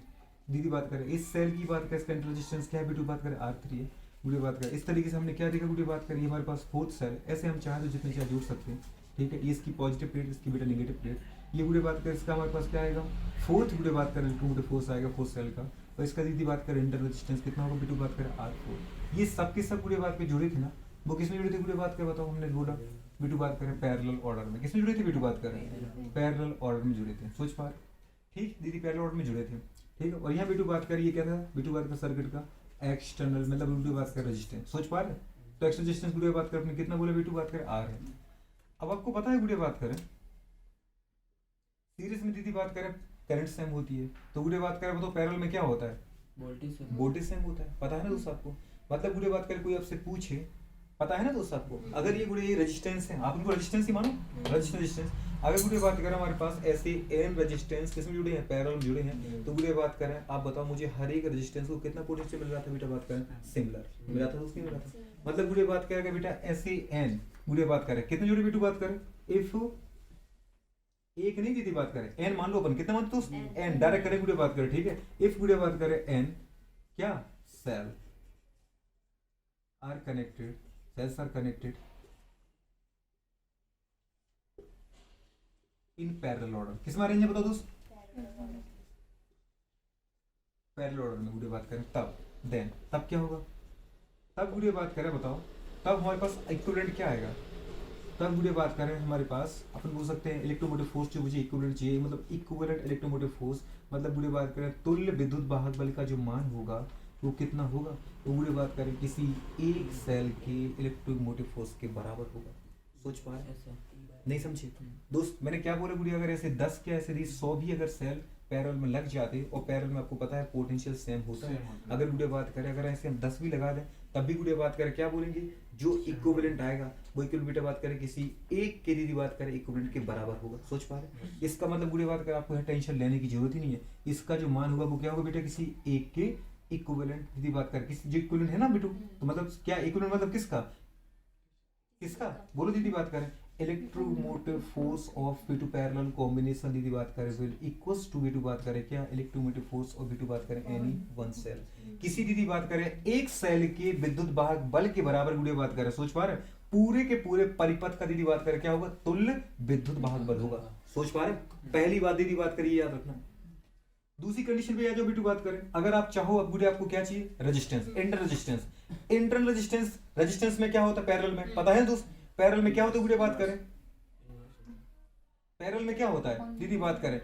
[SPEAKER 1] दीदी बात करें इस सेल की बात करें, इसका इंटरनल रेजिस्टेंस क्या है बेटू बात करें R3 है। बुढ़ी बात करें इस तरीके से हमने क्या देखा बुढ़ी बात करी, हमारे पास फोर्थ सेल, ऐसे हम चाहें तो जितने चाहे जोड़ सकते हैं, ठीक है। ये इसकी पॉजिटिव प्लेट, इसकी बेटा नेगेटिव प्लेट। ये बुढ़ी बात करें इसका हमारे पास क्या आएगा, फोर्थ बुढ़ी बात करें इलेक्ट्रोमोटिव फोर्स आएगा फोर्थ सेल का, और इसका दीदी बात करें इंटरनल रेजिस्टेंस कितना होगा बेटू बात करें R4। ये सब के सब बुढ़ी बात पे जुड़े थे ना, वो किसमें जुड़े थे बुढ़ी बात कर बताओ, हमने बोला बेटू बात करें पैरेलल ऑर्डर में, किसमें जुड़े थे बेटू बात करें पैरेलल ऑर्डर में जुड़े थे, सोच पा, ठीक दीदी पैरेलल ऑर्डर में जुड़े थे, ठीक है। और यहाँ बेटू बात करिए क्या था बेटू बात कर सर्किट का एक्सटर्नल, मतलब वीडियो बात कर रेजिस्टेंस, सोच पा रहे। तो एक्सटर्नल रेजिस्टेंस वीडियो बात कर अपने कितना बोले वीडियो बात कर R है। अब आपको पता है वीडियो बात करें सीरीज में दीदी बात करें करंट सेम होती है, तो वीडियो बात करें तो पैरेलल में क्या होता है वोल्टेज सेम होता है, पता है ना दोस्त आपको। मतलब वीडियो बात करें कोई आपसे पूछे, पता है ना दोस्त आपको, अगर ये गुड़े ये रेजिस्टेंस है, आप इनको रेजिस्टेंस ही मानो, रेजिस्टेंस। अगर गुड़े बात करें हमारे पास ऐसे n रेजिस्टेंस किसमें जुड़े हैं पैरेलल में जुड़े हैं, तो गुड़े बात करें आप बताओ मुझे हर एक रेजिस्टेंस को कितना पोटेंशियल मिल रहा था बेटा बात करें सिमिलर मिला था, उसकी मिला था। मतलब गुड़े बात करेगा बेटा ऐसे n गुड़े बात करें कितने जुड़े बेटू बात करें, इफ एक नहीं दीदी बात करें n मान लो अपन कितना मानते हो n डायरेक्ट करें गुड़े बात करें, ठीक है। इफ गुड़े बात करें n क्या cell are connected, cells are connected in parallel order, किस में अरेंज है बताओ दोस्त, पैरेलल ऑर्डर में गुड़े बात करें तब देन तब क्या होगा, तब गुड़े बात करें बताओ तब हमारे पास इक्विवेलेंट क्या आएगा। तब गुड़े बात करें हमारे पास अपन बोल सकते हैं इलेक्ट्रोमोटिव फोर्स जो मुझे इक्विवेलेंट चाहिए, मतलब इक्विवेलेंट इलेक्ट्रोमोटिव फोर्स, मतलब गुड़े बात करें तुल्य विद्युत वाहक बल का जो मान होगा वो कितना होगा, तो बुरी बात करें किसी एक सेल के इलेक्ट्रोमोटिव फोर्स के बराबर होगा। सोच पा रहे नहीं समझे दोस्त, मैंने क्या बोला बुरी, अगर ऐसे 10 के ऐसे 100 भी अगर सेल पैरेलल में लग जाते, और पैरेलल में आपको पता है पोटेंशियल सेम होता है। अगर गुड़े बात करें अगर ऐसे हम 10 भी लगा दें तब भी गुड़े बात करें क्या बोलेंगे, जो इक्विवेलेंट आएगा वो इक्विवेलेंट बात करें किसी एक के दीदी बात करें इक्विवेलेंट के बराबर होगा। सोच पा रहे, इसका मतलब गुड़े बात करें आपको टेंशन लेने की जरूरत ही नहीं है, इसका जो मान होगा वो क्या होगा बेटा किसी एक के इक्विवेलेंट दीदी बात कर, किसी जो इक्विवेलेंट है ना बेटू, तो मतलब क्या इक्विवेलेंट मतलब किसका किसका बोलो दीदी बात करें, इलेक्ट्रोमोटिव फोर्स ऑफ बेटू पैरेलल कॉम्बिनेशन दीदी बात करें विल इक्वल्स टू बेटू बात करें क्या इलेक्ट्रोमोटिव फोर्स ऑफ बेटू बात करें एनी वन सेल, किसी दीदी बात करें एक सेल के विद्युत वाहक बल के बराबर गुड़े बात करें। सोच पा रहे पूरे के पूरे परिपथ का दीदी बात करें क्या होगा तुल्य विद्युत वाहक बल होगा। सोच पा रहे पहली बात दीदी बात करिए याद रखना। दूसरी कंडीशन पे आ जाओ बेटू बात करें, अगर आप चाहो अब गुड़े आपको क्या चाहिए resistance, internal resistance. Internal resistance resistance में क्या होता है पैरेलल में, पता है दोस्त पैरेलल में क्या होता है गुड़े बात करें, पैरेलल में क्या होता है दीदी बात करें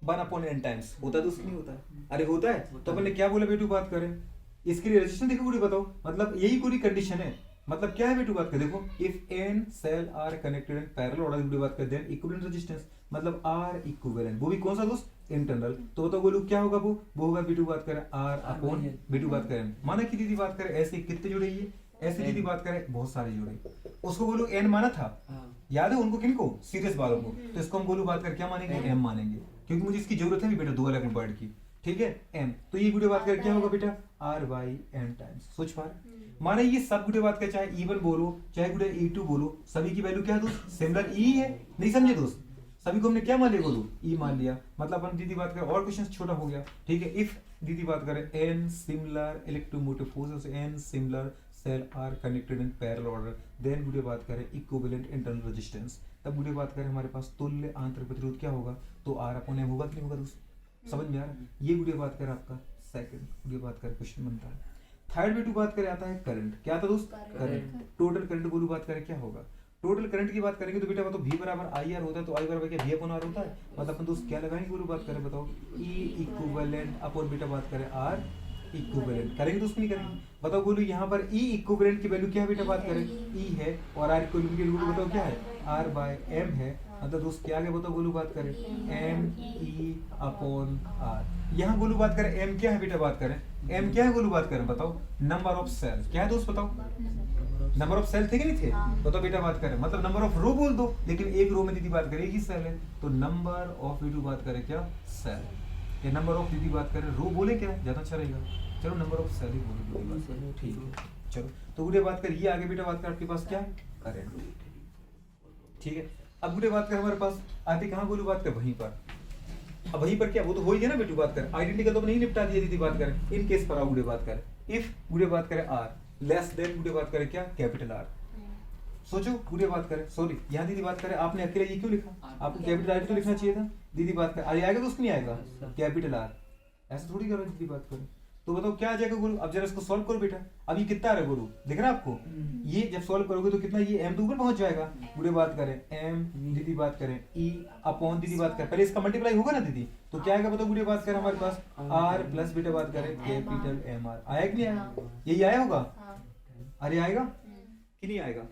[SPEAKER 1] 1/n टाइम्स होता है, दोस्त नहीं होता है, अरे होता है। तो अपन ने क्या बोला बेटू बात करें, इसके लिए रेजिस्टेंस देखो गुड़े बताओ, मतलब यही पूरी कंडीशन है। मतलब क्या है बेटू बात कर देखो, if n cell are connected in parallel order गुड़े बात कर देन इक्विवेलेंट रेजिस्टेंस, मतलब R इक्विवेलेंट, वो भी कौन सा दोस्त इंटरनल, तो बताओ बोलो क्या होगा वो होगा बेटू बात करें R अपॉन बेटू बात करें, माना कि दीदी बात करें ऐसे कितने जुड़े ये ऐसे दीदी बात करें बहुत सारे जुड़े, उसको बोलो n माना था, याद है उनको किनको सीरियस वालों को, तो इसको हम बोलो बात कर क्या मानेंगे m मानेंगे, क्योंकि मुझे इसकी जरूरत है भी बेटा 2 अलग वर्ड की, ठीक है m। तो ये गुड़े बात कर क्या होगा बेटा R/n टाइम्स। सोच पा रहे माने ये सब गुड़े बात कर, चाहे E1 बोलो चाहे गुड़े E2 बोलो, सभी की वैल्यू क्या है दोस्त, सिमिलर E है। नहीं समझे दोस्त, सभी को हमने क्या मान लिया बोलो, E मान लिया। मतलब हम दीदी बात करें और क्वेश्चन छोटा हो गया, ठीक है। इफ दीदी बात करें n similar electromotive forces, n similar cell are connected in parallel order, then गुड़े बात करें इक्विवेलेंट इंटरनल रेजिस्टेंस, तब गुड़े बात करें हमारे पास तुल्य आंतरिक प्रतिरोध क्या होगा, तो R अपॉन M होगा कि नहीं होगा दोस्त, समझ में आ रहा है। ये गुड़े बात करें आपका सेकंड गुड़े बात करें क्वेश्चन बनता है। थर्ड में टू बात करें आता है करंट, क्या आता है दोस्त, करंट। टोटल करंट बोलू बात करें क्या होगा, टोटल करंट की बात करेंगे तो बेटा बताओ V बराबर IR होता है, तो I बराबर क्या V अपॉन R होता है। मतलब अपन दोस्त क्या लगाएंगे बोलो बात करें, बताओ E इक्विवेलेंट अपॉन बेटा बात करें R इक्विवेलेंट, करेंगे दोस्त नहीं करेंगे, बताओ बोलो यहाँ पर E इक्विवेलेंट की वैल्यू क्या है बेटा बात करें, E है, और R इक्विवेलेंट की वैल्यू बताओ क्या है, R बाय M है। मतलब दोस्त क्या है बताओ बोलो बात करें, M E अपॉन R। यहाँ बोलो बात करें M क्या है बेटा बात करें, M क्या है बोलो बात करें, बताओ नंबर ऑफ सेल क्या है दोस्त, बताओ नंबर ऑफ सेल थे कि नहीं थे, बताओ बेटा बात करें, मतलब नंबर ऑफ रो बोल दो, लेकिन एक रो में दीदी बात करें एक ही सेल है, तो नंबर ऑफ वीडियो बात करें क्या सेल, ये नंबर ऑफ दीदी बात करें रो बोले क्या ज्यादा अच्छा रहेगा, चलो नंबर ऑफ सेल ही बोले दीदी बात करें, ठीक है। चलो तो गुड़े बात कर, ये आगे बेटा बात कर आपके पास क्या करंट, ठीक है। अब गुड़े बात कर हमारे पास आते कहाँ बोलू बात कर, वहीं पर। अब वहीं पर क्या, वो तो हो ही गया ना बेटू बात कर, आइडेंटिटी का तो नहीं निपटा दिया दीदी बात करें। इन केस पर आओ गुड़े बात कर, इफ गुड़े बात करें R लेस देन गुड़े बात करें क्या कैपिटल R। सोचो गुड़े बात करें, सॉरी यहाँ दीदी बात करें आपने अकेले ये क्यों लिखा, आपको कैपिटल R तो लिखना चाहिए था। दीदी बात कर आएगा तो उसको नहीं आएगा कैपिटल R, ऐसा थोड़ी करो दीदी बात करें। तो बताओ क्या आ जाएगा गुरु, अब जरा इसको सॉल्व करो बेटा। अब ये कितना आ रहा है गुरु, दिख रहा है आपको, ये जब सॉल्व करोगे तो कितना, ये m तो ऊपर पहुंच जाएगा। गुरु बात करें m, दीदी बात करें e अपॉन दीदी बात करें, पहले इसका मल्टीप्लाई होगा ना दीदी, तो क्या आएगा बताओ गुरु बात करें हमारे पास r प्लस बेटा बात करें कैपिटल M R। आया कि नहीं आया, यही आया होगा, अरे आएगा कि नहीं आएगा,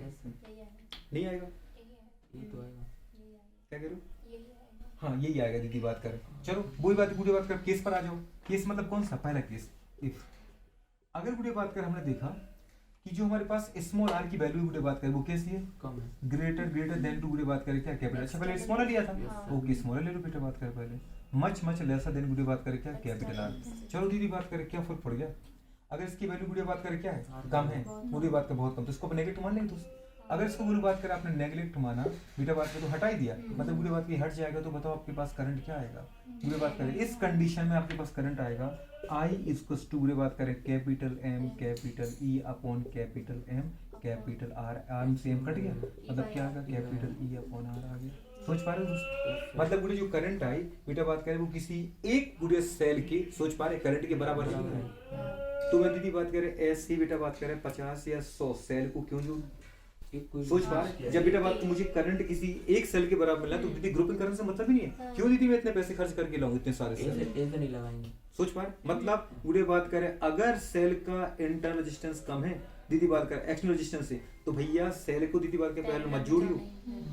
[SPEAKER 1] नहीं आएगा, क्या करो, हाँ यही आएगा दीदी बात करें। चलो वही बात गुड़े बात कर, केस पर आ जाओ। केस मतलब कौन सा, पहला केस इफ। अगर गुड़े बात कर हमने देखा कि जो हमारे पास स्मॉल r की वैल्यू गुड़े बात करें वो कैसी है, कम है, ग्रेटर देन टू गुड़े बात करें क्या कैपिटल। अच्छा पहले स्मॉलर लिया था, ओके स्मॉलर ले लो बेटा बात करें पहले, मच लेसर देन गुड़े बात करें क्या कैपिटल R। चलो दीदी बात करें क्या फर्क पड़ गया, अगर इसकी वैल्यू गुड़े बात करें क्या है कम है, गुड़े बात कर बहुत कम, तो इसको नेगेटिव मान लेंगे। तो अगर इसको गुरु बात करें आपने नेगलेक्ट माना, बीटा बात करें तो हटा ही दिया, मतलब गुरु बात की हट जाएगा, तो बताओ आपके पास करंट क्या आएगा। गुरु बात करें इस कंडीशन में आपके पास करंट आएगा I इक्वल्स टू गुरु बात करें capital M capital E upon capital M capital R। R से M कट गया, मतलब क्या आएगा कैपिटल E अपॉन R आ गया। सोच पा रहे हो दोस्त, मतलब गुरु जो करंट आई बीटा बात करें वो किसी एक गुरु सेल के, सोच पा रहे करंट के बराबर है। तो मैं दीदी बात करें ऐसे बेटा बात करें 50 या 100 सेल को क्यों जोड़, सोच पा रहे जब बेटा बात मुझे करंट किसी एक सेल के बराबर मिला, तो दीदी ग्रुपिंग करने से मतलब ही नहीं है, क्यों दीदी मैं इतने पैसे खर्च करके लाऊं इतने सारे सेल, ऐसे नहीं लगाएंगे। सोच पा रहे मतलब गुड़े बात करें अगर सेल का इंटरनल रेजिस्टेंस कम है दीदी बात करें एक्सटर्नल रेजिस्टेंस से, तो भैया सेल को दीदी बात के पहले मत जोड़ियो,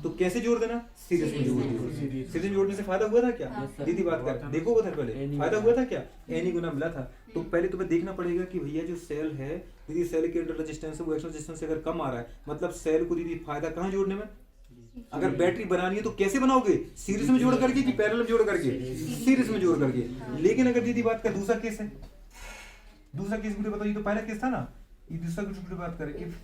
[SPEAKER 1] तो कैसे जोड़ देना, सीरीज में जोड़ दियो। सीरीज में जोड़ने से फायदा हुआ था क्या, दीदी बात कर देखो उधर पहले फायदा हुआ था क्या, एन गुना मिला था। तो पहले तुम्हें देखना पड़ेगा कि भैया जो सेल है दीदी सेल के इंटरनल रेजिस्टेंस है वो एक्सटर्नल रेजिस्टेंस से अगर कम आ रहा है, मतलब सेल को दीदी फायदा कहाँ जोड़ने में, अगर बैटरी बनानी है तो कैसे बनाओगे, सीरीज में जोड़ करके कि पैरेलल में जोड़ करके, सीरीज में जोड़ करके। लेकिन अगर दीदी बात का दूसरा केस है, दूसरा केस मुझे बताओ, ये तो पहला केस था ना, ये दूसरा कुछ बात करें इफ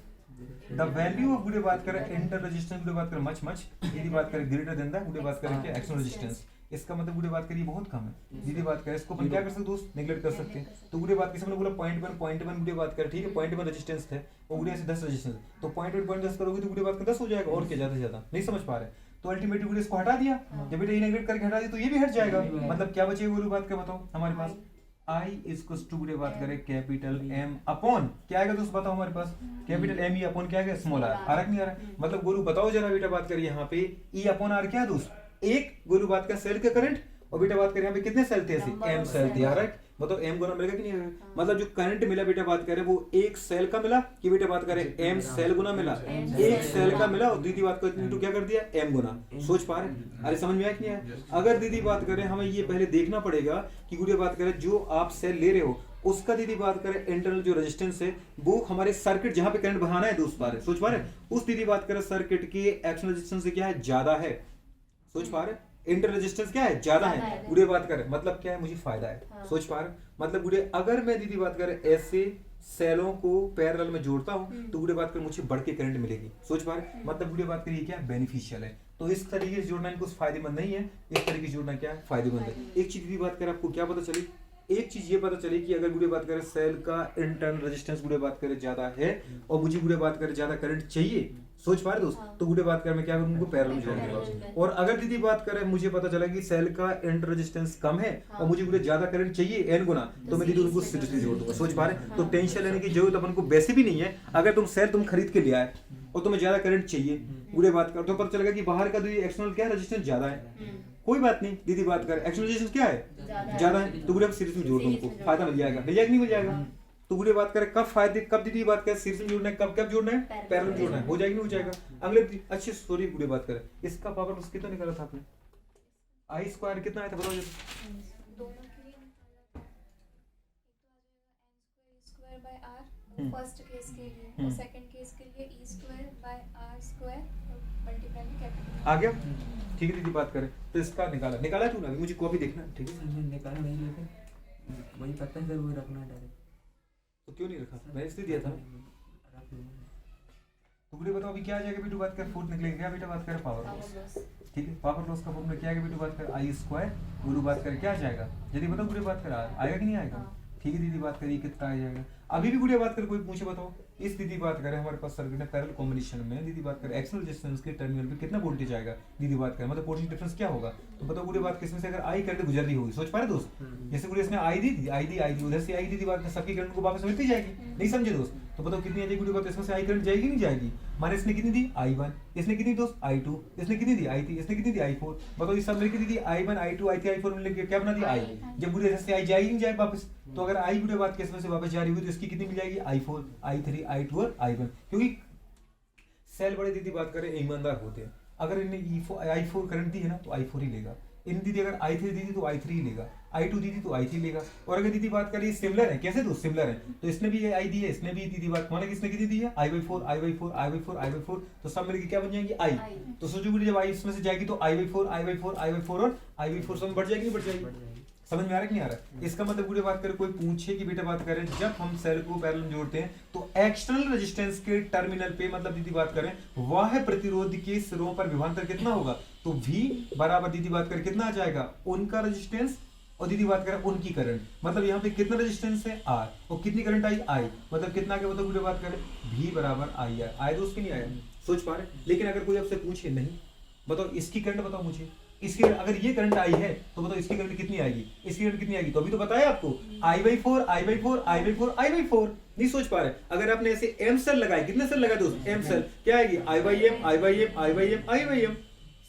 [SPEAKER 1] द वैल्यू ऑफ गुडे बात करें इंटर रेजिस्टेंस गुडे बात करें मच यदि बात करें ग्रेटर देन द गुडे बात करें क्या एक्सटर्नल रेजिस्टेंस, इसका मतलब गुडे बात करिए बहुत कम है। दीदी बात करें इसको अपन क्या कर सकते दोस्त, नेगलेक्ट कर सकते हैं। तो गुडे बात किसी ने बोला 0.1 गुडे बात करें, ठीक है 0.1 रेजिस्टेंस है और गुडे से 10 रेजिस्टेंस, तो 0.1 करोगे तो गुडे बात का 10 हो जाएगा, और क्या ज्यादा से ज्यादा नहीं समझ पा रहे, तो अल्टीमेटली गुडे इसको हटा दिया, जब बेटा ये नेगलेक्ट करके हटा दिया तो ये भी हट जाएगा, मतलब क्या बचेगा गुडे बात का बताओ हमारे पास I इक्वल्स टू गुडे बात करें कैपिटल M अपॉन क्या आएगा दोस्त बताओ हमारे पास कैपिटल M E अपॉन क्या आएगा स्मॉल r, आ रहा नहीं आ रहा, मतलब गोलू बताओ जरा बेटा बात करिए यहाँ पे E अपॉन R क्या है दोस्त, एक गोलू बात का सेल का करंट, और बेटा बात करें यहाँ पे कितने सेल थे ऐसे M सेल थे, आ रहा है बताओ M गुना मिलेगा कि नहीं आएगा, मतलब जो करंट मिला बेटा बात करें वो एक सेल का मिला कि बेटा बात करें M सेल गुना मिला, एक सेल का मिला और दीदी बात को इनटू क्या कर दिया M गुना। सोच पा रहे, अरे समझ में आया कि नहीं आया। अगर दीदी बात करें हमें ये पहले देखना पड़ेगा कि गुड़िया बात करें जो आप सेल ले रहे हो उसका दीदी बात करें इंटरनल जो रेजिस्टेंस है वो हमारे सर्किट जहां पे करंट बहाना है दोस्त पा रहे, सोच पा रहे उस दीदी बात करें सर्किट के एक्सटर्नल रेजिस्टेंस से क्या है ज्यादा है, सोच पा रहे इंटर रेजिस्टेंस क्या है ज्यादा है, गुड़े बात करें मतलब क्या है मुझे फायदा है। सोच पा रहे मतलब गुड़े अगर मैं दीदी बात करें ऐसे सेलों को पैरेलल में जोड़ता हूँ तो गुड़े बात कर मुझे बढ़ के करंट मिलेगी। सोच पा रहे, मतलब गुड़े बात करिए क्या बेनिफिशियल है। तो इस तरीके से जोड़ना इनको फायदेमंद नहीं है, इस तरीके से जोड़ना क्या है फायदेमंद है। एक चीज की बात करें आपको क्या पता चली, एक चीज ये पता चली कि अगर गुड़े बात करें सेल का इंटरनल रेजिस्टेंस गुड़े बात करें ज्यादा है और मुझे गुड़े बात करें ज्यादा करंट चाहिए, सोच पा रहे दोस्त, तो गुड़े बात करें मैं क्या करूँ, उनको पैरेलल में जोड़ूंगा। और अगर दीदी बात करें मुझे पता चला कि सेल का इंटर रेजिस्टेंस कम है और मुझे गुड़े ज्यादा करंट चाहिए n गुना, तो मैं दीदी उनको सीरीज में जोड़ दूंगा। सोच पा रहे, तो टेंशन लेने की जरूरत अपन को वैसे भी नहीं है। अगर तुम सेल तुम खरीद के ले आए और तुम्हें ज्यादा करंट चाहिए गुड़े बात कर, तो पता चलेगा कि बाहर का दीदी एक्सटर्नल क्या रेजिस्टेंस ज्यादा है, कोई बात नहीं दीदी बात कर एक्सटर्नल रेजिस्टेंस क्या है ज्यादा है, तो गुड़े सीरीज में जोड़ दो, उनको फायदा मिल जाएगा, नहीं मिल जाएगा। तो गुड़े बात करें कब फायदे, कब दीदी बात करें सीरीज में जोड़ना है, कब जोड़ना है पैरेलल जोड़ना है, हो जाएगी नहीं हो जाएगा। अगले अच्छे सॉरी गुड़े बात करें इसका पावर लॉस कितना निकाला था आपने, आई स्क्वायर कितना आया था बताओ जरा।
[SPEAKER 3] फर्स्ट केस के लिए और सेकंड केस के लिए e square by r square multiply में कैपिटल
[SPEAKER 1] आ गया, ठीक है दीदी बात करें तो इसका निकाला तू ना, अभी मुझे कॉपी देखना ठीक है।
[SPEAKER 2] मैंने निकाला नहीं, लेकिन वही पता है सर, वही रखना है डायरेक्ट।
[SPEAKER 1] तो क्यों नहीं रखा, मैंने इसलिए दिया था।
[SPEAKER 2] रख लूंगा।
[SPEAKER 1] तो गुड़े बताओ अभी क्या आ जाएगा बेटू, बात कर 4 निकलेगा क्या बेटा, बात कर पावर लॉस, ठीक है पावर लॉस का फॉर्मूला क्या आएगा बेटू, बात कर आई स्क्वायर, गुरु बात कर क्या आ जाएगा, यदि बताओ गुड़े बात कर आएगा कि नहीं आएगा, ठीक है दीदी बात करिए कितना आ जाएगा। अभी भी गुड़िया बात कर कोई पूछे बताओ, इस दीदी बात करें हमारे पास सर्किट है पैरेलल कॉम्बिनेशन में, दीदी बात करें एक्सटर्नल रेजिस्टेंस के टर्मिनल पे कितना वोल्टेज आएगा, दीदी बात करें मतलब पोटेंशियल डिफरेंस क्या होगा, तो बताओ गुड़िया बात किसमें से अगर आई करंट गुजर रही होगी, सोच पा रहे दोस्त, जैसे गुड़िया इसमें आई दी उधर से आई दीदी बात सबकी करंट को वापस मिलती जाएगी, नहीं समझे दोस्त, तो बताओ कितनी आ जाएगी गुड़िया बात, इसमें से आई करंट जाएगी नहीं जाएगी, माने इसने कितनी दी I1, इसने कितनी दोस्त I2, इसने कितनी दी I3, इसने कितनी दी I4, बताओ इस सब मिलकर दी I1 I2 I3 I4 मिलकर क्या बना दिया I। जब गुड़िया से आई जाएगी नहीं जाएगी वापस, तो अगर आई गुड़िया बात किसमें से वापस जा रही हुई तो इसकी कितनी मिल जाएगी I4 I3 I2 और I1, क्योंकि सेल बड़े दीदी बात करें ईमानदार होते हैं, अगर इन्हें I4 करंट दी है ना तो I4 ही लेगा, इन दीदी अगर I3 दी थी तो I3 ही लेगा, I2 दी थी तो I3 लेगा, और अगर दीदी बात करें सिमिलर है, कैसे दोस्त सिमिलर है, तो इसने भी ये I दी है, इसने भी दीदी बात माना किसने कितनी दी है I/4 I/4 I/4 I/4, तो सब मिलकर क्या बन जाएंगे I, तो सोचो जब I इसमें से जाएगी तो I/4 I/4 I/4 और I/4 सब बढ़ जाएगी नहीं बढ़ जाएगी, समझ में आ रहा है कि नहीं आ रहा है। इसका मतलब पूरी बात करें कोई पूछे कि बेटा बात करें जब हम सेल को पैरेलल में जोड़ते हैं तो एक्सटर्नल रेजिस्टेंस के टर्मिनल पे मतलब दीदी बात करें वह प्रतिरोध के सिरों पर विभवांतर कितना होगा, तो V बराबर दीदी बात करें कितना आ जाएगा उनका रेजिस्टेंस और दीदी बात करें उनकी करंट, मतलब यहाँ पे कितना रेजिस्टेंस है R और कितनी करंट आई I, मतलब कितना के मतलब पूरी बात करें V बराबर I आया दोस्त की नहीं आया, सोच पा रहे। लेकिन अगर कोई आपसे पूछे नहीं बताओ इसकी करंट बताओ मुझे, इसकी अगर ये करंट आई है तो बताओ इसकी करंट कितनी आएगी, इसकी करंट कितनी आएगी, तो अभी तो बताया आपको I/4 I/4 I/4 I/4, नहीं सोच पा रहे। अगर आपने ऐसे m सेल लगाए, कितने सेल लगाए दोस्त m सेल, क्या आएगी I/m I/m I/m I/m,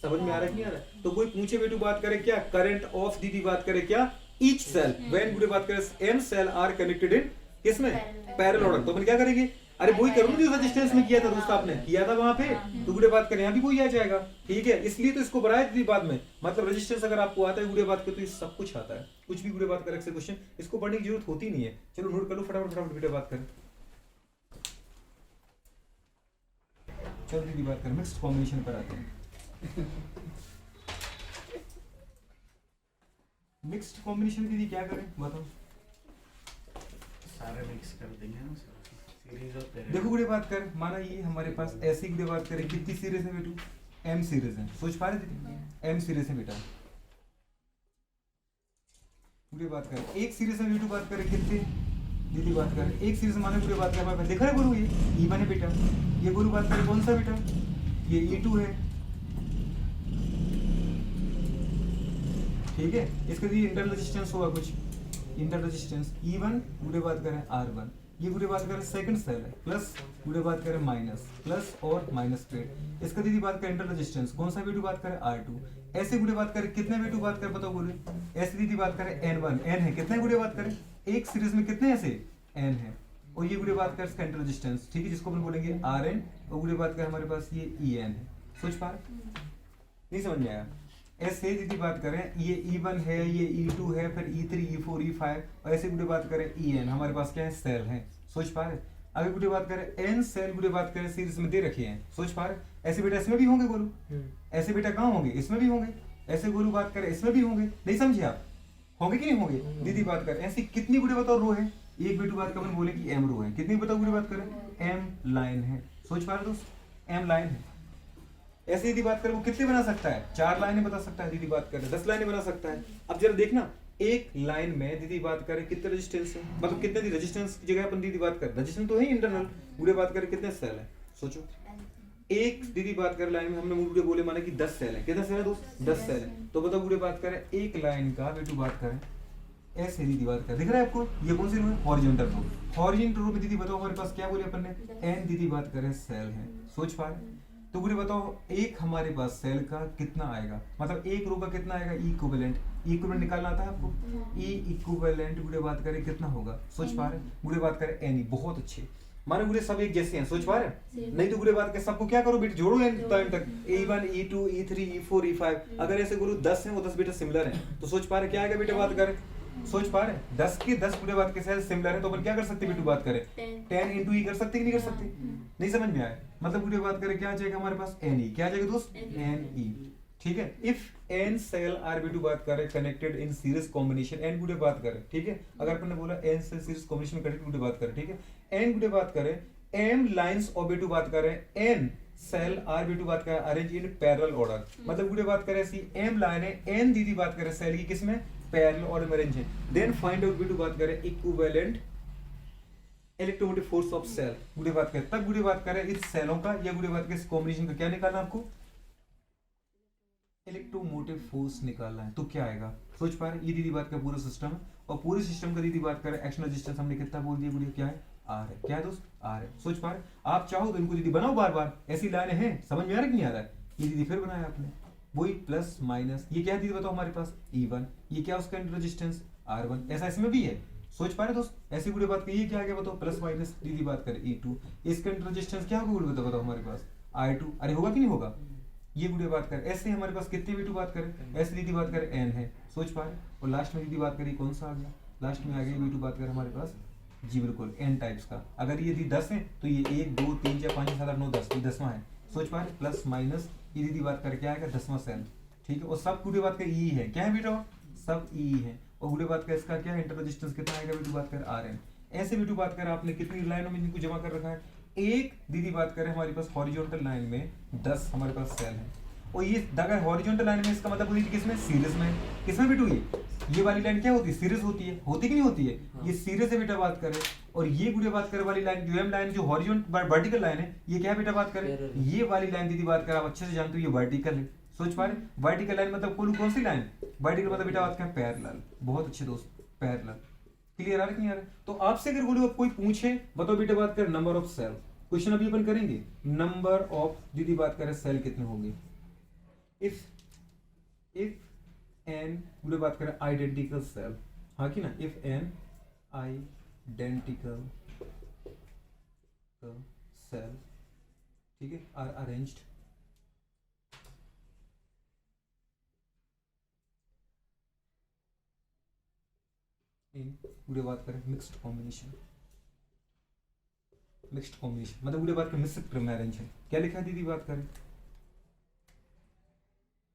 [SPEAKER 1] समझ में आ रहा है नहीं आ रहा है। तो कोई पूछे बेटू बात करे क्या करंट ऑफ दीदी बात करे क्या ईच सेल व्हेन गुडे बात करे m cell are connected in किसमें पैरेलल ऑर्डर, तो अपन क्या करेंगे, अरे वही करूँ जो रेजिस्टेंस में किया था दोस्त आपने किया था वहां पे, तो गुड़े बात करें यहाँ भी वही आ जाएगा, ठीक है। इसलिए तो इसको बढ़ाया थी बाद में, मतलब रेजिस्टेंस अगर आपको आता है गुड़े बात करें तो ये सब कुछ आता है, कुछ भी गुड़े बात करें क्वेश्चन इसको पढ़ने की जरूरत होती नहीं है। चलो नोट कर लो फटाफट गुड़े बात करें, चलो दीदी बात करें मिक्स्ड कॉम्बिनेशन पर आते हैं। मिक्स्ड कॉम्बिनेशन दीदी क्या करें बताओ,
[SPEAKER 4] सारे मिक्स कर देंगे ना सीरीज और पैरेलल।
[SPEAKER 1] देखो गुड़े बात कर, माना ये हमारे पास ऐसी गुड़े बात करें कितनी सीरीज है बेटू, m सीरीज है, सोच पा रहे थे m सीरीज है बेटा। गुड़े बात कर एक सीरीज में बेटू बात करें कितने दीदी बात करें एक सीरीज माने गुड़े बात कर देखा है गुरु ये E1 है बेटा, ये गुरु बात करें कौन सा बेटा ये E2 है, ठीक है। इसका भी इंटरनल रेजिस्टेंस होगा कुछ, इंटरनल रेजिस्टेंस E1 गुड़े बात करें R1, ये गुड़े बात करें सेकंड सेल है प्लस गुड़े बात करें माइनस प्लस और माइनस प्लेट, इसका दीदी बात करें इंटरनल रेजिस्टेंस कौन सा बेटू बात करें R2, ऐसे गुड़े बात करें कितने बेटू बात करें बताओ बोले, ऐसे दीदी बात करें N1 N है कितने गुड़े बात करें एक सीरीज में कितने ऐसे N है, और ये गुड़े बात करें इसका इंटरनल रेजिस्टेंस, ठीक है, जिसको अपन बोलेंगे Rn, और गुड़े बात करें हमारे पास ये En है, सोच पा रहे नहीं समझ में आया। ऐसे दीदी बात करें ये E1 है ये E2 है फिर E3 E4 E5 और ऐसे गुड़े बात करें En हमारे पास क्या है सेल है, सोच पा रहे। अगर गुड़े बात करें n सेल गुड़े बात करें सीरीज में दे रखे हैं, सोच पा रहे। ऐसे बेटा इसमें भी होंगे गुरु, ऐसे बेटा कहाँ होंगे इसमें भी होंगे, ऐसे गुरु बात करें इसमें भी होंगे, नहीं समझे आप, होंगे कि नहीं होंगे दीदी बात करें। ऐसी कितनी गुड़े बताओ रो है एक बेटू बात का अपन बोले कि m रो है, कितनी बताओ पूरी बात करें, m लाइन है। सोच पा रहे हो दोस्त, m लाइन है। ऐसे यदि बात करें वो कितने बना सकता है, 4 लाइनें बता सकता है। दीदी बात करें 10 लाइनें बना सकता है। अब जरा देखना, एक लाइन में दीदी बात करें कितने रेजिस्टेंस है, मतलब कितने रेजिस्टेंस की जगह अपन दीदी बात करें, रेजिस्टेंस तो है इंटरनल, पूरे बात करें कितने सेल है, सोचो। एक दीदी बात करें लाइन में हमने मूल बोले माना कि 10 सेल है, कितने सेल है दोस्त, 10 सेल है। तो बताओ पूरे बात करें एक लाइन का बेटू बात करें ऐसे दीदी बात करें, दिख रहा है आपको, ये कौन सी रो है, हॉरिजॉन्टल रो। हॉरिजॉन्टल रो में दीदी बताओ हमारे पास क्या बोले अपन ने, n दीदी बात करें सेल है। सोच पा रहे, तो पूरे बताओ एक हमारे पास सेल का कितना आएगा, मतलब एक रो का कितना आएगा, इक्विवेलेंट। इक्विवेलेंट निकालना आता है आपको, ई इक्विवेलेंट बुरे बात करें कितना होगा, सोच पा रहे, बुरे बात करें एनी। बहुत अच्छे, माने बुरे सब एक जैसे हैं, सोच पा रहे। नहीं तो बुरे बात के सबको क्या करो बेटा, जोड़ो एन टाइम तक, E1 E2 E3 E4 E5। अगर ऐसे बोलो 10 हैं वो 10 बेटा सिमिलर हैं, तो सोच पा रहे क्या आएगा बेटा बात करें, सोच पा रहे 10 के 10 पूरे बात के सेल सिमिलर है, तो अपन क्या कर सकते बेटू बात करें 10 into E कर सकते कि नहीं कर सकते, नहीं समझ में आया। मतलब पूरे बात करें क्या आ जाएगा हमारे पास NE, क्या आ जाएगा दोस्त, NE। ठीक है, इफ n सेल आर बेटू बात करें connected in series combination, n गुडे बात करें, ठीक है। अगर अपन ने बोला n cell series combination connected गुडे बात करें, ठीक है। n गुडे बात करें m लाइंस और बेटू बात करें n सेल आर बेटू बात करें अरेंज इन पैरेलल ऑर्डर, मतलब गुडे बात करें ऐसी m लाइन है, n दीदी बात करें सेल की किसमें, पैरेलल ऑर्डर में अरेंज है। देन फाइंड आउट बेटू बात करें equivalent electromotive force of cell, गुडे बात करें तब गुडे बात करें इस सेलों का या गुडे बात के इस कॉम्बिनेशन का क्या निकालना आपको, इलेक्ट्रोमोटिव फोर्स निकालना है। तो क्या आएगा, सोच पा रहे, ये दीदी बात का पूरा सिस्टम है, और पूरे सिस्टम का दीदी बात करें एक्शन रेजिस्टेंस हमने कितना बोल दिया गुड़िया, क्या है, आर है। क्या है दोस्त, आर है। सोच पा रहे, आप चाहो तो इनको दीदी बनाओ बार बार, ऐसी लाइनें हैं, समझ में आ रहा है कि नहीं आ रहा है। ये दीदी फिर बनाया आपने, वही प्लस माइनस, ये क्या दीदी बताओ हमारे पास E1, ये क्या उसका रेजिस्टेंस R1, ऐसा इसमें भी है। सोच पा रहे दोस्त, ऐसी गुड़े बात करिए क्या आ गया बताओ, प्लस माइनस दीदी बात करें E2, इसका रेजिस्टेंस क्या होगा गुड़े बताओ हमारे पास I2, अरे होगा कि नहीं होगा, ये गुड़े बात करें। ऐसे हमारे पास कितने V2 बात करें, ऐसे दीदी बात करें n है, सोच पा रहे। और लास्ट में दीदी बात करी कौन सा आ गया, लास्ट में आ गया V2 बात करें हमारे पास, जी बिल्कुल n टाइप्स का। अगर ये दीदी 10 है तो ये 1 2 3 4 5 6 7 8 9 10, ये 10वां है। सोच पा रहे, प्लस माइनस ये दीदी बात करें क्या आएगा, 10वां सेल, ठीक है। और सब गुड़े बात का E है, क्या है बेटा, सब E है। और गुड़े बात का इसका क्या है, इंटर रेजिस्टेंस कितना आएगा बेटू बात कर Rn। ऐसे बेटू बात कर आपने कितनी लाइनों में इनको जमा कर रखा है, एक दीदी बात करें हमारे पास हॉरिजॉन्टल लाइन में 10 हमारे पास सेल है, और ये अगर हॉरिजॉन्टल लाइन में इसका मतलब होती है किसमें, सीरीज में। किसमें बेटू, ये वाली लाइन क्या होती है, सीरीज होती है, होती कि नहीं होती है, ये सीरीज से बेटा बात करें। और ये गुड़े बात करे वाली लाइन जो एम लाइन जो हॉरिजॉन्टल वर्टिकल लाइन है, ये क्या बेटा बात करें, ये वाली लाइन दीदी बात कर आप अच्छे से जानते हो, ये वर्टिकल है। सोच पा रहे, वर्टिकल लाइन मतलब कौन सी लाइन, वर्टिकल मतलब बेटा बात करें पैरेलल। बहुत अच्छे दोस्त, पैरेलल। क्लियर आ रहा है कि नहीं आ रहा है। तो आपसे अगर बोलो कोई पूछे बताओ बेटा बात कर नंबर ऑफ सेल, क्वेश्चन अभी अपन करेंगे, नंबर ऑफ दीदी बात करें सेल कितने होंगे, इफ एन गुड़े बात करें आइडेंटिकल सेल, हाँ कि ना, इफ एन आइडेंटिकल सेल, ठीक है, आर अरेंज्ड इन गुड़े बात करें मिक्स्ड कॉम्बिनेशन, मिक्स्ड कॉम्बिनेशन मतलब गुड़े बात करें मिक्स्ड क्रम में अरेंज है। क्या लिखा है दीदी बात करें,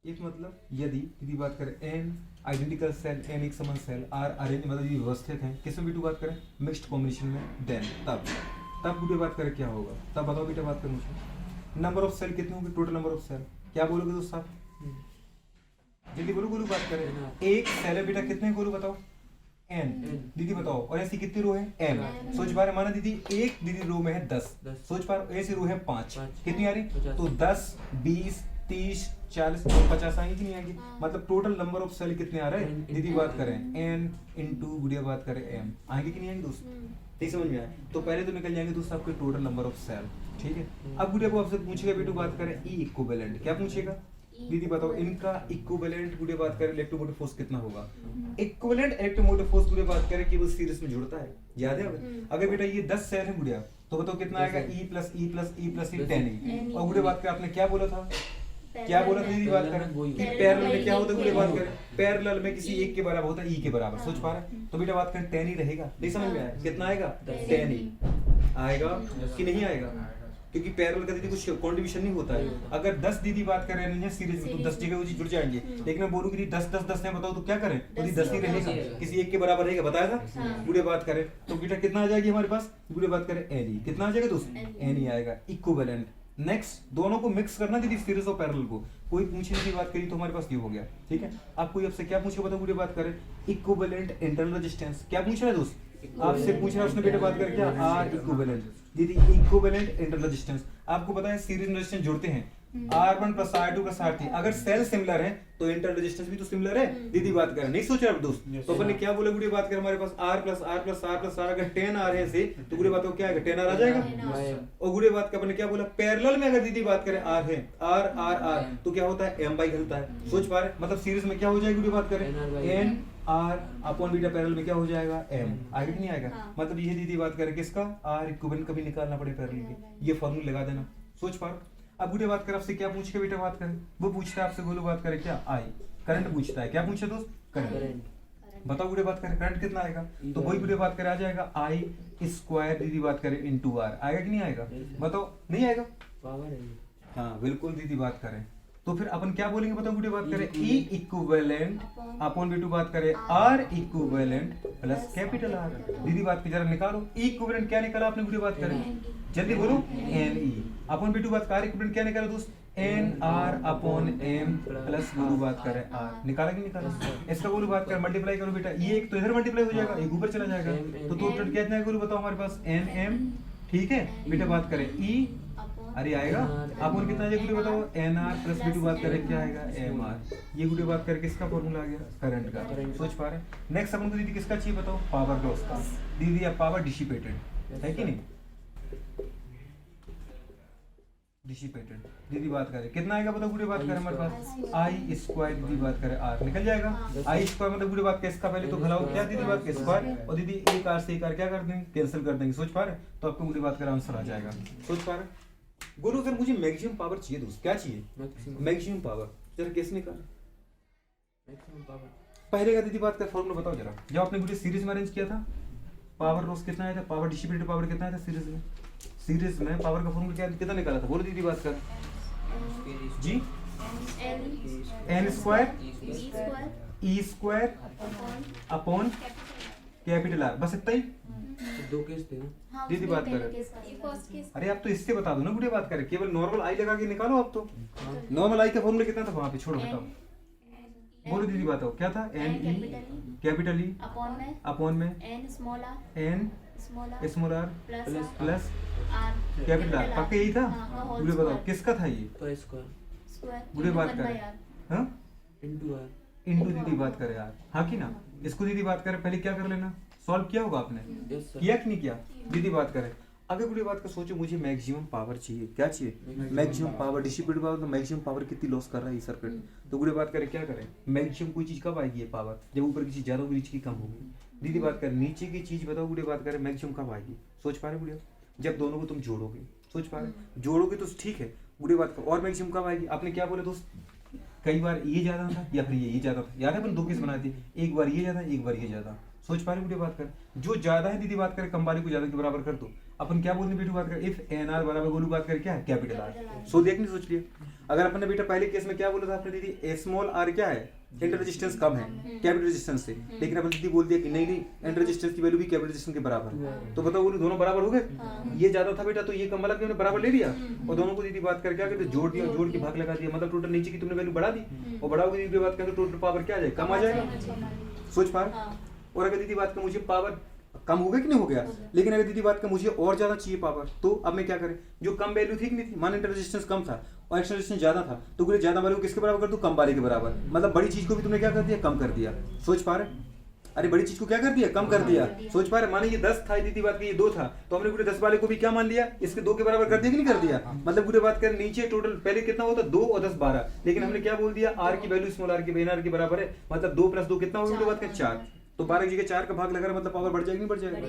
[SPEAKER 1] एक मतलब यदि दीदी बात करें n आइडेंटिकल सेल, n एक समान सेल, r अरेंज मतलब ये व्यवस्थित हैं, किसमें बेटू बात करें, मिक्स्ड कॉम्बिनेशन में, देन तब बेटा बात करें क्या होगा, तब बताओ बेटा बात करें मुझे, नंबर ऑफ सेल कितने होंगे, टोटल नंबर ऑफ सेल। क्या बोलोगे दोस्त साहब, जल्दी बोलो बोलो बात करें। एक सेल है बेटा कितने बोलो बताओ, n दीदी बताओ, और ऐसी कितनी रो है, m। सोच पा रहे, माना दीदी एक दीदी रो में है 10, सोच पा रहे ऐसी रो है 5, कितनी आ रही, तो 10 20 30 40 50 आएगी कि नहीं आएगी, मतलब टोटल नंबर ऑफ सेल कितने आ रहे हैं दीदी बात करें, n इंटू गुड़िया बात करें m, आएंगे कि नहीं आएंगे दोस्त, नहीं समझ में आया। तो पहले तो निकल जाएंगे दोस्त आपके टोटल नंबर ऑफ सेल, ठीक है। अब गुड़िया को आपसे पूछेगा बेटू बात करें ई इक्विवेलेंट, क्या पूछेगा दीदी बताओ, इनका इक्विवेलेंट गुड़िया बात करें इलेक्ट्रोमोटिव फोर्स कितना होगा। इक्विवेलेंट इलेक्ट्रोमोटिव फोर्स गुड़िया बात करें केवल सीरीज में जुड़ता है, याद है। अगर बेटा ये 10 सेल है गुड़िया, तो बताओ कितना आएगा, E plus E plus E plus E 10। और गुड़िया बात करें आपने क्या बोला था, क्या बोला था दीदी बात करें कि पैरेलल में क्या होता है, बात करें पैरेलल में किसी एक के बराबर होता है E के बराबर। सोच पा रहे, तो बेटा बात करें 10 ही रहेगा, नहीं समझ में आया, कितना आएगा 10 ही आएगा कि नहीं आएगा, क्योंकि पैरेलल का दीदी कुछ कंट्रीब्यूशन नहीं होता है। अगर 10 दीदी बात कर रहे हैं सीरीज में तो 10 जगह वो चीज जुड़ जाएंगे, लेकिन मैं बोलूँ कि 10 है बताओ तो क्या करें, तो 10 ही रहेगा, किसी एक के बराबर रहेगा, बताया था। बुढ़े बात करें तो बेटा कितना आ जाएगी हमारे पास, बुढ़े बात करें एन, कितना आ जाएगा दोस्त, एन ही आएगा, इक्विवेलेंट। नेक्स्ट दोनों को मिक्स करना दीदी सीरीज और पैरेलल को, कोई पूछने की बात करी तो हमारे पास ये हो गया, ठीक है। आप कोई आपसे क्या पूछे बताओ, बुढ़े बात करें इक्विवेलेंट इंटरनल रेजिस्टेंस, क्या पूछ रहा है दोस्त, आपसे पूछ रहा है उसने बेटे बात कर क्या, आर इक्विवेलेंट दीदी, इक्विवेलेंट इंटरनल रेजिस्टेंस। आपको पता है सीरीज में रेजिस्टेंस जोड़ते हैं R1 plus R2 plus R3, अगर सेल सिमिलर है तो इंटरनल रेजिस्टेंस भी तो सिमिलर है दीदी बात कर, नहीं सोच रहे आप दोस्त। तो अपन ने क्या बोला बुढ़ी बात कर, हमारे पास R plus R plus R plus R अगर 10R है से तो बुढ़ी बात को क्या आएगा, 10R आ जाएगा। और बुढ़ी बात का अपन ने क्या बोला, पैरेलल में अगर दीदी बात करें R है, R तो क्या होता है, M बाई घलता है, सोच पा रहे, मतलब सीरीज में क्या हो जाएगी बुढ़ी बात करें, N R upon beta parallel में क्या हो जाएगा, M आगे नहीं आएगा। मतलब ये दीदी बात करें किसका, R इक्विवेलेंट कभी निकालना पड़े पैरेलल के, ये फॉर्मूला लगा देना, सोच पा रहे। अब बुढ़े बात कर आपसे क्या पूछ के बेटा बात करें, वो पूछता है आपसे, बोलो बात करें क्या, आई करंट पूछता है, क्या पूछा दोस्त, करंट बताओ बुढ़े बात करें करंट कितना आएगा, तो वही बुढ़े बात करें आ जाएगा आई स्क्वायर दीदी बात करें इनटू आर, आएगा कि नहीं आएगा, बताओ नहीं आएगा,
[SPEAKER 2] पावर है।
[SPEAKER 1] हाँ बिल्कुल दीदी बात करें। तो फिर अपन क्या बोलेंगे बताओ बुढ़े बात करें, ई इक्विवेलेंट अपॉन बी टू बात करें R equivalent plus capital R, दीदी बात की जरा निकालो, ई इक्विवेलेंट क्या निकाला आपने बुढ़े बात करें, जल्दी बोलो, एन ई अपॉन बी टू बात आर इक्विवेलेंट क्या निकाला दोस्त, N R upon M plus बोलो बात करें आर, निकाला कि निकाला, इसका बोलो बात करें मल्टीप्लाई करो बेटा, ये एक तो इधर मल्टीप्लाई हो जाएगा, एक ऊपर चला जाएगा, तो टोटल क्या इतना बोलो बताओ हमारे पास, एन एम, ठीक है बेटा बात करें ई, अरे आएगा अपन कितना आएगा गुड़े बताओ, एन आर प्लस बी टू बात करें क्या आएगा, एम आर, ये गुड़े बात करें किसका फॉर्मूला आ गया, करंट का, सोच पा रहे। नेक्स्ट अपन को दीदी किसका चाहिए बताओ, पावर लॉस का, दीदी अब पावर डिसिपेटेड है कि नहीं, डिसिपेटेड दीदी बात करें कितना आएगा बताओ गुड़े बात करें हमारे पास, आई स्क्वायर दीदी बात करें आर निकल जाएगा, आई स्क्वायर मतलब गुड़े बात किसका, पहले तो भलाओ क्या दीदी बात के स्क्वायर, और दीदी एक आर से एक आर क्या कर देंगे, कैंसिल कर देंगे, सोच पा रहे, तो आपको गुड़े बात करें आंसर आ जाएगा, सोच पा रहे। बोलो सर मुझे मैक्सिमम पावर चाहिए दोस्त, क्या चाहिए, मैक्सिमम पावर, जरा कैसे निकालें
[SPEAKER 2] मैक्सिमम पावर,
[SPEAKER 1] पहले का दीदी बात का फॉर्मूला बताओ जरा, जब आपने पूरी सीरीज में अरेंज किया था, पावर लॉस कितना आया था, पावर डिस्ट्रीब्यूटेड पावर कितना आया था सीरीज में, सीरीज में पावर का फॉर्मूला क्या कितना निकाला था, बोलो दीदी बात कर जी, N square E square upon capital R, बस इतना ही,
[SPEAKER 2] दो केस थे ना
[SPEAKER 1] दीदी बात करें, अरे आप तो इससे बता दो ना गुड़े बात करें, केवल नॉर्मल आई लगा के निकालो आप तो, नॉर्मल आई का फॉर्मूला कितना था वहां पे, छोड़ो बताओ, बोलो दीदी बताओ क्या था, N E capital E upon में N small R plus capital R, पक्का यही था, गुड़े बताओ किसका था ये,
[SPEAKER 2] तो स्क्वायर
[SPEAKER 1] गुड़े बात करें, हाँ
[SPEAKER 2] इनटू आर,
[SPEAKER 1] इनटू दीदी बात करें यार, हाँ कि ना, इसको दीदी बात करें पहले क्या कर लेना, सॉल्व किया होगा आपने, किया कि नहीं किया, दीदी बात करें। अगर बुरी बात का सोचो मुझे मैक्सिमम पावर चाहिए, क्या चाहिए, मैक्सिमम पावर, डिस्ट्रीब्यूटेड पावर, तो मैक्सिमम पावर कितनी लॉस कर रहा है ये सर्किट, तो बुरी बात करें क्या करें, मैक्सिमम कोई चीज कब आएगी ये पावर, जब ऊपर की चीज ज्यादा होगी नीचे की कम होगी, दीदी बात करें नीचे की चीज बताओ बुरी बात करें मैक्सिमम कब आएगी, सोच पा रहे बुढ़िया, जब दोनों को तुम जोड़ोगे, सोच पा रहे जोड़ोगे तो ठीक है, बुरी बात का और मैक्सिमम कब आएगी, आपने क्या बोले दोस्त, कई बार ये ज्यादा था या फिर ये ज्यादा था, याद है अपन दो केस बनाए थे, एक बार ये ज्यादा एक बार ये ज्यादा, सोच पा रहे बेटी बात कर, जो ज्यादा है दीदी बात करें कम वाले को ज्यादा के बराबर कर दो, अपन क्या बोलते हैं बेटी बात कर, इफ एन आर बराबर गोलू बात कर क्या है, कैपिटल आर, सो देख नहीं सोच लिया। अगर अपन ने बेटा पहले केस में क्या बोला था आपने दीदी, स्मॉल आर क्या है, इंटर रेजिस्टेंस कम है कैपिटल रेजिस्टेंस से, लेकिन अपन दीदी बोल दिया कि नहीं इंटर रेजिस्टेंस की वैल्यू भी कैपिटल रेजिस्टेंस के बराबर है, तो बताओ बोलो दोनों बराबर हो गए, ये ज्यादा था बेटा तो ये कम वाला भी हमने बराबर ले लिया, और दोनों को दीदी बात कर क्या करते जोड़ दिया, जोड़ के भाग लगा दिया, मतलब टोटल नीचे की तुमने वैल्यू बढ़ा दी, और बढ़ाओगे दीदी बात करें तो टोटल पावर क्या आ जाएगा, कम आ जाएगा, सोच पा रहे। और अगर दीदी बात का मुझे पावर कम हो गया कि नहीं हो गया, लेकिन अगर दीदी बात का मुझे और ज्यादा चाहिए पावर, तो अब मैं क्या करें, जो कम वैल्यू थी कि नहीं थी, मान इंटर रेजिस्टेंस कम था और एक्सटर्नल रेजिस्टेंस ज्यादा था, तो पूरे ज्यादा वाले को किसके बराबर कर दूं, कम वाले के बराबर, मतलब बड़ी चीज को भी तुमने क्या कर दिया, कम कर दिया, सोच पा रहे, अरे बड़ी चीज को क्या कर दिया, कम कर दिया, सोच पा रहे, माने ये 10 था दीदी बात की, ये 2 था, तो हमने पूरे 10 वाले को भी क्या मान लिया, इसके 2 के बराबर कर दिया कि नहीं कर दिया, मतलब पूरे बात कर नीचे टोटल पहले कितना होता 2 और 10 12, लेकिन हमने क्या बोल दिया, आर की वैल्यू स्मॉल आर की एन आर के बराबर है, मतलब 2 + 2 कितना होगा पूरे बात का 4, तो 12 की जगह 4 का भाग लगा, मतलब पावर बढ़ जाएगी नहीं बढ़ जाएगा,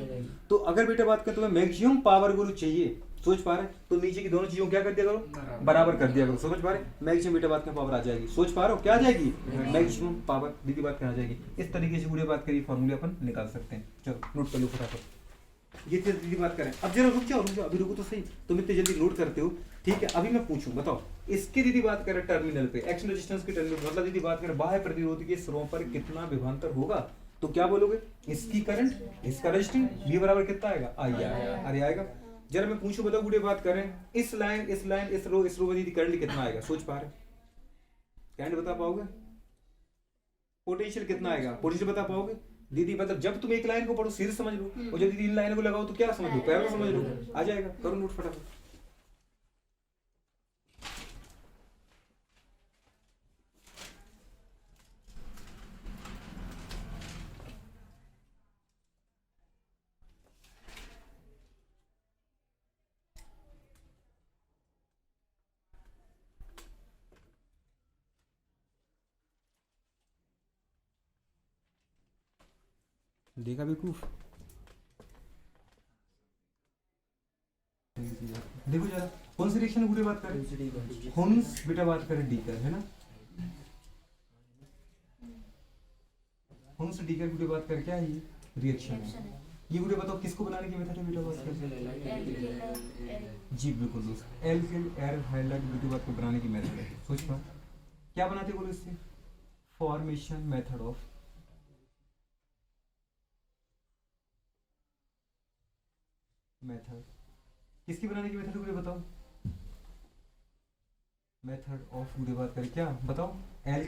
[SPEAKER 1] तो अगर बेटा बात करें तो मैं मैक्सिमम पावर गुरु चाहिए, सोच पा रहे, तो नीचे की दोनों चीजों क्या कर दिया करो, बराबर कर दिया करो, समझ पा रहे, मैक्सिमम बेटा बात में पावर आ जाएगी, सोच पा रहे हो क्या आ जाएगी, मैक्सिमम पावर दीदी बात में आ जाएगी। इस तरीके से पूरे बात करिए फॉर्मूले अपन निकाल सकते हैं, चलो नोट कर लो फटाफट। ये जल्दी बात करें। अब जरा रुक जाओ अभी रुको तो सही, तुम इतनी जल्दी नोट करते हो। ठीक है, अभी मैं पूछूं बताओ, इसकी दीदी बात करें टर्मिनल पे, एक्शन रेजिस्टेंस के टर्मिनल मतलब दीदी बात करें बाह्य प्रतिरोध के सिरों पर कितना विभवांतर होगा, तो क्या बोलोगे? इसकी करंट, इसका रेजिस्टेंस, V बराबर कितना आएगा? I आएगा। अरे आएगा। जरा मैं पूछूं बताओ गुड़े बात करें, इस लाइन इस रो में दीदी करंट कितना आएगा? सोच पा रहे? करंट बता पाओगे? पोटेंशियल कितना आएगा? पोटेंशियल बता पाओगे? दीदी मतलब जब तुम एक लाइन को पढ़ो सीधे समझ लो, और जब दीदी इन लाइन को लगाओ तो क्या समझ लो? पैरल समझ लो, आ जाएगा। करो नोट फटाफट। देखा बेवकूफ? देखो जरा कौन सी रिएक्शन पूरी बात करें? हुन्स बेटा बात करें डीकर, है ना? हुन्स डीकर पूरी बात करें क्या है ये? रिएक्शन है। ये पूरे बताओ किसको बनाने की मेथड है बेटा बात करें? जी बिल्कुल दोस्त, एल्किल एयर हाइड्राइड ब्यूटी बात को बनाने की मेथड है। सोच पा क्या बनाते बोलो इससे? फॉर्मेशन मेथड ऑफ मेथड, किसकी बनाने की मेथड मुझे बताओ? मेथड ऑफ मुझे बात करें क्या बताओ? एल